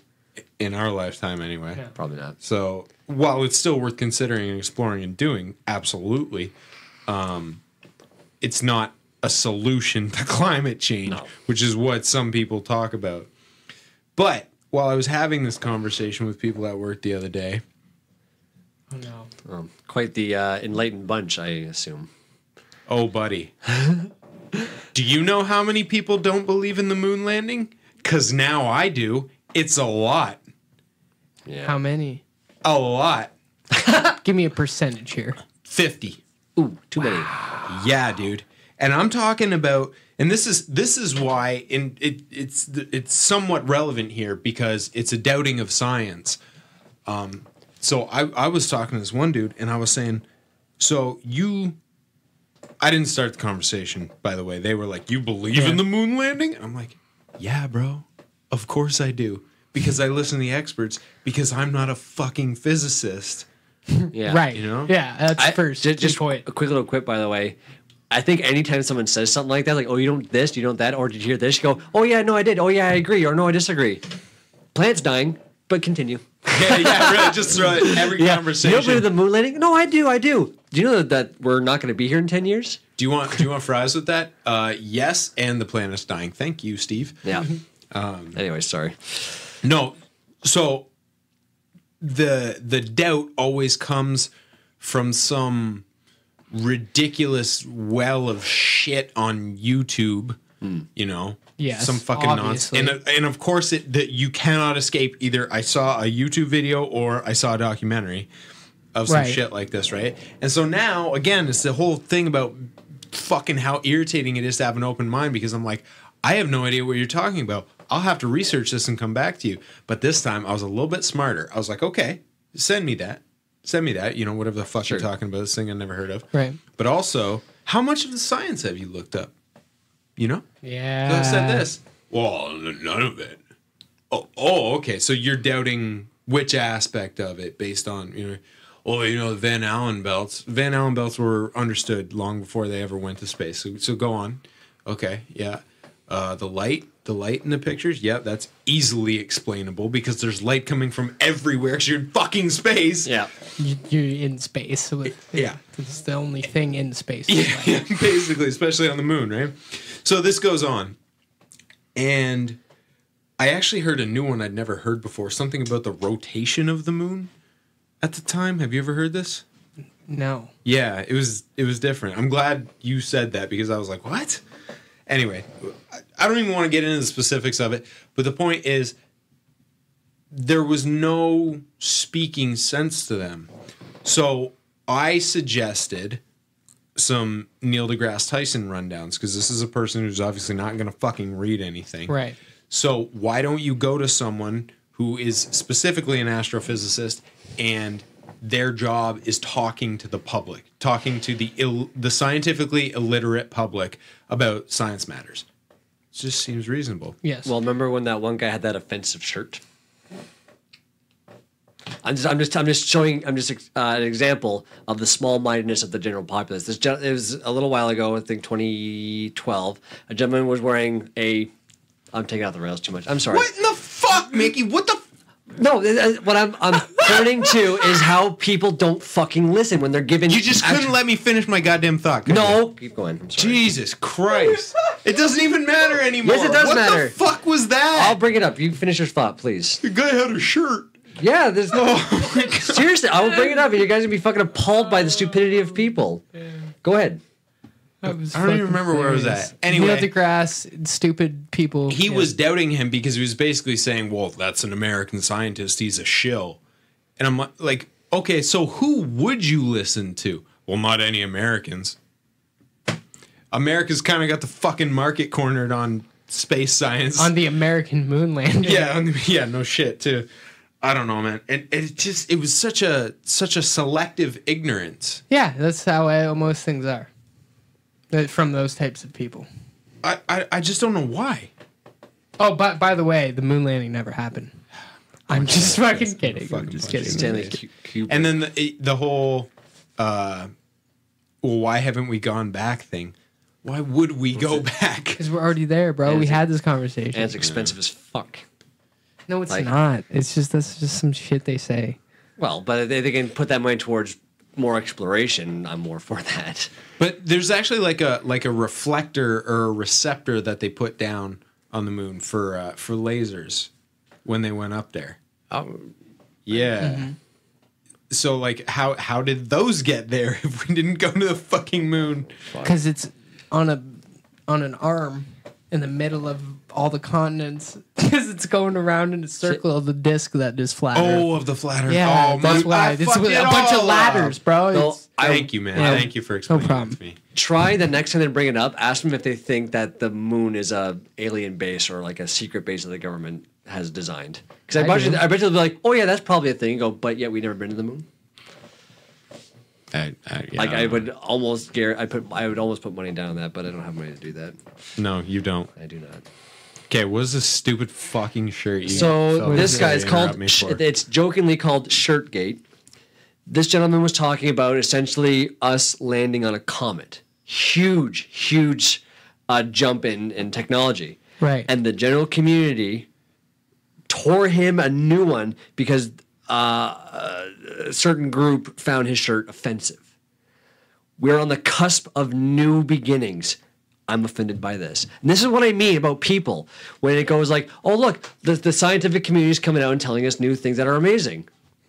in our lifetime anyway. No. probably not. So while it's still worth considering and exploring and doing, absolutely, it's not a solution to climate change, No. which is what some people talk about. But while I was having this conversation with people at work the other day, Oh no. Quite the enlightened bunch, I assume. oh, buddy, do you know how many people don't believe in the moon landing? Because now I do. It's a lot. Yeah. How many? A lot. Give me a percentage here. 50. Ooh, too many. Yeah, dude. And I'm talking about, and this is why, and it's somewhat relevant here because it's a doubting of science. So I was talking to this one dude, and I was saying, so I didn't start the conversation, by the way. They were like, you believe in the moon landing? And I'm like, yeah, bro. Of course I do. Because I listen to the experts, because I'm not a fucking physicist. Yeah. Right. You know? Yeah, that's first. Just point. a quick little quip, by the way. I think anytime someone says something like that, like, oh, you don't this, you don't that, or did you hear this? You go, oh, yeah, no, I did. Oh, yeah, I agree. Or no, I disagree. Planet's dying, but continue. Yeah, really. Just throw it in every You conversation. don't believe the moon landing? No, I do. Do you know that we're not going to be here in 10 years? Do you want fries with that? Yes, and the planet's dying. Thank you, Steve. Yeah. Anyway, sorry. No, so the doubt always comes from some ridiculous well of shit on YouTube. You know, Yes, some fucking obviously. nonsense, and of course that you cannot escape. Either I saw a YouTube video or I saw a documentary of some Right. shit like this, right? And so now again, it's the whole thing about fucking how irritating it is to have an open mind because I'm like, I have no idea what you're talking about. I'll have to research this and come back to you. But this time I was a little bit smarter. I was like, okay, send me that. Send me that. You know, whatever the fuck Sure. you're talking about, this thing I never heard of. Right. But also, how much of the science have you looked up? You know? Yeah. So I said this. Well, none of it. Oh, okay. So you're doubting which aspect of it based on, the Van Allen belts. Van Allen belts were understood long before they ever went to space. So go on. Okay, yeah. The light in the pictures, yeah, that's easily explainable because there's light coming from everywhere because you're in fucking space. Yeah. You're in space. So Yeah. It's the only thing in space. Yeah, basically, especially on the moon, right? So this goes on. And I actually heard a new one I'd never heard before, something about the rotation of the moon at the time. Have you ever heard this? No. Yeah, it was different. I'm glad you said that because I was like, what? Anyway, I don't even want to get into the specifics of it, but the point is there was no speaking sense to them. So I suggested some Neil deGrasse Tyson rundowns, because this is a person who's obviously not going to fucking read anything. Right. So why don't you go to someone who is specifically an astrophysicist and their job is talking to the public, talking to the scientifically illiterate public about science matters? It just seems reasonable. Yes. Well, remember when that one guy had that offensive shirt? I'm just showing an example of the small-mindedness of the general populace. It was a little while ago, I think 2012. A gentleman was wearing a. I'm taking out the rails too much. I'm sorry. What in the fuck, Mickey? What the? No, what I'm pointing to is how people don't fucking listen when they're given. You just couldn't let me finish my goddamn thought. No, keep going. I'm sorry. Jesus Christ! It doesn't even matter anymore. Yes, it does matter. What the fuck was that? I'll bring it up. You finish your thought, please. The guy had a shirt. Yeah, there's no. Oh my God. Seriously, I will bring it up, and you guys are gonna be fucking appalled by the stupidity of people. Go ahead. I don't even remember where I was at. Anyway, Anyway, Neil deGrasse, stupid people. he was doubting him because he was basically saying, well, that's an American scientist. He's a shill. And I'm like, okay, so who would you listen to? Well, not any Americans. America's kind of got the fucking market cornered on space science. on the American moon landing. Yeah, no shit, too. I don't know, man. And it was such a selective ignorance. Yeah, that's how most things are. From those types of people. I just don't know why. Oh, but by the way, the moon landing never happened. I'm just fucking kidding. I'm just kidding. Stanley Kubrick. And then the whole, well, why haven't we gone back thing? Why would we go back? Because we're already there, bro. And We it's- had this conversation. And it's expensive as fuck. No, it's like- not. It's just that's just some shit they say. Well, but they can put that money towards more exploration. I'm more for that. But there's actually like a reflector or a receptor that they put down on the moon for lasers when they went up there. Oh, Yeah. Mm-hmm. So like how did those get there if we didn't go to the fucking moon? Because it's on an arm in the middle of all the continents. Because it's going around in a circle of the disc that is flat. Oh, of the flat Earth. Yeah, oh, that's man, why. I It's fucked with it a bunch of all ladders, up. bro. No, It's- Thank you, man. Yeah. Thank you for explaining problem. it to me. try the next time they bring it up. Ask them if they think that the moon is a alien base or like a secret base that the government has designed. Because I bet you they'll be like, "Oh yeah, that's probably a thing." You go, but yet we never been to the moon. Yeah, Like I would almost I would almost put money down on that, but I don't have money to do that. No, you don't. I do not. Okay, what is this stupid fucking shirt you So felt this to guy is interrupt called. me for? It's jokingly called Shirtgate. This gentleman was talking about essentially us landing on a comet. Huge jump in technology. Right. And the general community tore him a new one because a certain group found his shirt offensive. We're on the cusp of new beginnings. I'm offended by this. And this is what I mean about people. When it goes like, oh, look, the scientific community is coming out and telling us new things that are amazing.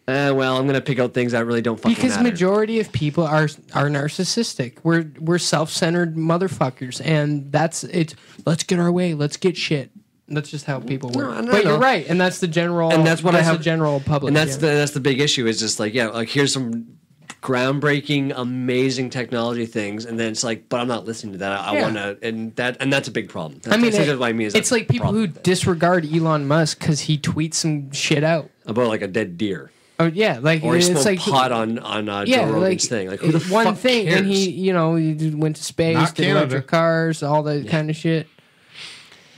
Well, I'm going to pick out things that really don't fucking Because matter. majority of people are narcissistic. We're self-centered motherfuckers, and that's it. Let's get our way. Let's get shit. That's just how people work. No, but no. you're right, and that's the general. And that's what I have. The general public. And that's yeah. that's the big issue is just like, yeah, like here's some groundbreaking, amazing technology things, and then it's like, but I'm not listening to that. I Yeah. want to, and that's a big problem. I mean, that's what I mean. Is it's that's like people who problem disregard Elon Musk because he tweets some shit out. about like a dead deer, Oh yeah, like or he it's smoked like pot on yeah, Joe Rogan's like thing. Like who the one fuck thing, cares? and he went to space, Not did Canada. electric cars, all that kind of shit.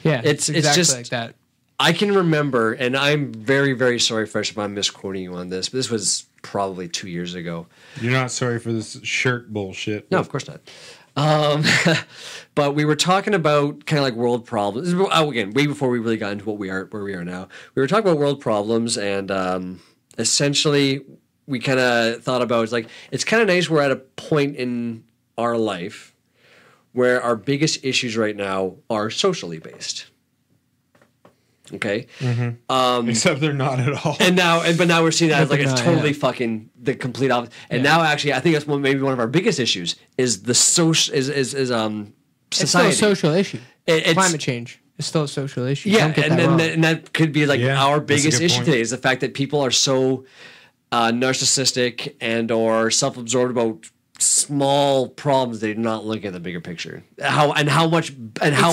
Yeah, It's exactly just- like that. I can remember, and I'm very, very sorry, Fresh, if I'm misquoting you on this, but this was probably 2 years ago. You're not sorry for this shirt bullshit. No, of course not. But we were talking about kind of like world problems. Again, way before we really got into where we are now. We were talking about world problems, and essentially we kind of thought about it's kind of nice we're at a point in our life where our biggest issues right now are socially based. Okay. Except they're not at all. But now we're seeing that as like it's Not, totally yeah. fucking the complete opposite. And now actually, I think that's maybe one of our biggest issues is the social is society. It's still a social issue. It's- Climate change is still a social issue. Yeah, Don't get and that wrong. and that could be like Yeah, our that's a biggest good issue point. today is the fact that people are so narcissistic and or self-absorbed about small problems. They do not look at the bigger picture. How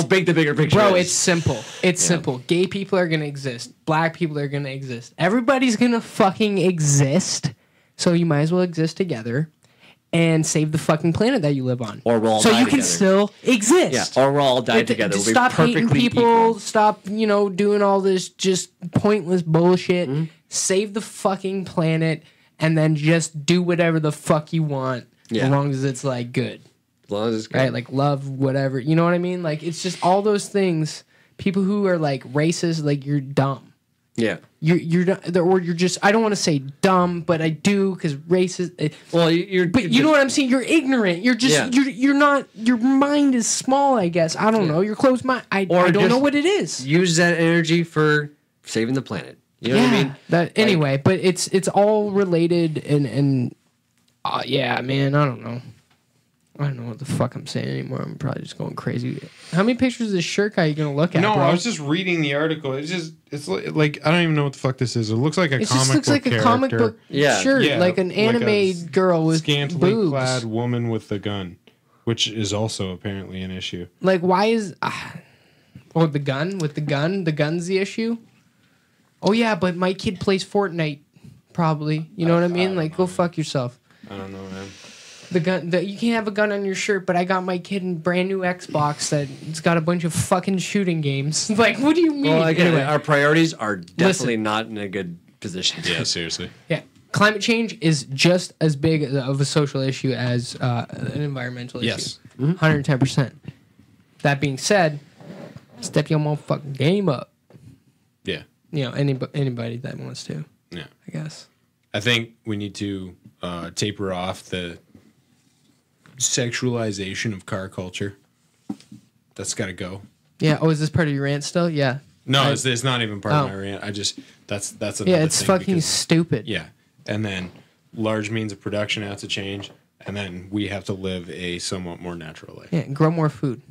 big the bigger picture Bro, is. it's simple. It's simple. Gay people are gonna exist. Black people are gonna exist. Everybody's gonna fucking exist. So you might as well exist together and save the fucking planet that you live on. Or we'll all so die you can together. still exist. Yeah, or we'll all die together. Just We'll be stop hating perfectly people. equal. Stop, doing all this just pointless bullshit. Mm-hmm. Save the fucking planet, and then just do whatever the fuck you want, Yeah. as long as it's like good, As long as it's good. right? Like love, whatever. You know what I mean? Like it's just all those things. People who are like racist, like you're dumb. Yeah. You're or you're just. I don't want to say dumb, but I do because racist. Well, But you know what I'm saying? You're ignorant. You're just Yeah. you're not. Your mind is small. I guess I don't know. You're closed mind. I don't just know what it is. use that energy for saving the planet. You know what I mean? Anyway, but it's all related and yeah, man. I don't know. I don't know what the fuck I'm saying anymore. I'm probably just going crazy. How many pictures of this shirt guy are you gonna look at? No, bro? I was just reading the article. It's like I don't even know what the fuck this is. It looks like a It comic just looks book like a character. comic book Yeah. shirt, Yeah, like an like anime a girl with scantily boobs. clad woman with a gun, which is also apparently an issue. Like, why is the gun with the gun? The gun's the issue. Oh yeah, but my kid plays Fortnite. Probably, you know what I mean? Like, go fuck yourself. I don't know, man. The gun, you can't have a gun on your shirt, but I got my kid a brand new Xbox that it's got a bunch of fucking shooting games. Like, what do you mean? Well, again, Anyway, our priorities are definitely not in a good position. Yeah, seriously. yeah, climate change is just as big of a social issue as an environmental issue. Yes. 110%. That being said, step your motherfucking game up. Yeah. Anybody that wants to, Yeah. I guess. I think we need to taper off the sexualization of car culture. That's got to go. Yeah. Oh, is this part of your rant still? Yeah. No, it's not even part Oh. of my rant. That's another Yeah, it's thing fucking because- stupid. Yeah, and then large means of production have to change, and then we have to live a somewhat more natural life. Yeah, grow more food.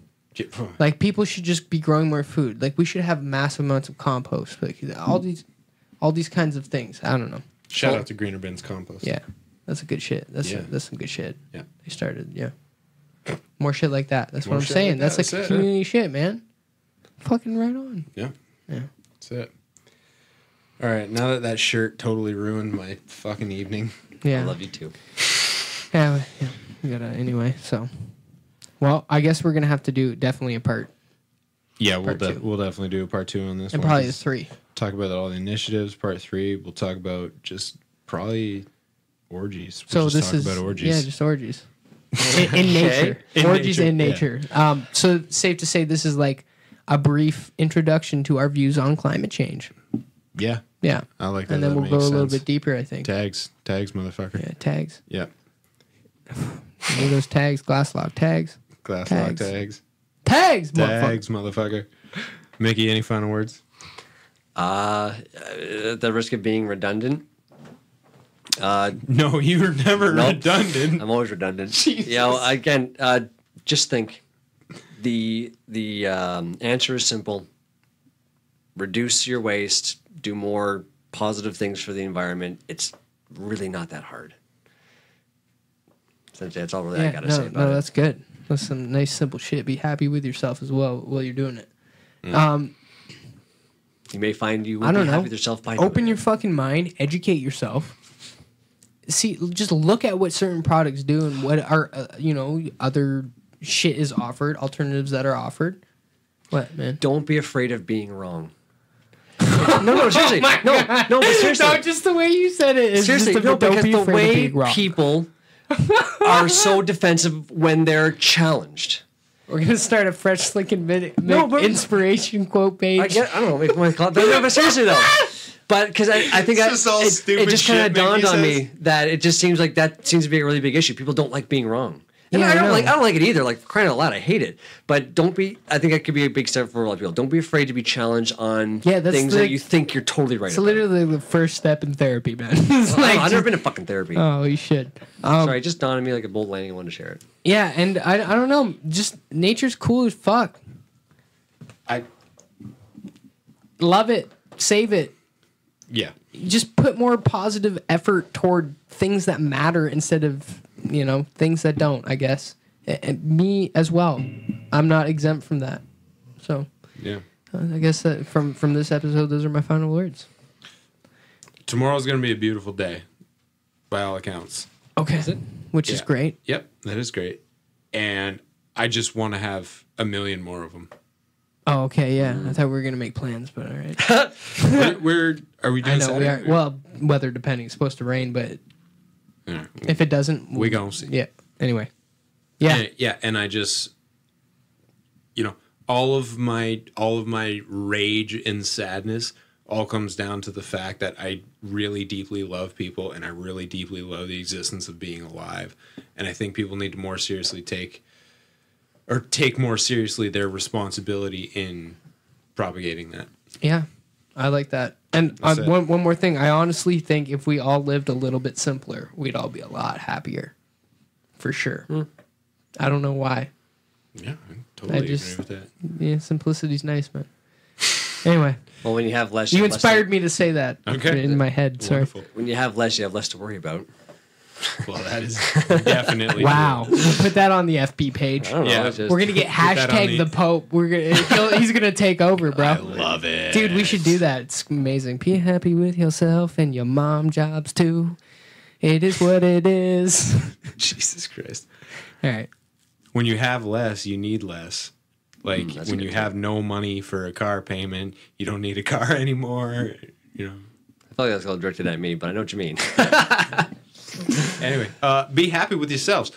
Like people should just be growing more food. Like we should have massive amounts of compost. Like all these kinds of things. I don't know. Shout out to Greener Bins Compost. Yeah, that's a good shit. That's some good shit. Yeah, they started. Yeah, more shit like that. That's what I'm saying. like That's that. like That's it, community shit, man. Fucking right on. Yeah. Yeah. That's it. All right, now that shirt totally ruined my fucking evening. Yeah. I love you too. Yeah. We gotta anyway. So, well, I guess we're gonna have to do definitely a part Yeah, we'll Part two. we'll definitely do a part 2 on this. and one. probably a 3. Talk about all the initiatives. Part 3, we'll talk about just probably orgies. So We'll just this talk is about orgies. yeah, just orgies in nature. In Orgies nature, in yeah. nature. So safe to say this is like a brief introduction to our views on climate change. Yeah, Yeah, I like that. and then That we'll go a makes little sense. bit deeper. I think. Tags, motherfucker. Yeah, tags. Yeah, What are those tags? Glass lock tags. glass Tags. lock tags. Tags. Motherfucker. Tags, motherfucker. Mickey, any final words? At the risk of being redundant, No, you're never Nope. redundant. I'm always redundant. You know, again, just think. The answer is simple. Reduce your waste. Do more positive things for the environment. It's really not that hard. Essentially, that's all really I gotta say about it. that's good. That's some nice simple shit. Be happy with yourself as well while you're doing it. You may find you will I be don't happy know. with yourself by doing Open it. your fucking mind. Educate yourself. See, just look at what certain products do and what are other shit is offered, alternatives that are offered. What, man? Don't be afraid of being wrong. No, seriously. No, but seriously. No, just the way you said it is Seriously, just no, don't because be the afraid of way being wrong. people are so defensive when they're challenged. We're gonna start a fresh slinking minute No, but- inspiration quote page. I don't know. Make my call. No, but seriously though, but because I think It's just all it stupid just kind shit of dawned Mickey on says. me that it just seems like that seems to be a really big issue. People don't like being wrong. And Yeah, I I don't know. like it either. Like crying out loud, I hate it. But don't be. I think that could be a big step for a lot of people. Don't be afraid to be challenged on Yeah, that's things the- that you think you're totally right It's about. literally the first step in therapy, man. It's like I've never been to fucking therapy. oh, you should. Sorry, it just dawned on me like a bold landing. I wanted to share it. Yeah, and I don't know. Just nature's cool as fuck. I Love it. Save it. Yeah. just put more positive effort toward things that matter instead of, things that don't, I guess. And me as well. I'm not exempt from that. So, Yeah. I guess that from this episode, those are my final words. Tomorrow's going to be a beautiful day, by all accounts. Okay. Which is Yeah. great. Yep, that is great. And I just want to have a million more of them. Oh, okay, yeah. I thought we were going to make plans, but all right. Are we doing I know we Saturday? are. Well, weather depending. It's supposed to rain, but Yeah. if it doesn't, We gonna see. Yeah. Anyway. Yeah. Yeah, and I just, all of my rage and sadness all comes down to the fact that I really deeply love people and I really deeply love the existence of being alive. And I think people need to more seriously take more seriously their responsibility in propagating that. Yeah. I like that. And That's it. one more thing. I honestly think if we all lived a little bit simpler, we'd all be a lot happier. For sure. I don't know why. Yeah, I totally agree with that. Yeah, simplicity's nice, man. Anyway. Well, when you have less, You have less inspired me to say that Okay. in my head. Sorry. Wonderful. When you have less, you have less to worry about. Well, that is definitely Wow. We'll put that on the FB page. I don't know. Yeah. It's just, We're gonna get that on hashtag the- the Pope. He's gonna take over, bro. I love it. Dude, we should do that. It's amazing. Be happy with yourself and your mom jobs too. It is what it is. Jesus Christ. All right. When you have less, you need less. Like that's a when good you tip. have no money for a car payment, you don't need a car anymore. I feel like that's all directed at me, but I know what you mean. Anyway, be happy with yourselves.